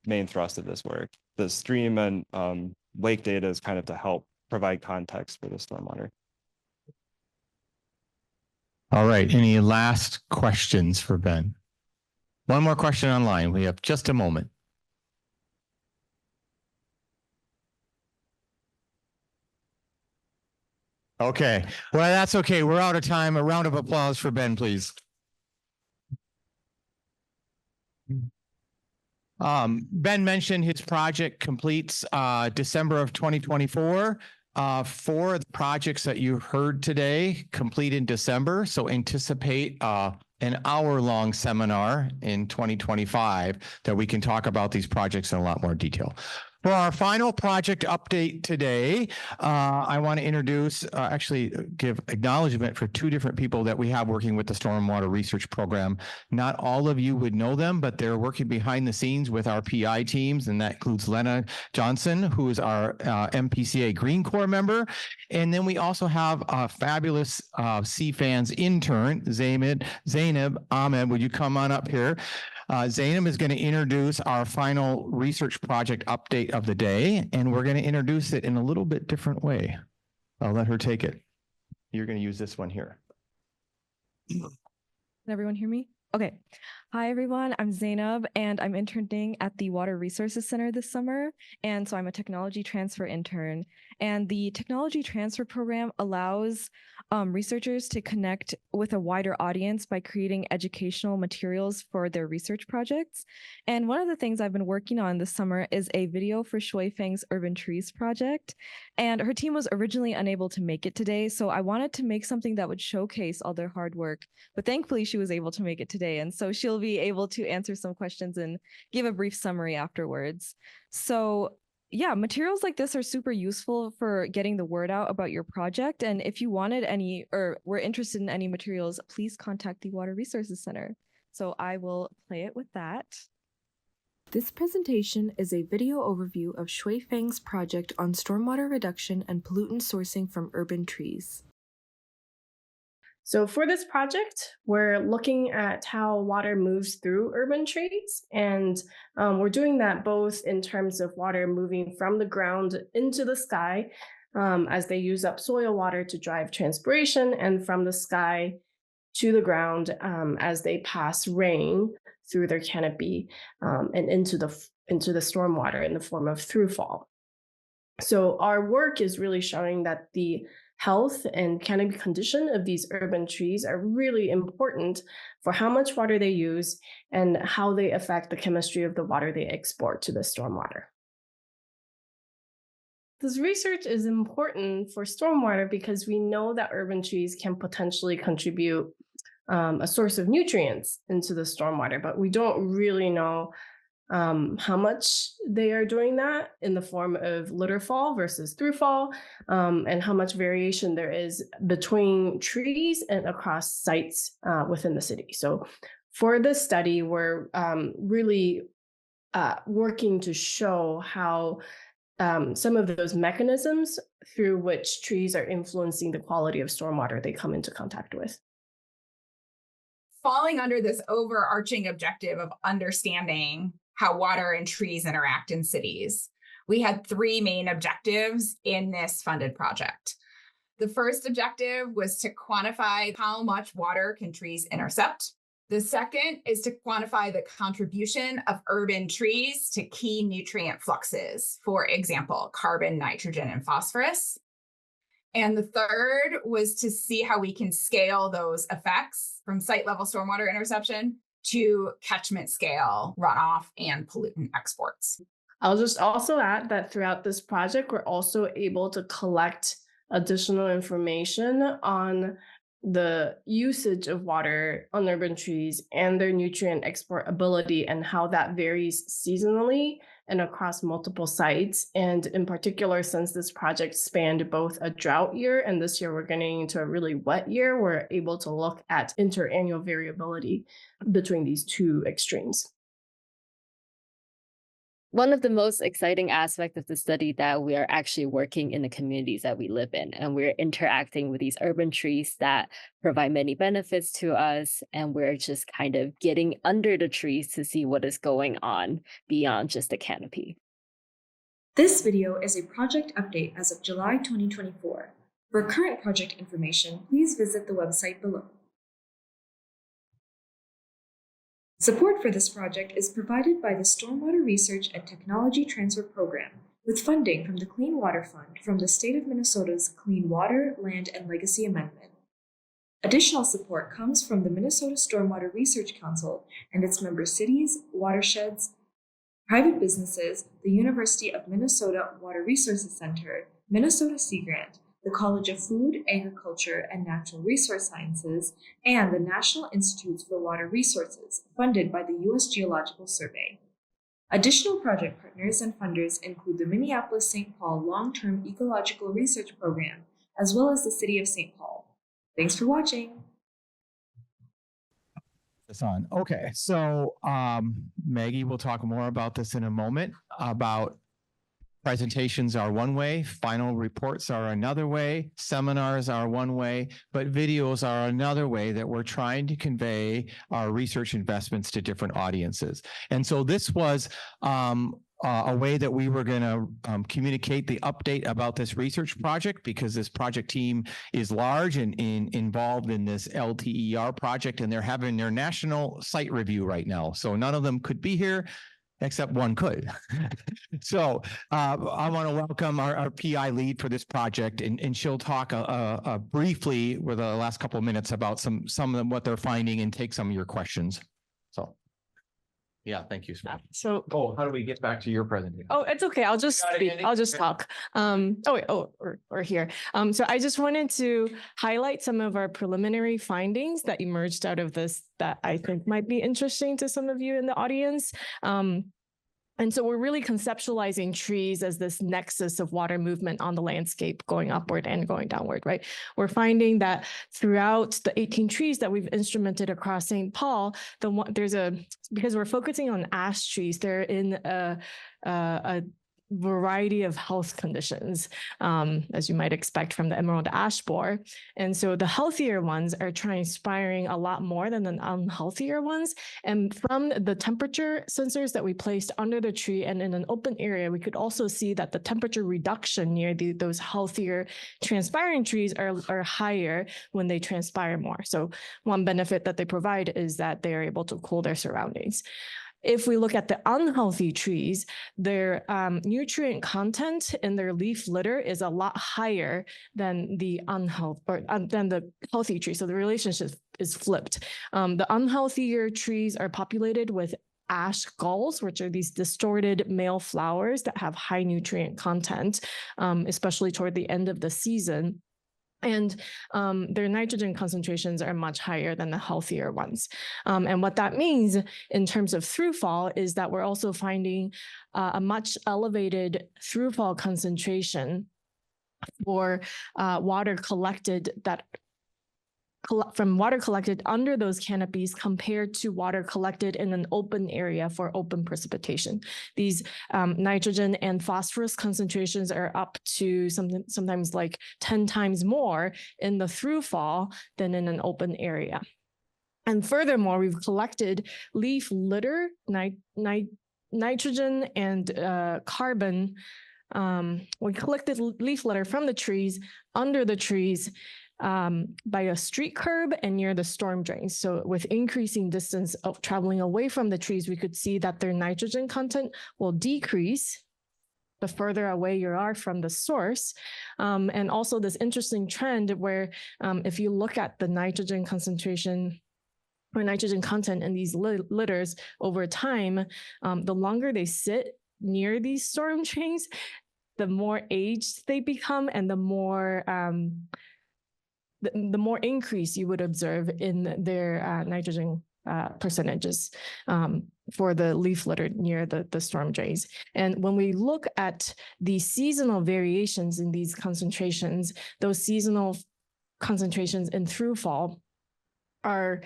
main thrust of this work. The stream and lake data is kind of to help provide context for the stormwater. All right. Any last questions for Ben? One more question online. We have just a moment. Okay. Well, that's okay. We're out of time. A round of applause for Ben, please. Ben mentioned his project completes December of 2024. 4 of the projects that you heard today complete in December. So anticipate an hour-long seminar in 2025 that we can talk about these projects in a lot more detail. For our final project update today, I want to introduce, actually give acknowledgement for 2 different people that we have working with the Stormwater Research Program. Not all of you would know them, but they're working behind the scenes with our PI teams, and that includes Lena Johnson, who is our MPCA Green Corps member. And then we also have a fabulous CFANS intern, Zainab Ahmed. Would you come on up here? Zainab is going to introduce our final research project update of the day, and we're going to introduce it in a little bit different way. I'll let her take it. You're going to use this one here. Can everyone hear me? Okay. Hi, everyone. I'm Zainab, and I'm interning at the Water Resources Center this summer. And so I'm a technology transfer intern. And the technology transfer program allows researchers to connect with a wider audience by creating educational materials for their research projects. And one of the things I've been working on this summer is a video for Shui Feng's Urban Trees project. And her team was originally unable to make it today, so I wanted to make something that would showcase all their hard work. But thankfully, she was able to make it today, and so she'll be able to answer some questions and give a brief summary afterwards. So yeah, materials like this are super useful for getting the word out about your project. And if you wanted any or were interested in any materials, please contact the Water Resources Center. So I will play it with that. This presentation is a video overview of Shui Feng's project on stormwater reduction and pollutant sourcing from urban trees. So for this project, we're looking at how water moves through urban trees, and we're doing that both in terms of water moving from the ground into the sky as they use up soil water to drive transpiration, and from the sky to the ground as they pass rain through their canopy and into the stormwater in the form of throughfall. So our work is really showing that the health and canopy condition of these urban trees are really important for how much water they use and how they affect the chemistry of the water they export to the stormwater. This research is important for stormwater because we know that urban trees can potentially contribute a source of nutrients into the stormwater, but we don't really know how much they are doing that in the form of litter fall versus throughfall, and how much variation there is between trees and across sites within the city. So for this study, we're really working to show how some of those mechanisms through which trees are influencing the quality of stormwater they come into contact with. Falling under this overarching objective of understanding how water and trees interact in cities, we had three main objectives in this funded project. The first objective was to quantify how much water can trees intercept. The second is to quantify the contribution of urban trees to key nutrient fluxes, for example, carbon, nitrogen, and phosphorus. And the third was to see how we can scale those effects from site level stormwater interception to catchment scale runoff and pollutant exports. I'll just also add that throughout this project, we're also able to collect additional information on the usage of water on urban trees and their nutrient export ability and how that varies seasonally and across multiple sites. And in particular, since this project spanned both a drought year and this year we're getting into a really wet year, we're able to look at interannual variability between these two extremes. One of the most exciting aspects of the study that we are actually working in the communities that we live in, and we're interacting with these urban trees that provide many benefits to us, and we're just kind of getting under the trees to see what is going on beyond just the canopy. This video is a project update as of July 2024. For current project information, please visit the website below. Support for this project is provided by the Stormwater Research and Technology Transfer Program, with funding from the Clean Water Fund from the State of Minnesota's Clean Water, Land, and Legacy Amendment. Additional support comes from the Minnesota Stormwater Research Council and its member cities, watersheds, private businesses, the University of Minnesota Water Resources Center, Minnesota Sea Grant, the College of Food, Agriculture, and Natural Resource Sciences, and the National Institutes for Water Resources, funded by the US Geological Survey. Additional project partners and funders include the Minneapolis-St. Paul Long-Term Ecological Research Program, as well as the City of St. Paul. Thanks for watching. This on. Okay, so Maggie will talk more about this in a moment, about presentations are one way, final reports are another way, seminars are one way, but videos are another way that we're trying to convey our research investments to different audiences. And so this was a way that we were going to communicate the update about this research project, because this project team is large and involved in this LTER project, and they're having their national site review right now. So none of them could be here, except one could. So I want to welcome our PI lead for this project, and she'll talk briefly with the last couple of minutes about some of them, what they're finding, and take some of your questions. So, yeah, thank you. So, how do we get back to your presentation? Oh, it's okay. I'll just speak. I'll just talk. Or here. So I just wanted to highlight some of our preliminary findings that emerged out of this that I think might be interesting to some of you in the audience. And so we're really conceptualizing trees as this nexus of water movement on the landscape, going upward and going downward, right? We're finding that throughout the 18 trees that we've instrumented across St. Paul, because we're focusing on ash trees, they're in a variety of health conditions, as you might expect from the emerald ash borer. And so the healthier ones are transpiring a lot more than the unhealthier ones. And from the temperature sensors that we placed under the tree and in an open area, we could also see that the temperature reduction near those healthier transpiring trees are higher when they transpire more. So one benefit that they provide is that they are able to cool their surroundings. If we look at the unhealthy trees, their nutrient content in their leaf litter is a lot higher than the than the healthy tree. So the relationship is flipped. The unhealthier trees are populated with ash galls, which are these distorted male flowers that have high nutrient content, especially toward the end of the season. And their nitrogen concentrations are much higher than the healthier ones. And what that means in terms of throughfall is that we're also finding a much elevated throughfall concentration for water collected that from water collected under those canopies compared to water collected in an open area for open precipitation. These nitrogen and phosphorus concentrations are up to sometimes like 10 times more in the through fall than in an open area. And furthermore, we've collected leaf litter, nitrogen and carbon. We collected leaf litter from the trees, under the trees, by a street curb and near the storm drains. So with increasing distance of traveling away from the trees, we could see that their nitrogen content will decrease the further away you are from the source. And also this interesting trend where if you look at the nitrogen concentration or nitrogen content in these litters over time, the longer they sit near these storm drains, the more aged they become and the more increase you would observe in their nitrogen percentages for the leaf litter near the storm drains. And when we look at the seasonal variations in these concentrations, those seasonal concentrations in through fall are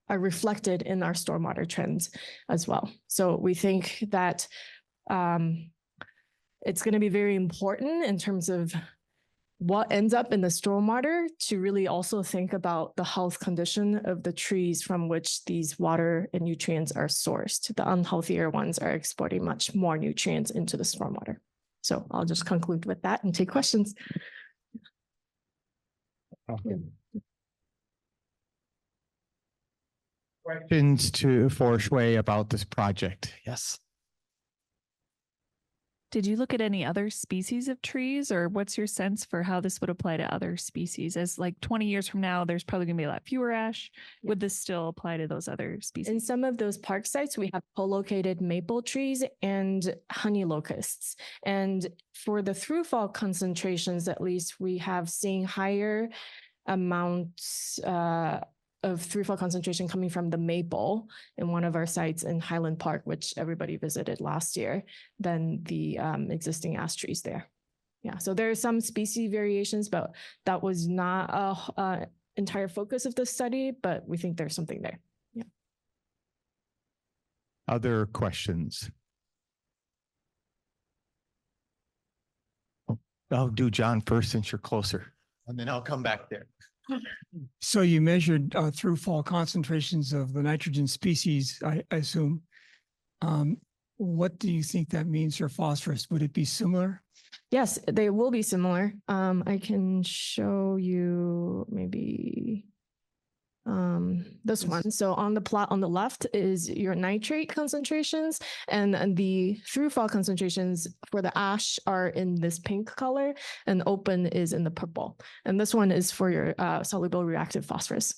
reflected in our stormwater trends as well. So we think that it's going to be very important in terms of what ends up in the stormwater to really also think about the health condition of the trees from which these water and nutrients are sourced. The unhealthier ones are exporting much more nutrients into the stormwater. So I'll just conclude with that and take questions. Yeah. Questions for Shui about this project? Yes. Did you look at any other species of trees, or what's your sense for how this would apply to other species? As like 20 years from now, there's probably going to be a lot fewer ash. Would this still apply to those other species? In some of those park sites, we have co-located maple trees and honey locusts. And for the through fall concentrations, at least, we have seen higher amounts of through fall concentration coming from the maple in one of our sites in Highland Park, which everybody visited last year, than the existing ash trees there. Yeah, so there are some species variations, but that was not a entire focus of the study, but we think there's something there. Yeah. Other questions? I'll do John first since you're closer, and then I'll come back there. So you measured through fall concentrations of the nitrogen species, I assume. What do you think that means for phosphorus? Would it be similar? Yes, they will be similar. I can show you maybe this one. So on the plot on the left is your nitrate concentrations, and the through fall concentrations for the ash are in this pink color, and open is in the purple. And this one is for your soluble reactive phosphorus.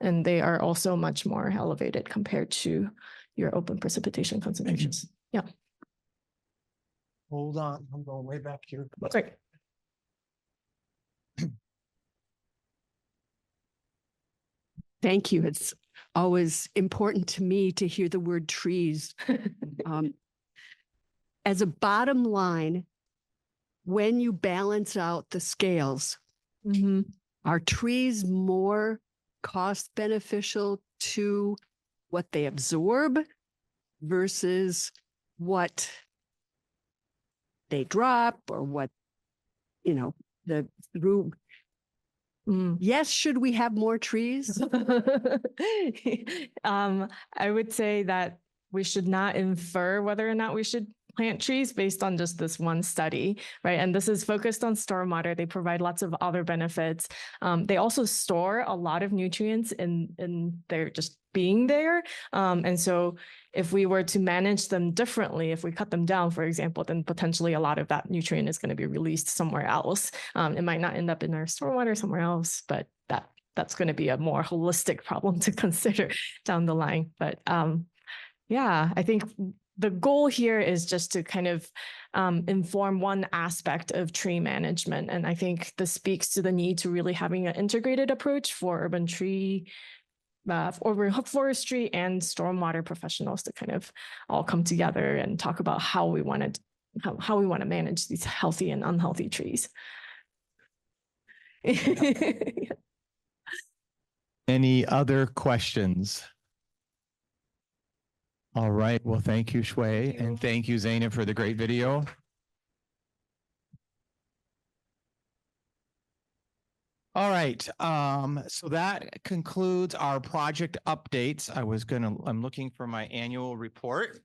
And they are also much more elevated compared to your open precipitation concentrations. Yeah. Hold on, I'm going way back here. Great. Thank you. It's always important to me to hear the word trees. As a bottom line, when you balance out the scales, are trees more cost beneficial to what they absorb versus what they drop, or what, you know, the through? Yes, should we have more trees? I would say that we should not infer whether or not we should plant trees based on just this one study, right? And this is focused on stormwater. They provide lots of other benefits. They also store a lot of nutrients in their just being there. And so if we were to manage them differently, if we cut them down, for example, then potentially a lot of that nutrient is going to be released somewhere else. It might not end up in our stormwater somewhere else, but that's going to be a more holistic problem to consider down the line. But yeah, I think the goal here is just to kind of inform one aspect of tree management. And I think this speaks to the need to really having an integrated approach for urban tree, urban forestry and stormwater professionals to kind of all come together and talk about how we want to manage these healthy and unhealthy trees. Any other questions? All right. Well, thank you, Shui, and thank you, Zainab, for the great video. All right. So that concludes our project updates. I'm looking for my annual report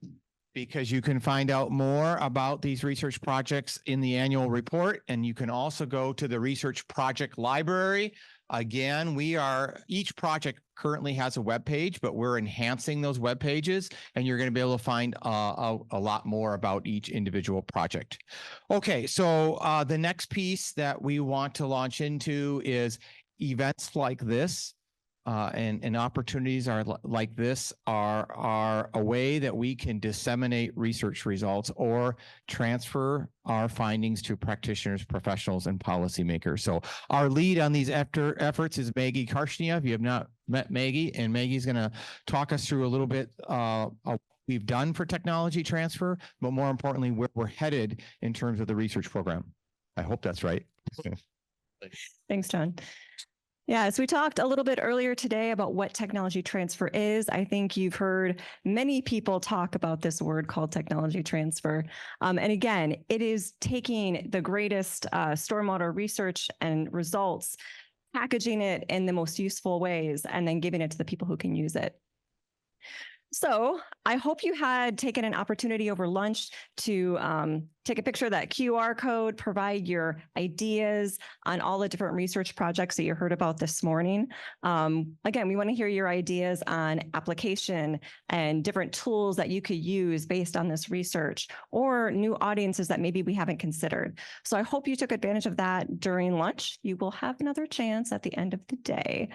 because you can find out more about these research projects in the annual report. And you can also go to the research project library. Again, each project currently has a web page, but we're enhancing those web pages, and you're going to be able to find a lot more about each individual project. Okay, so the next piece that we want to launch into is events like this. And opportunities like this are a way that we can disseminate research results or transfer our findings to practitioners, professionals, and policymakers. So our lead on these efforts is Maggie Karshnia. If you have not met Maggie, and Maggie's going to talk us through a little bit of what we've done for technology transfer, but more importantly, where we're headed in terms of the research program. I hope that's right. Thanks, John. Yeah, so we talked a little bit earlier today about what technology transfer is. I think you've heard many people talk about this word called technology transfer. And again, it is taking the greatest stormwater research and results, packaging it in the most useful ways, and then giving it to the people who can use it. So I hope you had taken an opportunity over lunch to take a picture of that QR code, provide your ideas on all the different research projects that you heard about this morning. Again, we want to hear your ideas on application and different tools that you could use based on this research, or new audiences that maybe we haven't considered. So I hope you took advantage of that during lunch. You will have another chance at the end of the day.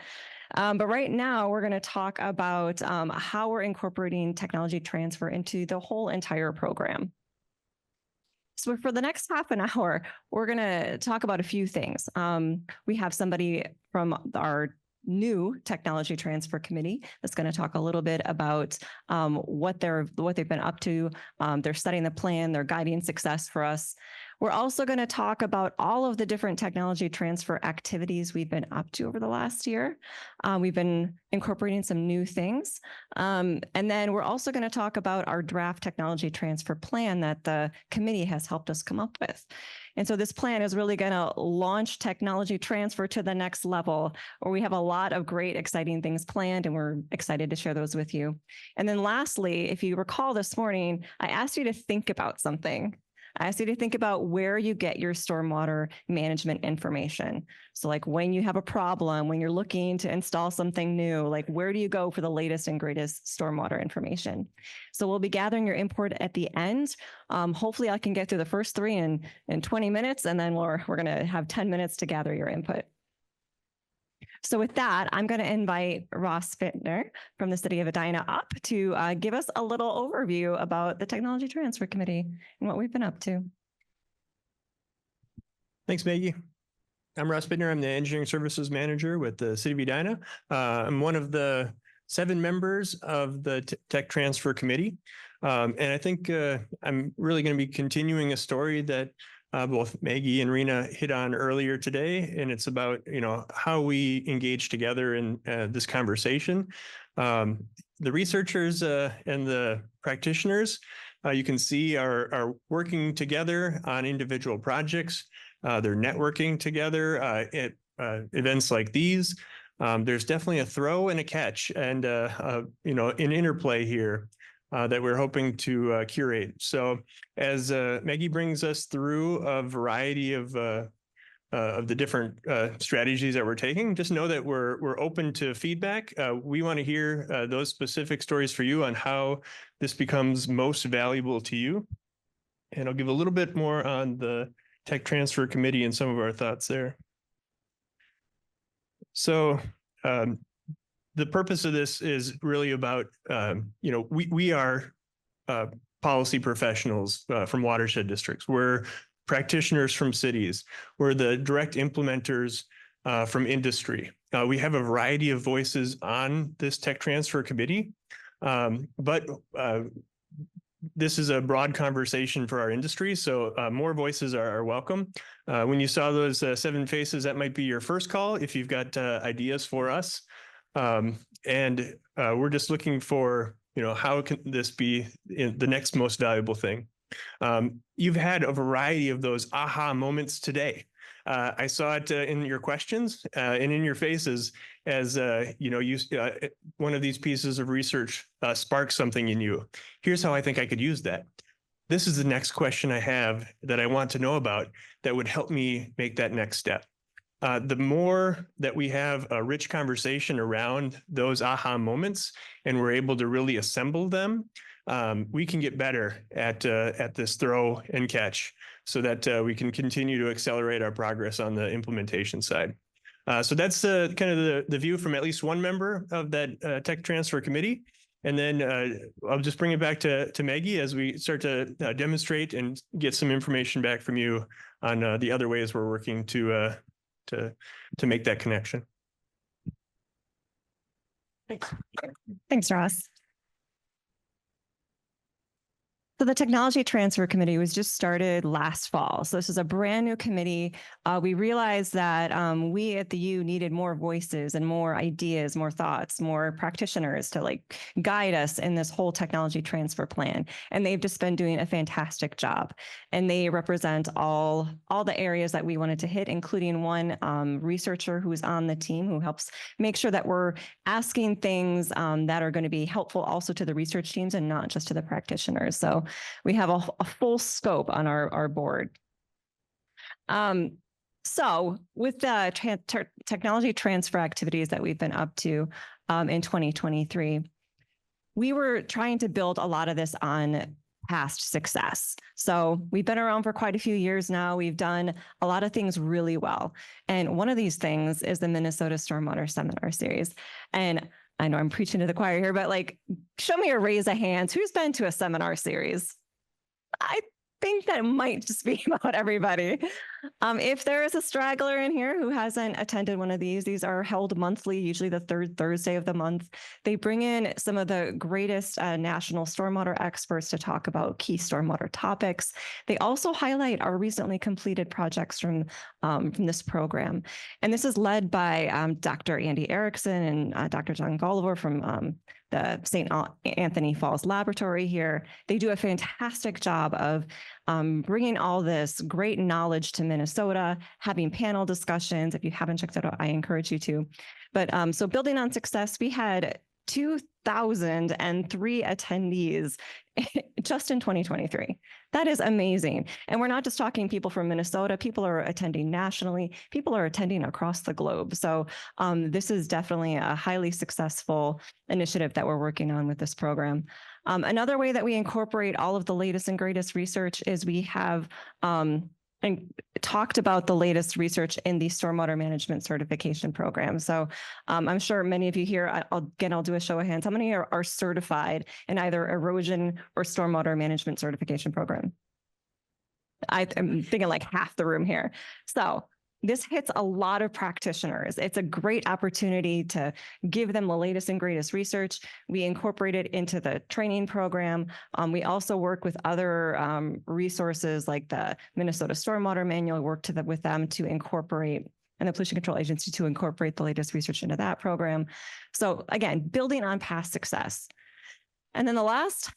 But right now, we're going to talk about how we're incorporating technology transfer into the whole entire program. So for the next half an hour, we're going to talk about a few things. We have somebody from our new technology transfer committee that's going to talk a little bit about what they've been up to. They're setting the plan, they're guiding success for us. We're also going to talk about all of the different technology transfer activities we've been up to over the last year. We've been incorporating some new things. And then we're also going to talk about our draft technology transfer plan that the committee has helped us come up with. And so this plan is really going to launch technology transfer to the next level, where we have a lot of great, exciting things planned, and we're excited to share those with you. And then lastly, if you recall this morning, I asked you to think about something. I asked you to think about where you get your stormwater management information. So like when you have a problem, when you're looking to install something new, like where do you go for the latest and greatest stormwater information? So we'll be gathering your input at the end. Hopefully I can get through the first three in 20 minutes, and then we're going to have 10 minutes to gather your input. So with that, I'm going to invite Ross Fittner from the City of Edina up to give us a little overview about the Technology Transfer Committee and what we've been up to. Thanks, Maggie. I'm Ross Fittner. I'm the Engineering Services Manager with the City of Edina. I'm one of the 7 members of the Tech Transfer Committee. And I think I'm really going to be continuing a story that both Maggie and Rena hit on earlier today, and it's about how we engage together in this conversation. The researchers and the practitioners, you can see, are working together on individual projects. They're networking together at events like these. There's definitely a throw and a catch, and an interplay here that we're hoping to curate. So as Maggie brings us through a variety of the different strategies that we're taking, just know that we're open to feedback. We want to hear those specific stories for you on how this becomes most valuable to you. And I'll give a little bit more on the Tech Transfer Committee and some of our thoughts there. So the purpose of this is really about, we are policy professionals from watershed districts. We're practitioners from cities. We're the direct implementers from industry. We have a variety of voices on this Tech Transfer Committee, but this is a broad conversation for our industry, so more voices are welcome. When you saw those 7 faces, that might be your first call if you've got ideas for us. And we're just looking for, how can this be the next most valuable thing? You've had a variety of those aha moments today. I saw it in your questions and in your faces as, one of these pieces of research sparked something in you. Here's how I think I could use that. This is the next question I have that I want to know about that would help me make that next step. The more that we have a rich conversation around those aha moments and we're able to really assemble them, we can get better at this throw and catch so that we can continue to accelerate our progress on the implementation side. So that's kind of the view from at least one member of that tech transfer committee. And then I'll just bring it back to Maggie as we start to demonstrate and get some information back from you on the other ways we're working to make that connection. Thanks, Ross. So the Technology Transfer Committee was just started last fall. So this is a brand new committee. We realized that we at the U needed more voices and more ideas, more thoughts, more practitioners to guide us in this whole technology transfer plan. And they've just been doing a fantastic job. And they represent all the areas that we wanted to hit, including one researcher who's on the team who helps make sure that we're asking things that are going to be helpful also to the research teams and not just to the practitioners. So we have a full scope on our board. So with the technology transfer activities that we've been up to in 2023, we were trying to build a lot of this on past success. So we've been around for quite a few years now. We've done a lot of things really well. And one of these things is the Minnesota Stormwater Seminar Series. And I know I'm preaching to the choir here, but show me a raise of hands. Who's been to a seminar series? I think that might just be about everybody. If there is a straggler in here who hasn't attended one of these are held monthly, usually the third Thursday of the month. They bring in some of the greatest national stormwater experts to talk about key stormwater topics. They also highlight our recently completed projects from this program. And this is led by Dr. Andy Erickson and Dr. John Gulliver from the St. Anthony Falls Laboratory here. They do a fantastic job of bringing all this great knowledge to Minnesota, having panel discussions. If you haven't checked it out, I encourage you to. But so building on success, we had 2,003 attendees just in 2023. That is amazing. And we're not just talking people from Minnesota. People are attending nationally. People are attending across the globe. So this is definitely a highly successful initiative that we're working on with this program. Another way that we incorporate all of the latest and greatest research is we have and talked about the latest research in the stormwater management certification program. So I'm sure many of you here, I'll do a show of hands. How many are certified in either erosion or stormwater management certification program? I'm thinking half the room here. So this hits a lot of practitioners. It's a great opportunity to give them the latest and greatest research. We incorporate it into the training program. We also work with other resources like the Minnesota Stormwater Manual, work with them to incorporate, and the Pollution Control Agency to incorporate the latest research into that program. So again, building on past success. And then the last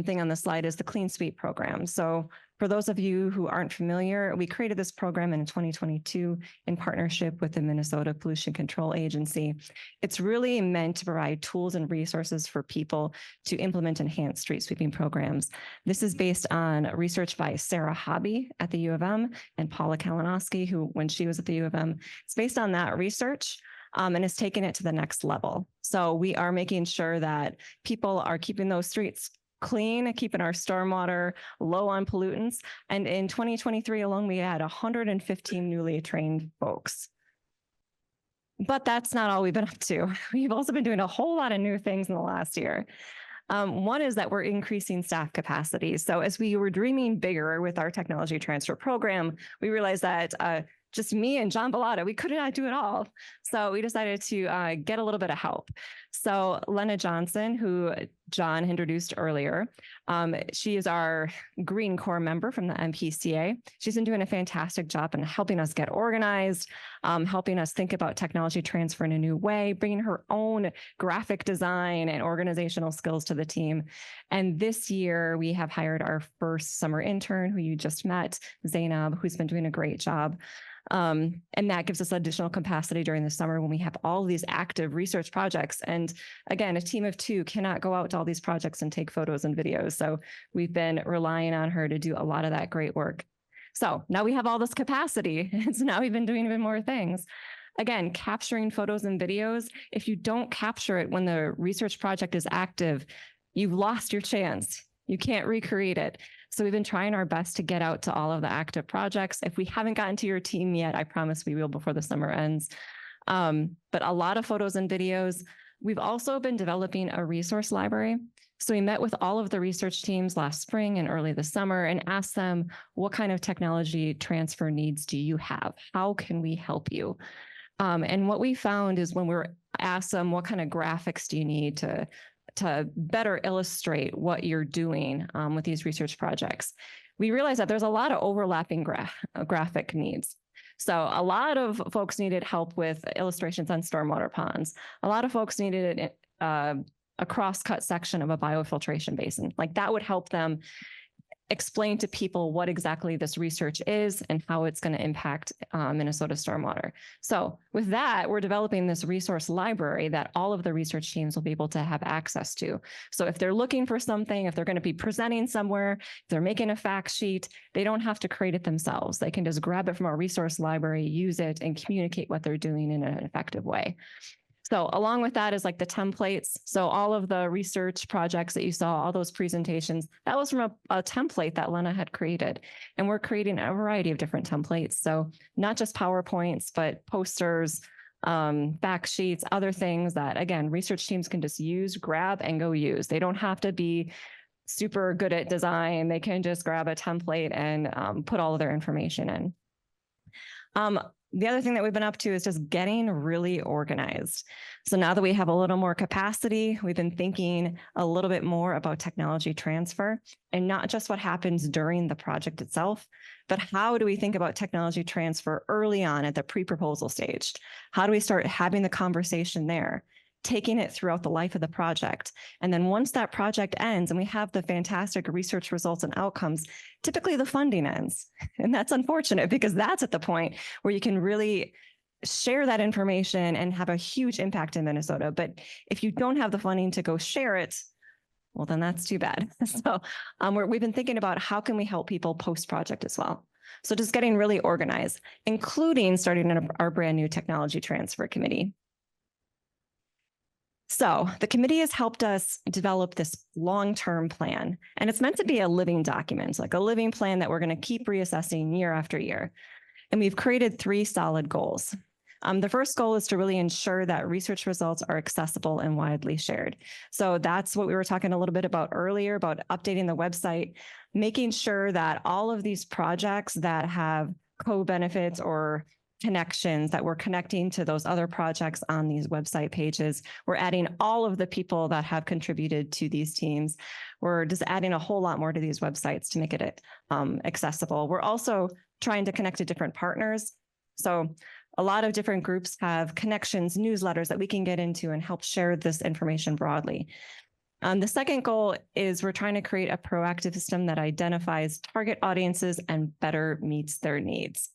thing on the slide is the Clean Sweep program. So for those of you who aren't familiar, we created this program in 2022 in partnership with the Minnesota Pollution Control Agency. It's really meant to provide tools and resources for people to implement enhanced street sweeping programs. This is based on research by Sarah Hobby at the U of M and Paula Kalinowski, who, when she was at the U of M, it's based on that research. And has taken it to the next level. So we are making sure that people are keeping those streets clean, keeping our stormwater low on pollutants. And in 2023 alone, we had 115 newly trained folks. But that's not all we've been up to. We've also been doing a whole lot of new things in the last year. One is that we're increasing staff capacity. So as we were dreaming bigger with our technology transfer program, we realized that just me and John Bellata, we could not do it all. So we decided to get a little bit of help. So Lena Johnson, who John introduced earlier. She is our Green Corps member from the MPCA. She's been doing a fantastic job in helping us get organized, helping us think about technology transfer in a new way, bringing her own graphic design and organizational skills to the team. And this year we have hired our first summer intern who you just met, Zainab, who's been doing a great job. And that gives us additional capacity during the summer when we have all these active research projects. And again, a team of 2 cannot go out to all these projects and take photos and videos. So we've been relying on her to do a lot of that great work. So now we have all this capacity. And so now we've been doing even more things. Again, capturing photos and videos. If you don't capture it when the research project is active, you've lost your chance. You can't recreate it. So we've been trying our best to get out to all of the active projects. If we haven't gotten to your team yet, I promise we will before the summer ends. But a lot of photos and videos. We've also been developing a resource library. So we met with all of the research teams last spring and early this summer and asked them, what kind of technology transfer needs do you have? How can we help you? And what we found is when we're asked them, what kind of graphics do you need to better illustrate what you're doing with these research projects, we realized that there's a lot of overlapping graphic needs. So a lot of folks needed help with illustrations on stormwater ponds. A lot of folks needed a cross-cut section of a biofiltration basin. Like that would help them explain to people what exactly this research is and how it's going to impact Minnesota stormwater. So with that, we're developing this resource library that all of the research teams will be able to have access to. So if they're looking for something, if they're going to be presenting somewhere, if they're making a fact sheet, they don't have to create it themselves. They can just grab it from our resource library, use it, and communicate what they're doing in an effective way. So along with that is like the templates. So all of the research projects that you saw, all those presentations, that was from a template that Lena had created. And we're creating a variety of different templates. So not just PowerPoints, but posters, fact sheets, other things that, again, research teams can just use, grab, and go use. They don't have to be super good at design. They can just grab a template and put all of their information in. The other thing that we've been up to is just getting really organized. So now that we have a little more capacity, we've been thinking a little bit more about technology transfer and not just what happens during the project itself, but how do we think about technology transfer early on at the pre-proposal stage? How do we start having the conversation there, taking it throughout the life of the project? And then once that project ends and we have the fantastic research results and outcomes, typically the funding ends. And that's unfortunate because that's at the point where you can really share that information and have a huge impact in Minnesota. But if you don't have the funding to go share it, well, then that's too bad. So we've been thinking about how can we help people post-project as well. So just getting really organized, including starting our brand new technology transfer committee. So the committee has helped us develop this long-term plan, and it's meant to be a living document, like a living plan that we're going to keep reassessing year after year. And we've created 3 solid goals. The first goal is to really ensure that research results are accessible and widely shared. So that's what we were talking a little bit about earlier, about updating the website, making sure that all of these projects that have co-benefits or connections that we're connecting to those other projects on these website pages. We're adding all of the people that have contributed to these teams. We're just adding a whole lot more to these websites to make it accessible. We're also trying to connect to different partners. So a lot of different groups have connections, newsletters that we can get into and help share this information broadly. The second goal is we're trying to create a proactive system that identifies target audiences and better meets their needs.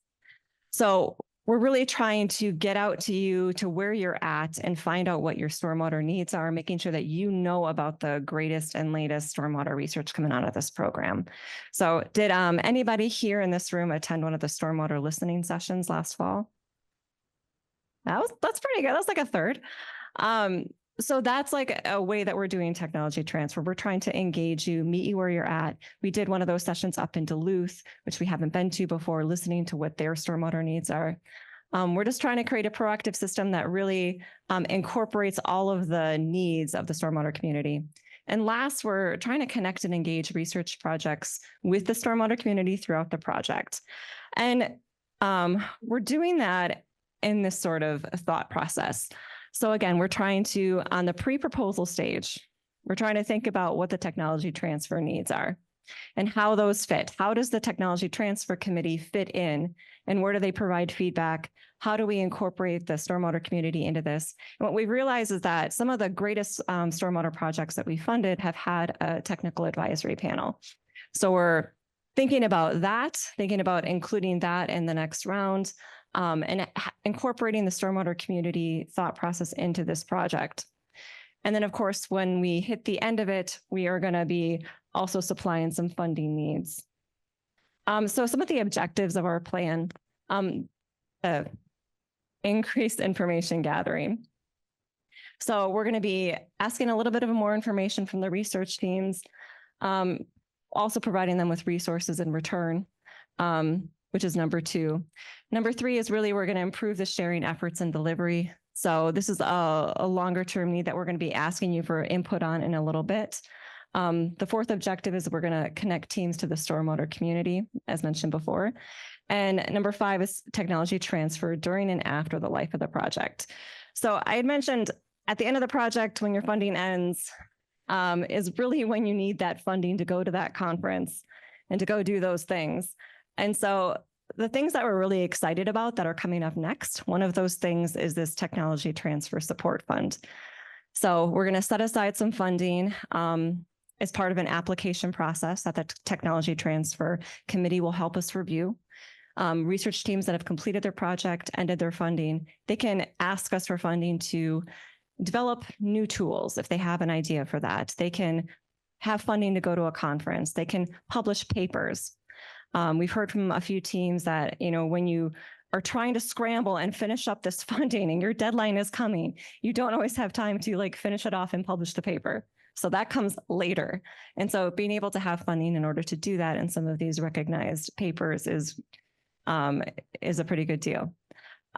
So we're really trying to get out to you to where you're at and find out what your stormwater needs are, making sure that you know about the greatest and latest stormwater research coming out of this program. So did anybody here in this room attend one of the stormwater listening sessions last fall? That's pretty good. That's like a third. So that's like a way that we're doing technology transfer. We're trying to engage you, meet you where you're at. We did one of those sessions up in Duluth, which we haven't been to before, listening to what their stormwater needs are. We're just trying to create a proactive system that really incorporates all of the needs of the stormwater community. And last, we're trying to connect and engage research projects with the stormwater community throughout the project. And we're doing that in this sort of thought process. So again, we're trying to, on the pre-proposal stage, We're trying to think about what the technology transfer needs are and how those fit. How does the technology transfer committee fit in, and where do they provide feedback? How do we incorporate the stormwater community into this? And what we've realized is that some of the greatest stormwater projects that we funded have had a technical advisory panel. So we're thinking about that, thinking about including that in the next round, and incorporating the stormwater community thought process into this project. And then, of course, when we hit the end of it, we are going to be also supplying some funding needs. So some of the objectives of our plan, increased information gathering. So we're going to be asking a little bit of more information from the research teams, also providing them with resources in return, which is number 2. Number 3 is really we're going to improve the sharing efforts and delivery. So this is a longer term need that we're going to be asking you for input on in a little bit. The 4th objective is we're going to connect teams to the stormwater community, as mentioned before. And number 5 is technology transfer during and after the life of the project. So I had mentioned at the end of the project, when your funding ends, is really when you need that funding to go to that conference and to go do those things. And so the things that we're really excited about that are coming up next, one of those things is this technology transfer support fund. So we're going to set aside some funding as part of an application process that the technology transfer committee will help us review. Research teams that have completed their project, ended their funding, they can ask us for funding to develop new tools if they have an idea for that. They can have funding to go to a conference. They can publish papers. We've heard from a few teams that, when you are trying to scramble and finish up this funding and your deadline is coming, you don't always have time to finish it off and publish the paper. So that comes later. And so being able to have funding in order to do that in some of these recognized papers is a pretty good deal.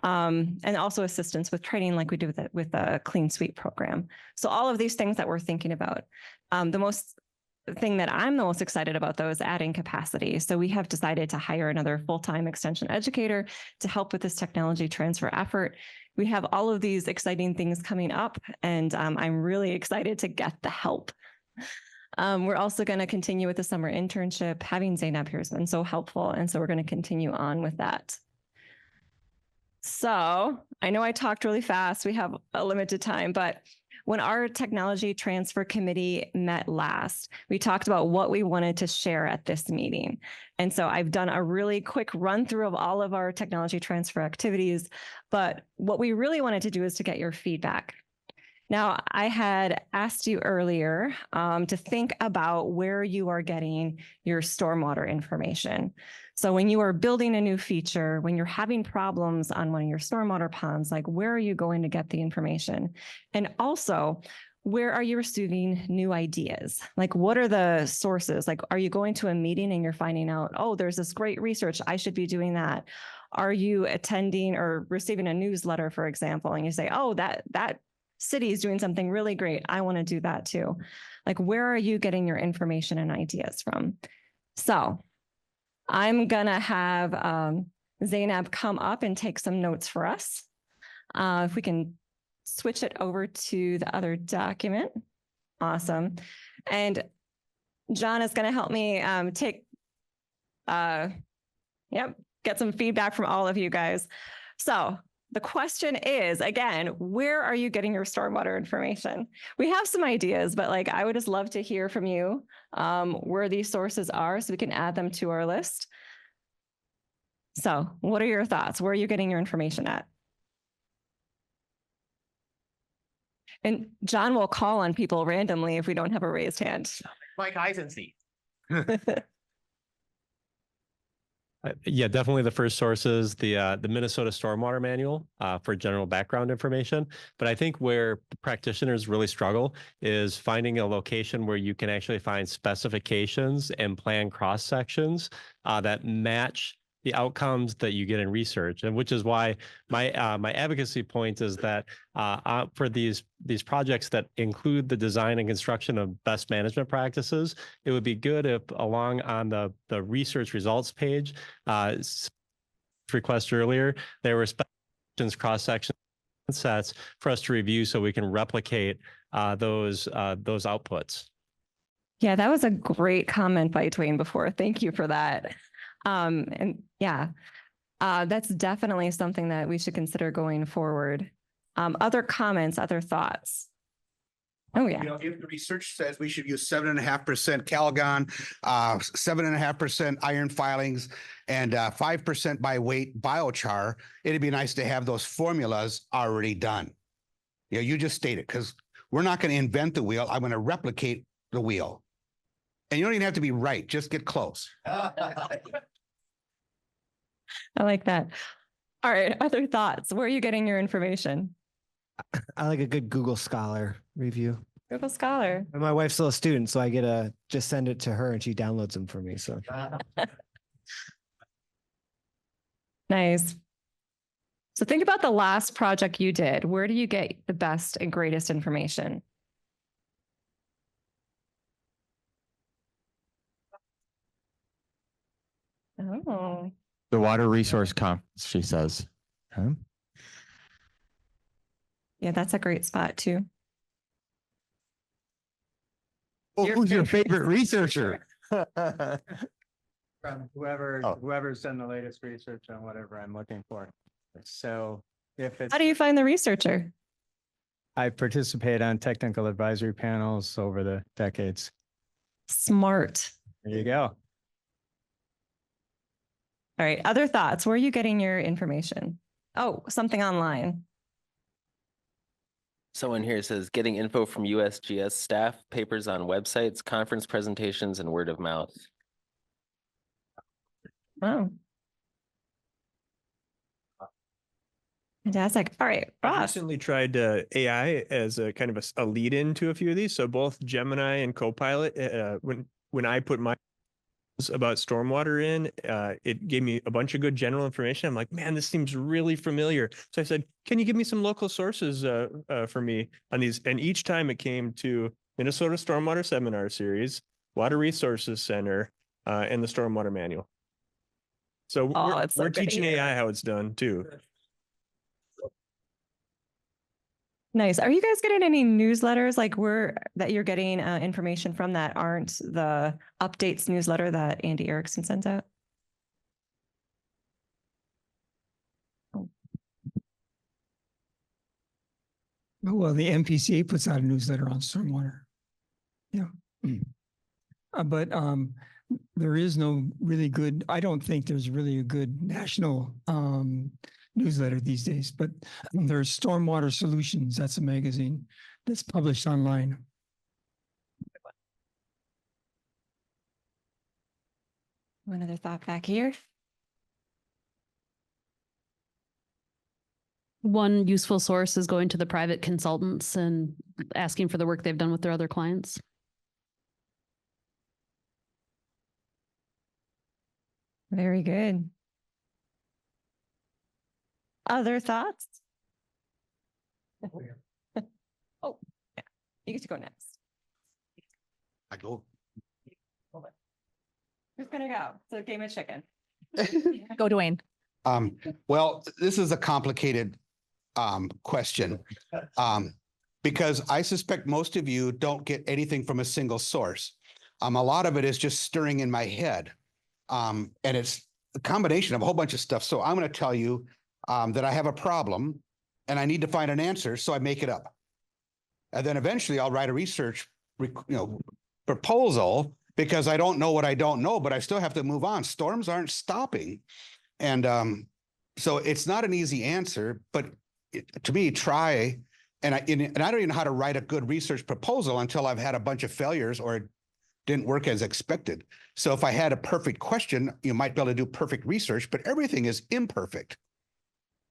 And also assistance with training like we do with the Clean Sweep program. So all of these things that we're thinking about. The thing that I'm the most excited about, though, is adding capacity. So we have decided to hire another full-time extension educator to help with this technology transfer effort. We have all of these exciting things coming up, and I'm really excited to get the help. We're also going to continue with the summer internship. Having Zainab here has been so helpful, and so we're going to continue on with that. So I know I talked really fast. We have a limited time, but when our technology transfer committee met last, we talked about what we wanted to share at this meeting. And so I've done a really quick run through of all of our technology transfer activities, but what we really wanted to do is to get your feedback. Now, I had asked you earlier to think about where you are getting your stormwater information. So when you are building a new feature, when you're having problems on one of your stormwater ponds, where are you going to get the information? And also, where are you receiving new ideas? What are the sources? Are you going to a meeting and you're finding out, oh, there's this great research, I should be doing that? Are you attending or receiving a newsletter, for example, and you say, oh, that city is doing something really great, I want to do that too. Where are you getting your information and ideas from? So I'm gonna have Zainab come up and take some notes for us. If we can switch it over to the other document. Awesome. And John is gonna help me get some feedback from all of you guys. So the question is, again, where are you getting your stormwater information? We have some ideas, but I would just love to hear from you where these sources are so we can add them to our list. So what are your thoughts? Where are you getting your information at? And John will call on people randomly if we don't have a raised hand. Mike Eisenstein. Yeah, definitely the first source is the Minnesota Stormwater Manual for general background information. But I think where practitioners really struggle is finding a location where you can actually find specifications and plan cross sections that match the outcomes that you get in research, and which is why my advocacy point is that for these projects that include the design and construction of best management practices, it would be good if along on the research results page, request earlier, there were specifications, cross sections sets for us to review so we can replicate those outputs. Yeah, that was a great comment by Dwayne before. Thank you for that. And yeah, that's definitely something that we should consider going forward. Other comments, other thoughts? Oh, yeah. You know, if the research says we should use 7.5% Calgon, 7.5% iron filings, and 5% by weight biochar, it'd be nice to have those formulas already done. You know, you just stated, because we're not going to invent the wheel. I'm going to replicate the wheel. And you don't even have to be right. Just get close. I like that. All right. Other thoughts? Where are you getting your information? I like a good Google Scholar review. Google Scholar. And my wife's still a student, so I get to just send it to her and she downloads them for me. So Nice. So think about the last project you did. Where do you get the best and greatest information? Oh. The Water Resource Conference, she says. Yeah, that's a great spot too. Well, who's your favorite researcher? From whoever's done the latest research on whatever I'm looking for. So if it's, How do you find the researcher? I participate on technical advisory panels over the decades. Smart. There you go. All right. Other thoughts? Where are you getting your information? Oh, something online. Someone here says getting info from USGS staff, papers on websites, conference presentations, and word of mouth. Wow. Fantastic. All right, I Ross. recently tried AI as a kind of a lead in to a few of these. So both Gemini and Copilot, when I put my about stormwater in, it gave me a bunch of good general information. I'm like, man, this seems really familiar. So I said, can you give me some local sources for me on these? And each time it came to Minnesota Stormwater Seminar Series, Water Resources Center, and the Stormwater Manual. So we're teaching AI how it's done too. Nice. Are you guys getting any newsletters that you're getting information from that aren't the updates newsletter that Andy Erickson sends out? Oh, well, the MPCA puts out a newsletter on stormwater. Yeah. But there is no really good, I don't think there's really a good national newsletter these days, but there's Stormwater Solutions. That's a magazine that's published online. One other thought back here. One useful source is going to the private consultants and asking for the work they've done with their other clients. Very good. Other thoughts? Oh, yeah. You get to go next. I go. Who's gonna go? It's a game of chicken. Go, Dwayne. Well, this is a complicated question because I suspect most of you don't get anything from a single source. A lot of it is just stirring in my head. And it's a combination of a whole bunch of stuff. So I'm going to tell you that I have a problem and I need to find an answer. So I make it up. And then eventually I'll write a research proposal because I don't know what I don't know, but I still have to move on. Storms aren't stopping. And so it's not an easy answer, but to me, try. And I don't even know how to write a good research proposal until I've had a bunch of failures or it didn't work as expected. So if I had a perfect question, you might be able to do perfect research, but everything is imperfect.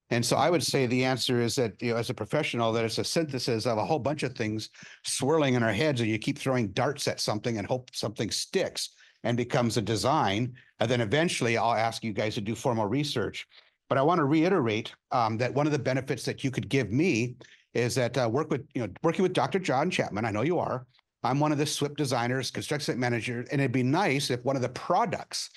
And so I would say the answer is that, as a professional, that it's a synthesis of a whole bunch of things swirling in our heads, and you keep throwing darts at something and hope something sticks and becomes a design. And then eventually I'll ask you guys to do formal research. But I want to reiterate that one of the benefits that you could give me is that working with Dr. John Chapman, I know you are. I'm one of the SWIP designers, construction site manager, and it'd be nice if one of the products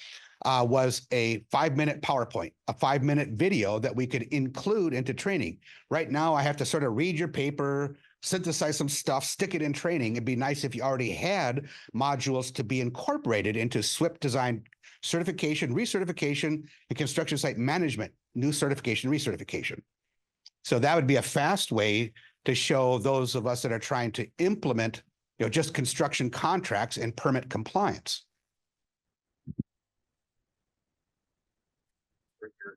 was a 5-minute PowerPoint, a 5-minute video that we could include into training. Right now, I have to sort of read your paper, synthesize some stuff, stick it in training. It'd be nice if you already had modules to be incorporated into SWIP design certification, recertification, and construction site management, new certification, recertification. So that would be a fast way to show those of us that are trying to implement, just construction contracts and permit compliance.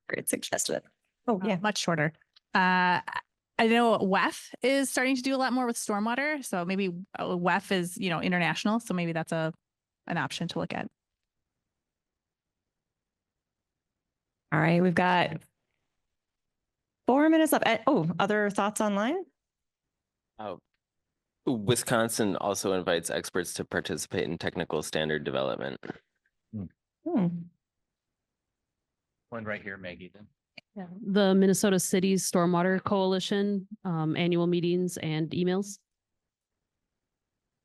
Great suggestion. Oh, yeah. Much shorter. I know WEF is starting to do a lot more with stormwater. So maybe WEF is, international. So maybe that's an option to look at. All right. We've got 4 minutes left. Other thoughts online? Wisconsin also invites experts to participate in technical standard development. One right here, Maggie, then. Yeah. The Minnesota Cities Stormwater Coalition, annual meetings and emails.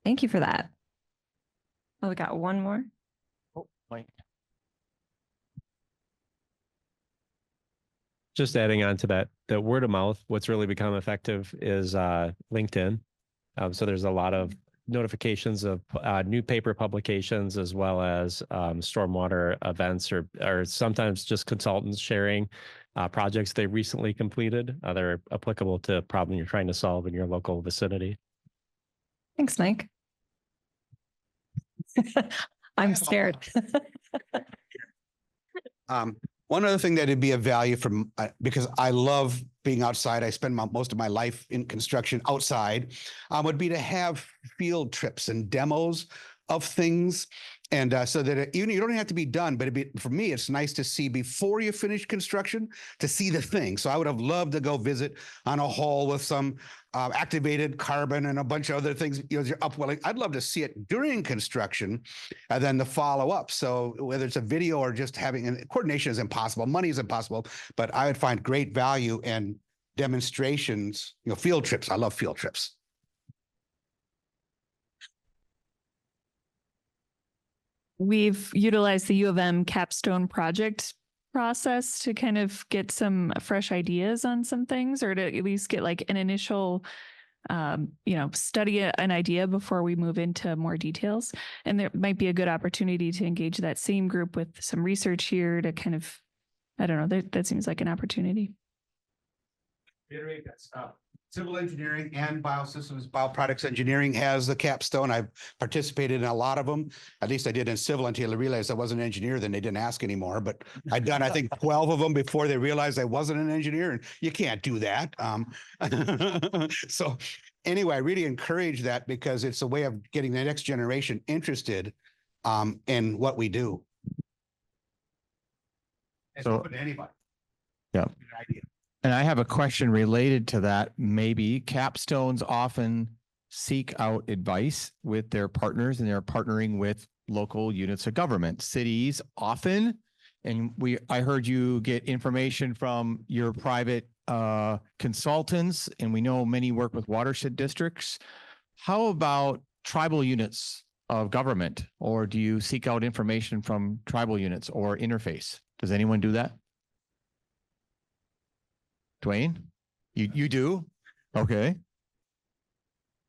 Thank you for that. Oh, we got one more. Oh, wait. Just adding on to that, the word of mouth, what's really become effective is LinkedIn. So there's a lot of notifications of new paper publications, as well as stormwater events, or sometimes just consultants sharing projects they recently completed that are applicable to a problem you're trying to solve in your local vicinity. Thanks, Mike. I'm scared. One other thing that would be of value from, because I love being outside, I spend most of my life in construction outside, would be to have field trips and demos of things. And so that even you don't have to be done, but for me, it's nice to see before you finish construction, to see the thing. So I would have loved to go visit on a hole with some activated carbon and a bunch of other things, you're upwelling. I'd love to see it during construction and then the follow up. So whether it's a video or just having, and coordination is impossible, money is impossible, but I would find great value in demonstrations, field trips. I love field trips. We've utilized the U of M capstone project process to kind of get some fresh ideas on some things, or to at least get like an initial, study an idea before we move into more details. And there might be a good opportunity to engage that same group with some research here to kind of, I don't know, that seems like an opportunity. Reiterate that stuff. Civil engineering and biosystems, bioproducts engineering has the capstone. I've participated in a lot of them. At least I did in civil until I realized I wasn't an engineer. Then they didn't ask anymore. But I'd done, I think, 12 of them before they realized I wasn't an engineer. And you can't do that. So anyway, I really encourage that because it's a way of getting the next generation interested in what we do. It's open to anybody. Yeah. And I have a question related to that. Maybe capstones often seek out advice with their partners, and they're partnering with local units of government, cities often. And I heard you get information from your private consultants, and we know many work with watershed districts. How about tribal units of government, or do you seek out information from tribal units or interface? Does anyone do that? Dwayne, you do? Okay.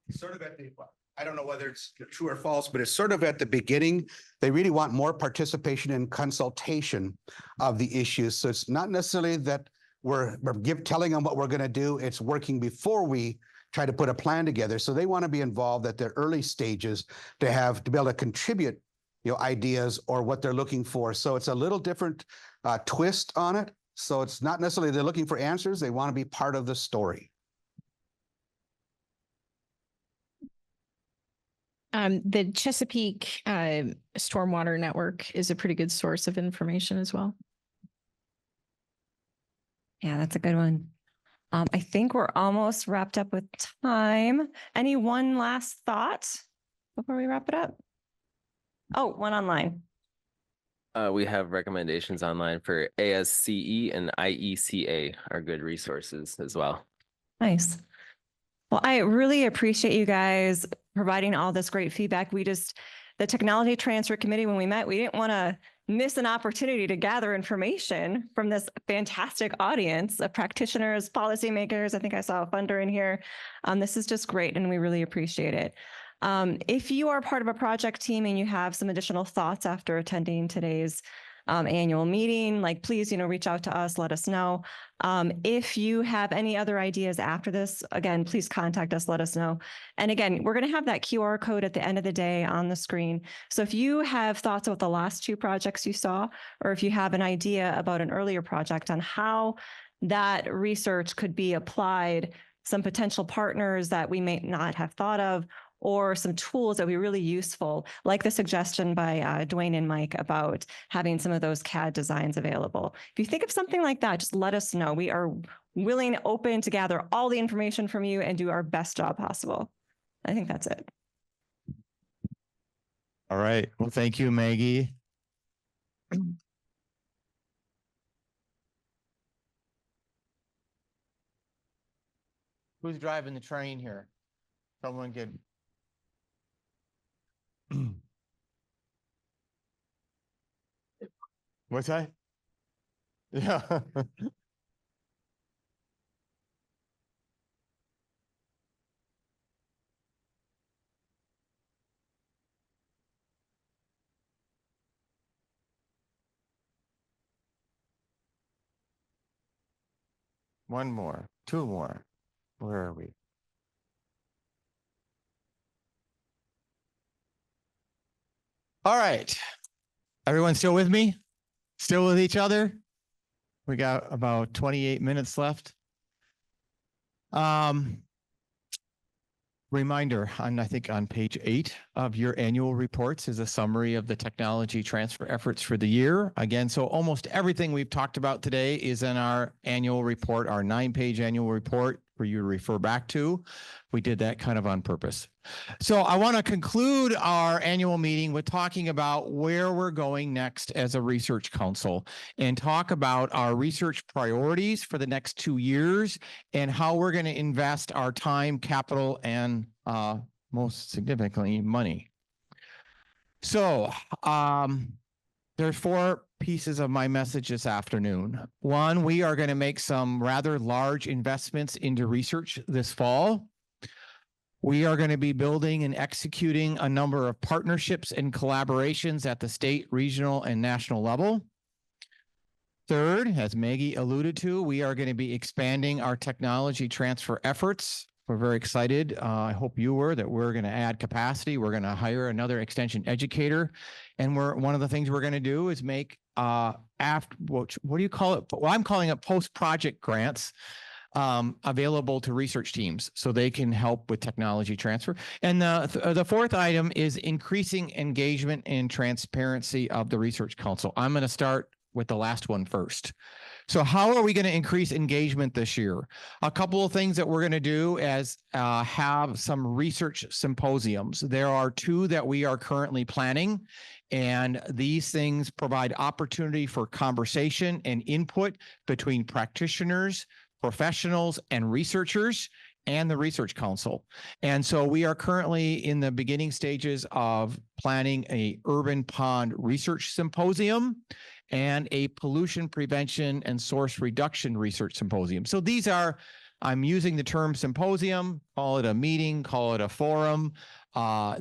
Sort of at the, I don't know whether it's true or false, but it's sort of at the beginning. They really want more participation and consultation of the issues. So it's not necessarily that we're telling them what we're going to do. It's working before we try to put a plan together. So they want to be involved at their early stages to be able to contribute, ideas or what they're looking for. So it's a little different twist on it. So it's not necessarily they're looking for answers. They want to be part of the story. The Chesapeake Stormwater Network is a pretty good source of information as well. Yeah, that's a good one. I think we're almost wrapped up with time. Any one last thought before we wrap it up? Oh, one online. We have recommendations online for ASCE and IECA are good resources as well. Nice. Well, I really appreciate you guys providing all this great feedback. The Technology Transfer Committee, when we met, we didn't want to miss an opportunity to gather information from this fantastic audience of practitioners, policymakers. I think I saw a funder in here. This is just great, and we really appreciate it. If you are part of a project team and you have some additional thoughts after attending today's annual meeting, like please, reach out to us, let us know. If you have any other ideas after this, again, please contact us, let us know. And again, we're going to have that QR code at the end of the day on the screen. So if you have thoughts about the last two projects you saw, or if you have an idea about an earlier project on how that research could be applied, some potential partners that we may not have thought of, or some tools that would be really useful, like the suggestion by Dwayne and Mike about having some of those CAD designs available. If you think of something like that, just let us know. We are willing, open to gather all the information from you and do our best job possible. I think that's it. All right. Well, thank you, Maggie. Who's driving the train here? Someone get. What's that? Yeah. One more, two more. Where are we? All right. Everyone still with me? Still with each other? We got about 28 minutes left. Reminder, I think on page 8 of your annual reports is a summary of the technology transfer efforts for the year. Again, so almost everything we've talked about today is in our annual report, our 9-page annual report for you to refer back to. We did that kind of on purpose. So I want to conclude our annual meeting with talking about where we're going next as a research council and talk about our research priorities for the next 2 years and how we're going to invest our time, capital, and most significantly, money. So there's 4 pieces of my message this afternoon. One, we are going to make some rather large investments into research this fall. We are going to be building and executing a number of partnerships and collaborations at the state, regional, and national level. Third, as Maggie alluded to, we are going to be expanding our technology transfer efforts. We're very excited. I hope you were that we're going to add capacity. We're going to hire another extension educator. And one of the things we're going to do is make what do you call it? Well, I'm calling it post-project grants available to research teams so they can help with technology transfer. And the fourth item is increasing engagement and transparency of the Research Council. I'm going to start with the last one first. So how are we going to increase engagement this year? A couple of things that we're going to do is have some research symposiums. There are 2 that we are currently planning, and these things provide opportunity for conversation and input between practitioners, professionals, and researchers, and the Research Council. And so we are currently in the beginning stages of planning a urban pond research symposium and a pollution prevention and source reduction research symposium. So these are, I'm using the term symposium, call it a meeting, call it a forum.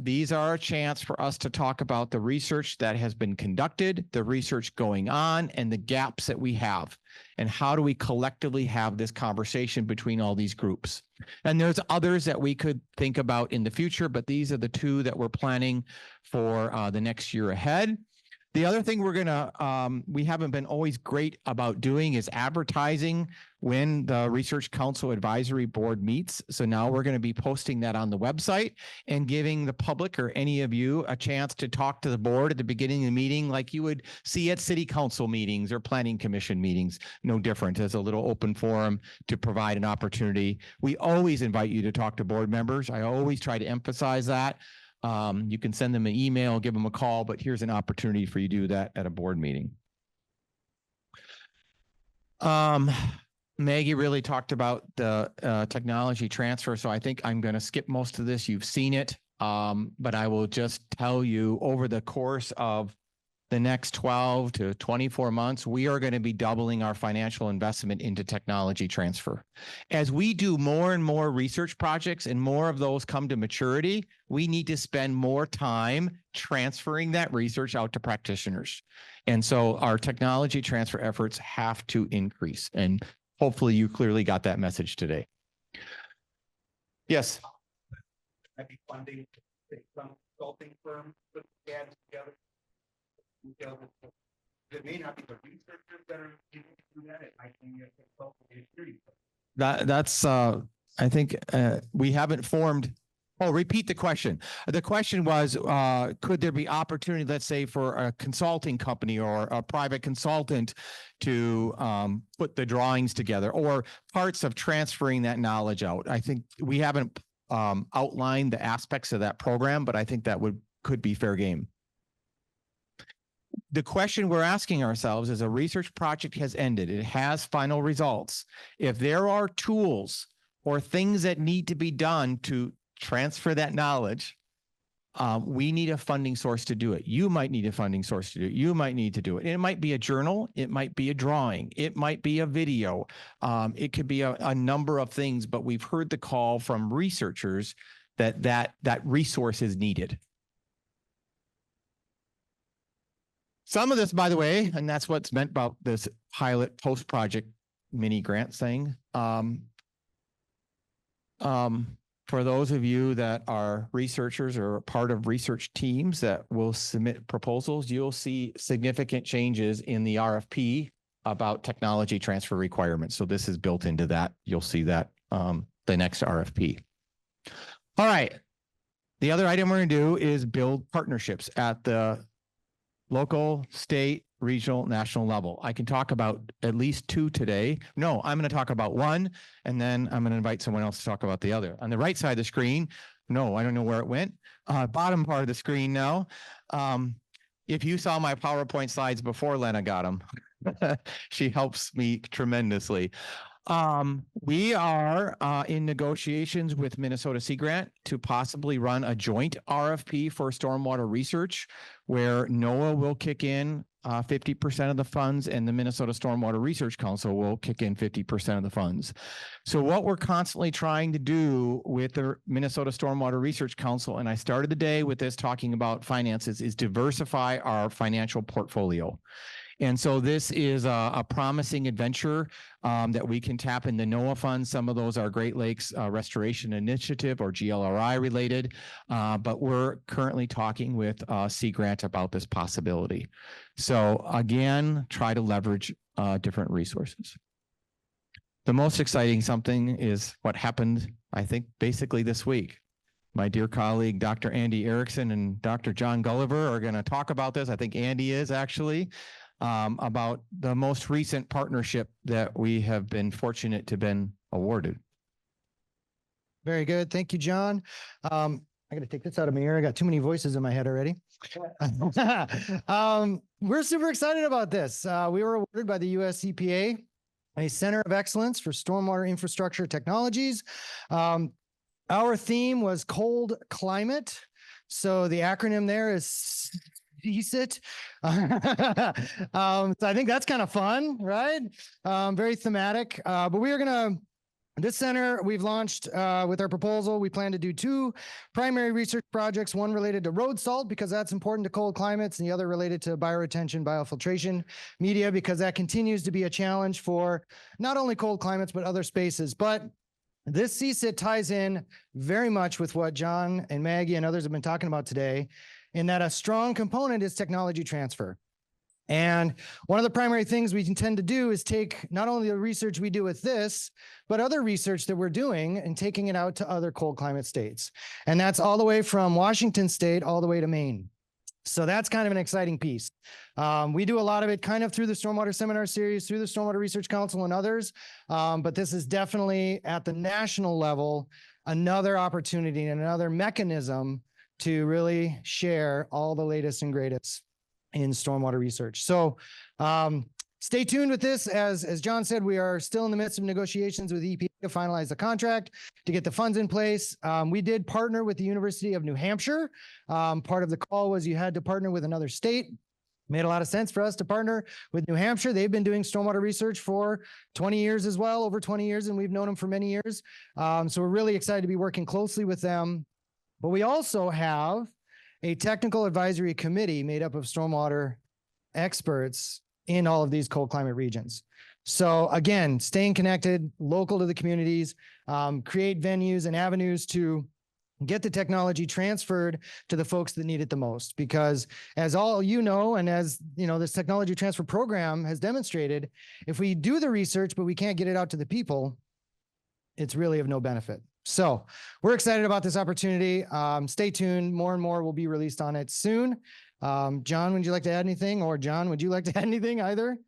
These are a chance for us to talk about the research that has been conducted, the research going on, and the gaps that we have. And how do we collectively have this conversation between all these groups? And there's others that we could think about in the future, but these are the 2 that we're planning for the next year ahead. The other thing we haven't been always great about doing is advertising when the Research Council Advisory Board meets. So now we're going to be posting that on the website and giving the public or any of you a chance to talk to the board at the beginning of the meeting like you would see at city council meetings or planning commission meetings. No different, as a little open forum to provide an opportunity. We always invite you to talk to board members. I always try to emphasize that. You can send them an email, give them a call, but here's an opportunity for you to do that at a board meeting. Maggie really talked about the technology transfer, so I think I'm going to skip most of this. You've seen it, but I will just tell you over the course of the next 12 to 24 months, we are going to be doubling our financial investment into technology transfer. As we do more and more research projects and more of those come to maturity, we need to spend more time transferring that research out to practitioners. And so our technology transfer efforts have to increase. And hopefully you clearly got that message today. Yes. Maybe funding some consulting firm put together. It may not be the researchers that are able to do that. It might be a consulting industry. That's I think we haven't formed. Oh, repeat the question. The question was, could there be opportunity, let's say, for a consulting company or a private consultant to put the drawings together or parts of transferring that knowledge out? I think we haven't outlined the aspects of that program, but I think that could be fair game. The question we're asking ourselves is a research project has ended. It has final results. If there are tools or things that need to be done to transfer that knowledge, we need a funding source to do it. You might need a funding source to do it. You might need to do it. It might be a journal. It might be a drawing. It might be a video. It could be a number of things, but we've heard the call from researchers that resource is needed. Some of this, by the way, and that's what's meant about this pilot post-project mini grant thing. For those of you that are researchers or part of research teams that will submit proposals, you'll see significant changes in the RFP about technology transfer requirements. So this is built into that. You'll see that the next RFP. All right. The other item we're going to do is build partnerships at the local, state, regional, national level. I can talk about at least two today. No, I'm going to talk about one, and then I'm going to invite someone else to talk about the other. On the right side of the screen, no, I don't know where it went. Bottom part of the screen now. If you saw my PowerPoint slides before Lena got them, she helps me tremendously. We are in negotiations with Minnesota Sea Grant to possibly run a joint RFP for stormwater research, where NOAA will kick in 50% of the funds and the Minnesota Stormwater Research Council will kick in 50% of the funds. So what we're constantly trying to do with the Minnesota Stormwater Research Council, and I started the day with this talking about finances, is diversify our financial portfolio. And so this is a promising adventure that we can tap in the NOAA funds. Some of those are Great Lakes Restoration Initiative or GLRI related, but we're currently talking with Sea Grant about this possibility. So again, try to leverage different resources. The most exciting something is what happened, I think, basically this week. My dear colleague, Dr. Andy Erickson and Dr. John Gulliver are going to talk about this. I think Andy is actually. About the most recent partnership that we have been fortunate to been awarded. Very good. Thank you, John. I got to take this out of my ear. I got too many voices in my head already. We're super excited about this. We were awarded by the US EPA a Center of Excellence for Stormwater Infrastructure Technologies. Our theme was cold climate. So the acronym there is CSIT. So I think that's kind of fun, right? Very thematic. But we are going to, this center we've launched with our proposal. We plan to do two primary research projects, one related to road salt, because that's important to cold climates, and the other related to bioretention, biofiltration media, because that continues to be a challenge for not only cold climates, but other spaces. But this CSIT ties in very much with what John and Maggie and others have been talking about today, in that a strong component is technology transfer. And one of the primary things we intend to do is take not only the research we do with this, but other research that we're doing and taking it out to other cold climate states. And that's all the way from Washington State all the way to Maine. So that's kind of an exciting piece. We do a lot of it kind of through the Stormwater Seminar Series, through the Stormwater Research Council and others. But this is definitely at the national level, another opportunity and another mechanism to really share all the latest and greatest in stormwater research. So stay tuned with this. As John said, we are still in the midst of negotiations with EPA to finalize the contract, to get the funds in place. We did partner with the University of New Hampshire. Part of the call was you had to partner with another state. made a lot of sense for us to partner with New Hampshire. They've been doing stormwater research for 20 years as well, over 20 years, and we've known them for many years. So we're really excited to be working closely with them. But we also have a technical advisory committee made up of stormwater experts in all of these cold climate regions. So again, staying connected, local to the communities, create venues and avenues to get the technology transferred to the folks that need it the most. Because as all you know, and as you know, this technology transfer program has demonstrated, if we do the research, but we can't get it out to the people, it's really of no benefit. So we're excited about this opportunity. Stay tuned. More and more will be released on it soon. John, would you like to add anything? Or John, would you like to add anything either?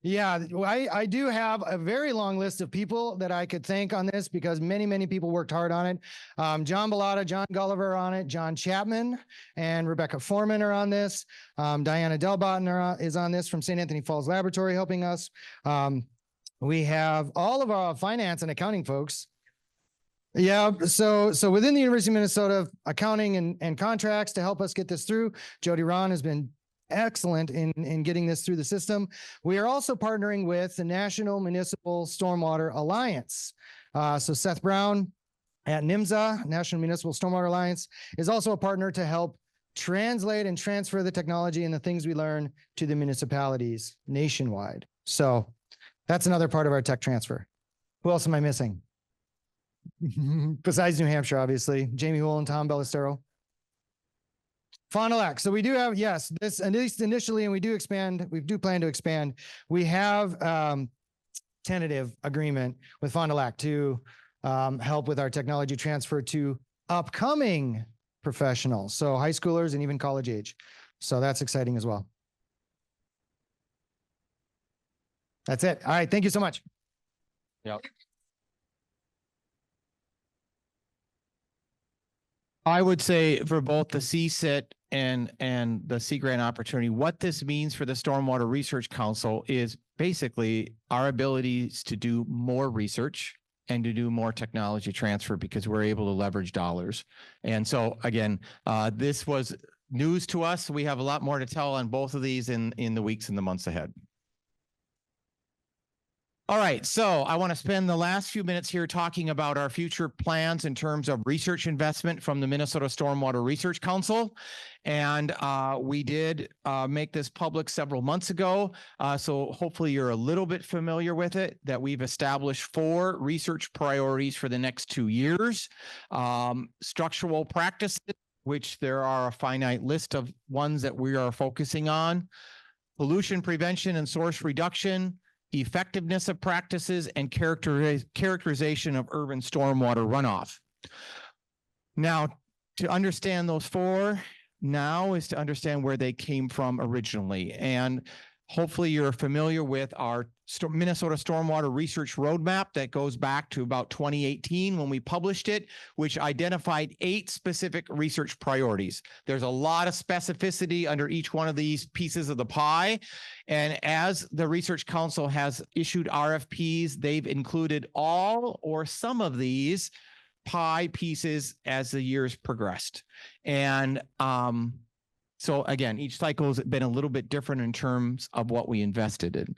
Yeah, I do have a very long list of people that I could thank on this because many, many people worked hard on it. John Bellata, John Gulliver are on it, John Chapman and Rebecca Foreman are on this. Diana Delbotton is on this from St. Anthony Falls Laboratory helping us. We have all of our finance and accounting folks. Yeah, so within the University of Minnesota, accounting and contracts to help us get this through, Jody Ron has been excellent in getting this through the system. We are also partnering with the National Municipal Stormwater Alliance. So Seth Brown at NMSA, National Municipal Stormwater Alliance, is also a partner to help translate and transfer the technology and the things we learn to the municipalities nationwide. So that's another part of our tech transfer. Who else am I missing? Besides New Hampshire, obviously, Jamie Wool and Tom Ballestero. Fond du Lac. So we do have, yes, this, at least initially, and we do plan to expand. We have tentative agreement with Fond du Lac to help with our technology transfer to upcoming professionals. So high schoolers and even college age. So that's exciting as well. That's it. All right. Thank you so much. Yep. I would say for both the CSIT and the Sea Grant opportunity, what this means for the Stormwater Research Council is basically our abilities to do more research and to do more technology transfer because we're able to leverage dollars. And so again, this was news to us. We have a lot more to tell on both of these in the weeks and the months ahead. All right, so I want to spend the last few minutes here talking about our future plans in terms of research investment from the Minnesota Stormwater Research Council. And we did make this public several months ago. So hopefully you're a little bit familiar with it, that we've established 4 research priorities for the next 2 years. Structural practices, which there are a finite list of ones that we are focusing on. Pollution prevention and source reduction, effectiveness of practices, and characterization of urban stormwater runoff. Now, to understand those 4 now is to understand where they came from originally. And hopefully you're familiar with our Minnesota Stormwater Research Roadmap that goes back to about 2018 when we published it, which identified 8 specific research priorities. There's a lot of specificity under each one of these pieces of the pie. And as the Research Council has issued RFPs, they've included all or some of these pie pieces as the years progressed. And so again, each cycle has been a little bit different in terms of what we invested in.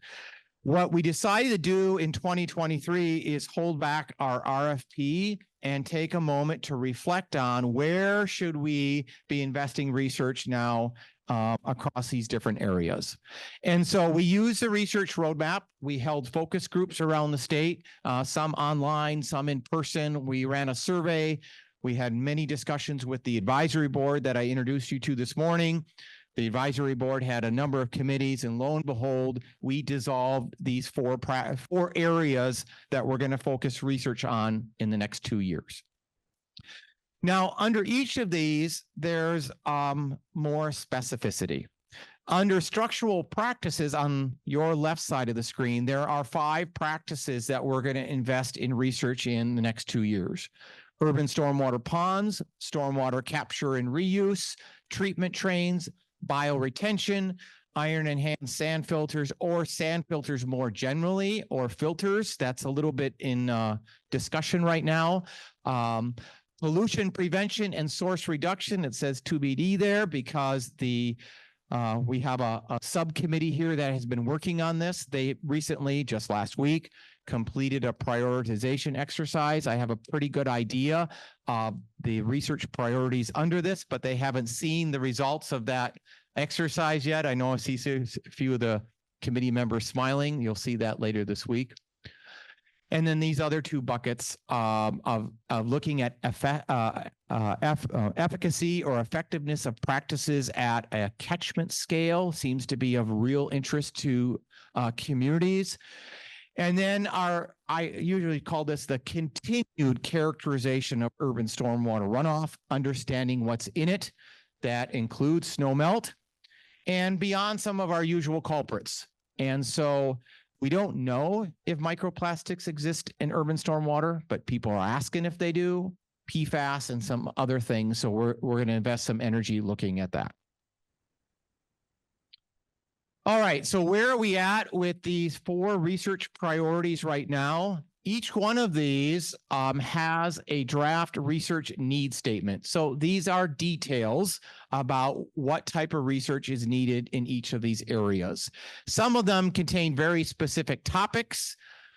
What we decided to do in 2023 is hold back our RFP and take a moment to reflect on where should we be investing research now across these different areas. And so we used the research roadmap. We held focus groups around the state, some online, some in person. We ran a survey. We had many discussions with the advisory board that I introduced you to this morning. The advisory board had a number of committees, and lo and behold, we dissolved these 4 areas that we're going to focus research on in the next 2 years. Now, under each of these, there's more specificity. Under structural practices on your left side of the screen, there are 5 practices that we're going to invest in research in the next 2 years. Urban stormwater ponds, stormwater capture and reuse, treatment trains, bioretention, iron enhanced sand filters, or sand filters more generally, or filters. That's a little bit in discussion right now. pollution prevention and source reduction. It says TBD there because we have a subcommittee here that has been working on this. They recently, just last week, completed a prioritization exercise. I have a pretty good idea of the research priorities under this, but they haven't seen the results of that exercise yet. I know I see a few of the committee members smiling. You'll see that later this week. And then these other two buckets of looking at efficacy or effectiveness of practices at a catchment scale seems to be of real interest to communities. And then I usually call this the continued characterization of urban stormwater runoff, understanding what's in it. That includes snowmelt and beyond some of our usual culprits. And so we don't know if microplastics exist in urban stormwater, but people are asking if they do, PFAS and some other things. So we're going to invest some energy looking at that. All right, so where are we at with these 4 research priorities right now? Each one of these has a draft research need statement. So these are details about what type of research is needed in each of these areas. Some of them contain very specific topics.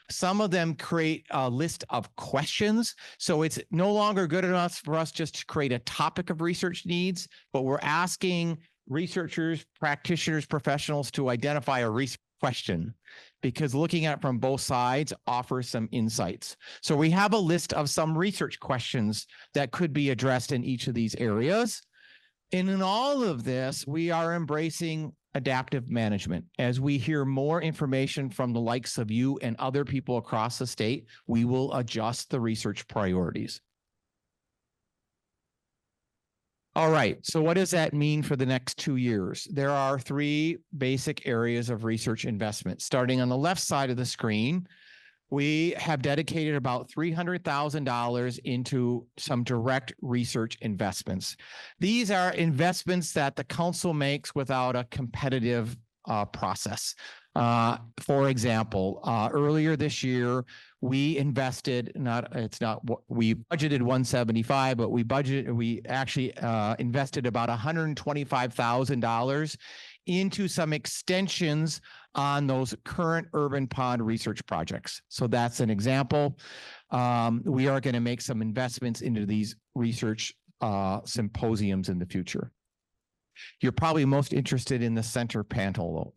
Some of them create a list of questions. So it's no longer good enough for us just to create a topic of research needs, but we're asking researchers, practitioners, professionals to identify a research question, because looking at it from both sides offers some insights. So we have a list of some research questions that could be addressed in each of these areas. And in all of this, we are embracing adaptive management. As we hear more information from the likes of you and other people across the state, we will adjust the research priorities. All right, so what does that mean for the next 2 years? There are 3 basic areas of research investment. Starting on the left side of the screen, we have dedicated about $300,000 into some direct research investments. These are investments that the council makes without a competitive process. For example, earlier this year, we invested, we budgeted 175, but we actually invested about $125,000 into some extensions on those current urban pond research projects. So that's an example. We are going to make some investments into these research symposiums in the future. You're probably most interested in the center panel,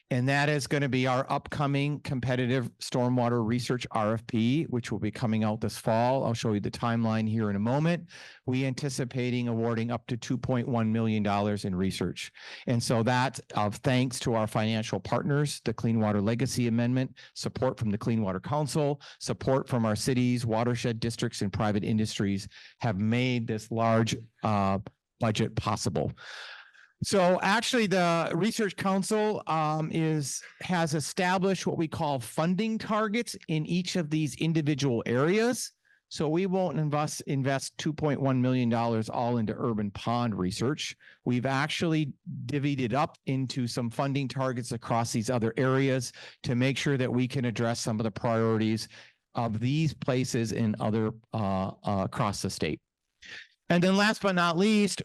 and that is going to be our upcoming competitive stormwater research RFP, which will be coming out this fall. I'll show you the timeline here in a moment. We anticipating awarding up to $2.1 million in research. And so that thanks to our financial partners, the Clean Water Legacy Amendment, support from the Clean Water Council, support from our cities, watershed districts, and private industries have made this large budget possible. So actually the Research Council has established what we call funding targets in each of these individual areas. So we won't invest $2.1 million all into urban pond research. We've actually divvied it up into some funding targets across these other areas to make sure that we can address some of the priorities of these places in other across the state. And then last but not least,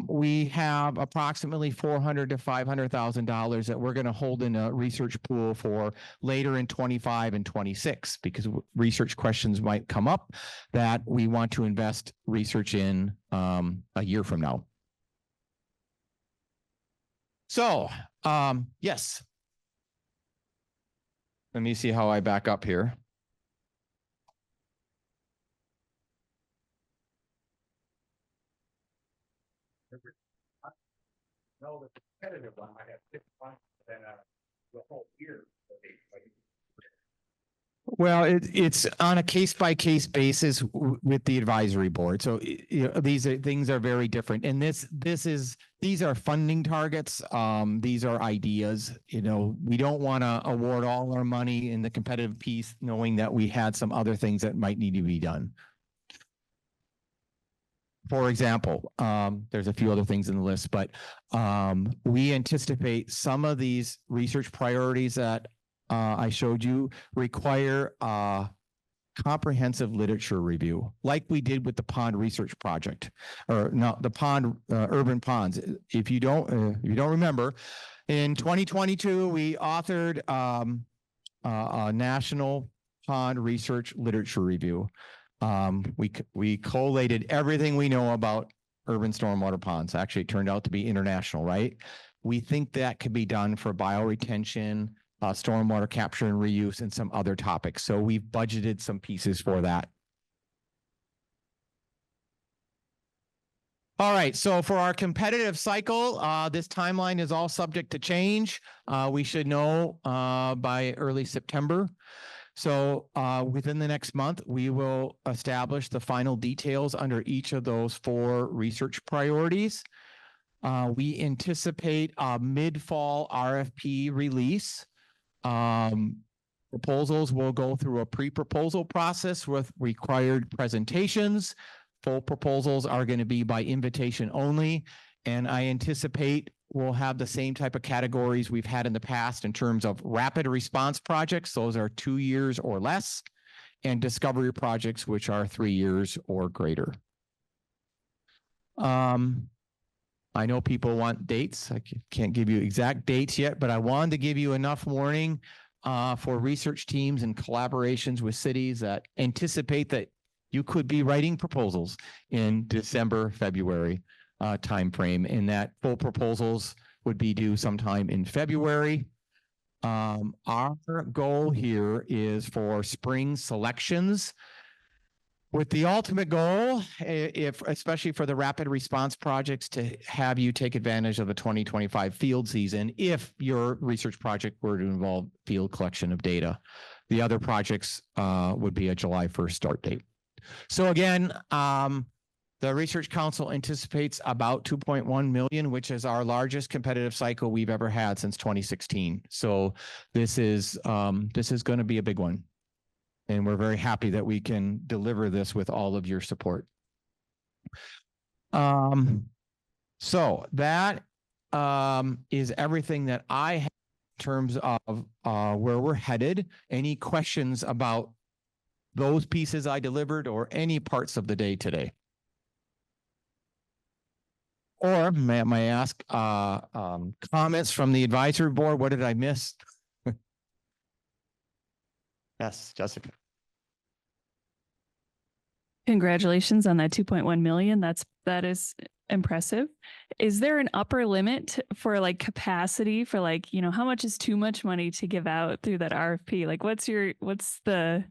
we have approximately $400,000 to $500,000 that we're going to hold in a research pool for later in 25 and 26, because research questions might come up that we want to invest research in a year from now. So, yes. Let me see how I back up here. No, the competitive one might have 6 months than the whole year. Well, it's on a case-by-case basis with the advisory board. So these things are very different. And these are funding targets. These are ideas. We don't want to award all our money in the competitive piece, knowing that we had some other things that might need to be done. For example, there's a few other things in the list, but we anticipate some of these research priorities that I showed you require comprehensive literature review, like we did with the pond research project, or not the pond, urban ponds. If you don't remember, in 2022, we authored a national pond research literature review. We collated everything we know about urban stormwater ponds. Actually, it turned out to be international, right? We think that could be done for bioretention, stormwater capture and reuse, and some other topics. So we've budgeted some pieces for that. All right, so for our competitive cycle, this timeline is all subject to change. We should know by early September. So within the next month, we will establish the final details under each of those 4 research priorities. We anticipate a mid-fall RFP release. Proposals will go through a pre-proposal process with required presentations. Full proposals are going to be by invitation only, and I anticipate we'll have the same type of categories we've had in the past in terms of rapid response projects. Those are 2 years or less, and discovery projects, which are 3 years or greater. I know people want dates. I can't give you exact dates yet, but I wanted to give you enough warning for research teams and collaborations with cities that anticipate that you could be writing proposals in December, February timeframe, and that full proposals would be due sometime in February. Our goal here is for spring selections, with the ultimate goal, especially for the rapid response projects, to have you take advantage of the 2025 field season if your research project were to involve field collection of data. The other projects would be a July 1st start date. So again, the Research Council anticipates about 2.1 million, which is our largest competitive cycle we've ever had since 2016. So this is going to be a big one. And we're very happy that we can deliver this with all of your support. So that is everything that I have in terms of where we're headed. Any questions about those pieces I delivered or any parts of the day today? Or may I ask comments from the advisory board? What did I miss? Yes, Jessica. Congratulations on that 2.1 million. That is impressive. Is there an upper limit for like capacity for like, you know, how much is too much money to give out through that RFP? Like what's the,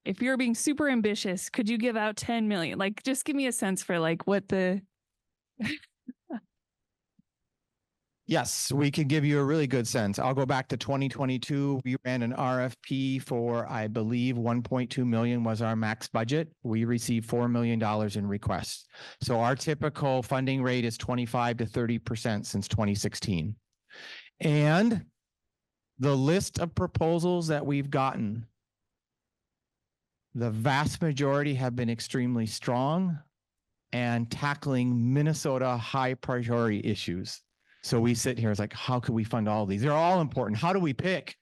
if you're being super ambitious, could you give out 10 million? Like, just give me a sense for like what the. Yes, we can give you a really good sense. I'll go back to 2022. We ran an RFP for, I believe, 1.2 million was our max budget. We received $4 million in requests. So our typical funding rate is 25 to 30% since 2016. And the list of proposals that we've gotten, the vast majority have been extremely strong and tackling Minnesota high priority issues. So we sit here, it's like, how could we fund all these? They're all important. How do we pick?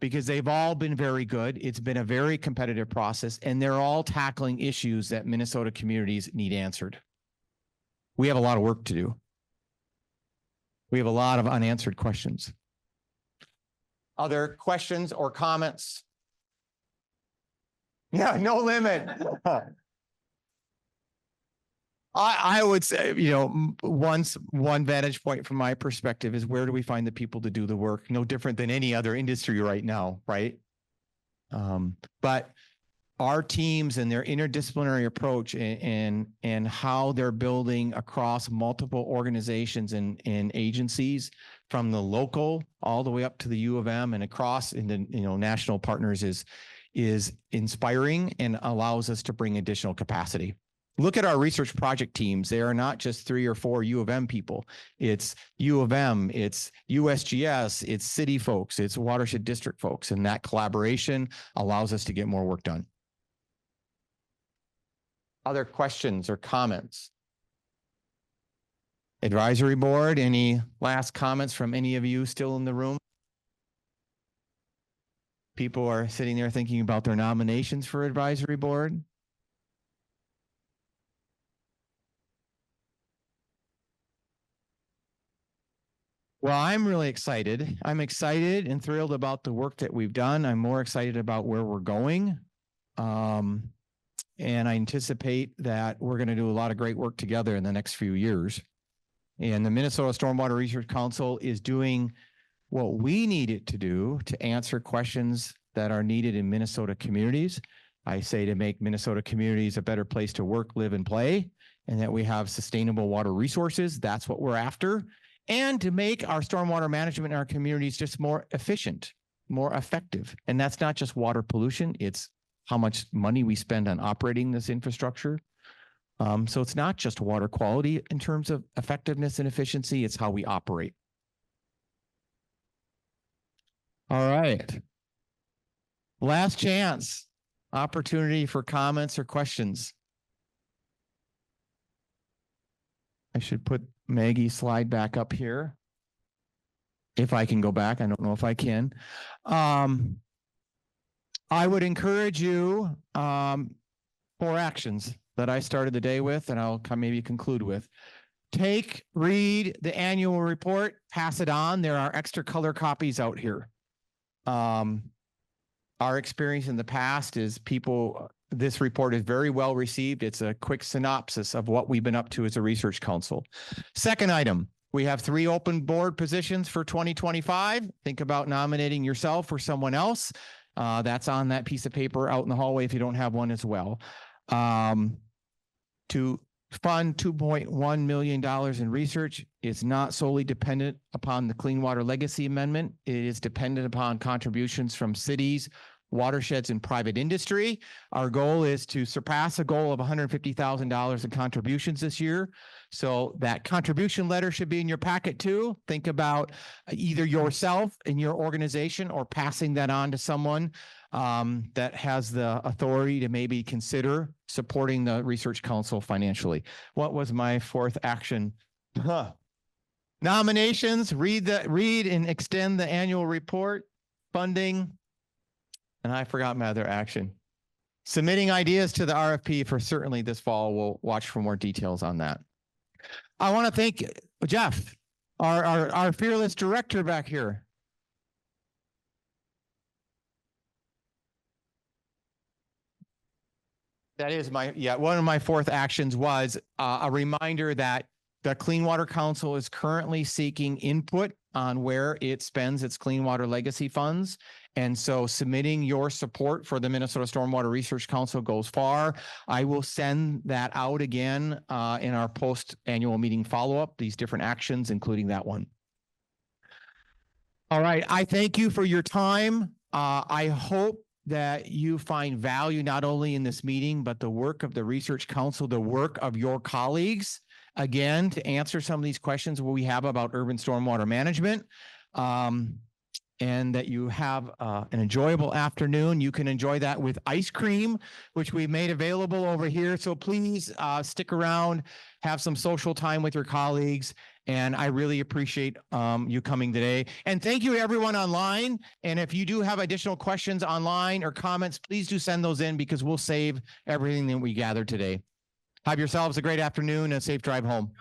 Because they've all been very good. It's been a very competitive process, and they're all tackling issues that Minnesota communities need answered. We have a lot of work to do. We have a lot of unanswered questions. Other questions or comments? Yeah, no limit. I would say, you know, one vantage point from my perspective is, where do we find the people to do the work? No different than any other industry right now, right? But our teams and their interdisciplinary approach and how they're building across multiple organizations and agencies, from the local all the way up to the U of M and across in the, you know, national partners, is inspiring and allows us to bring additional capacity. Look at our research project teams. They are not just 3 or 4 U of M people. It's U of M, it's USGS, it's city folks, it's watershed district folks, and that collaboration allows us to get more work done. Other questions or comments? Advisory board, any last comments from any of you still in the room? People are sitting there thinking about their nominations for advisory board. Well, I'm really excited. I'm excited and thrilled about the work that we've done. I'm more excited about where we're going. And I anticipate that we're going to do a lot of great work together in the next few years. And the Minnesota Stormwater Research Council is doing what we need it to do to answer questions that are needed in Minnesota communities. I say to make Minnesota communities a better place to work, live, and play, and that we have sustainable water resources. That's what we're after. And to make our stormwater management in our communities just more efficient, more effective. And that's not just water pollution, it's how much money we spend on operating this infrastructure. So it's not just water quality in terms of effectiveness and efficiency, it's how we operate. All right. Last chance, opportunity for comments or questions. I should put Maggie's slide back up here. If I can go back, I don't know if I can. I would encourage you 4 actions that I started the day with, and I'll maybe conclude with. Read the annual report, pass it on. There are extra color copies out here. Our experience in the past is this report is very well received. It's a quick synopsis of what we've been up to as a research council. Second item, we have 3 open board positions for 2025. Think about nominating yourself or someone else. That's on that piece of paper out in the hallway if you don't have one as well. To fund $2.1 million in research is not solely dependent upon the Clean Water Legacy Amendment. It is dependent upon contributions from cities, watersheds, and private industry. Our goal is to surpass a goal of $150,000 in contributions this year. So that contribution letter should be in your packet too. Think about either yourself in your organization or passing that on to someone that has the authority to maybe consider supporting the Research Council financially. What was my 4th action? Nominations, read and extend the annual report, funding, and I forgot my other action. Submitting ideas to the RFP for certainly this fall. We'll watch for more details on that. I want to thank Jeff, our fearless director back here. That is one of my 4th actions was a reminder that the Clean Water Council is currently seeking input on where it spends its clean water legacy funds. And so submitting your support for the Minnesota Stormwater Research Council goes far. I will send that out again in our post-annual meeting follow-up, these different actions, including that one. All right, I thank you for your time. I hope that you find value not only in this meeting, but the work of the Research Council, the work of your colleagues, again, to answer some of these questions we have about urban stormwater management, and that you have an enjoyable afternoon. You can enjoy that with ice cream, which we've made available over here. So please stick around, have some social time with your colleagues. And I really appreciate you coming today. And thank you to everyone online. And if you do have additional questions online or comments, please do send those in because we'll save everything that we gathered today. Have yourselves a great afternoon and a safe drive home.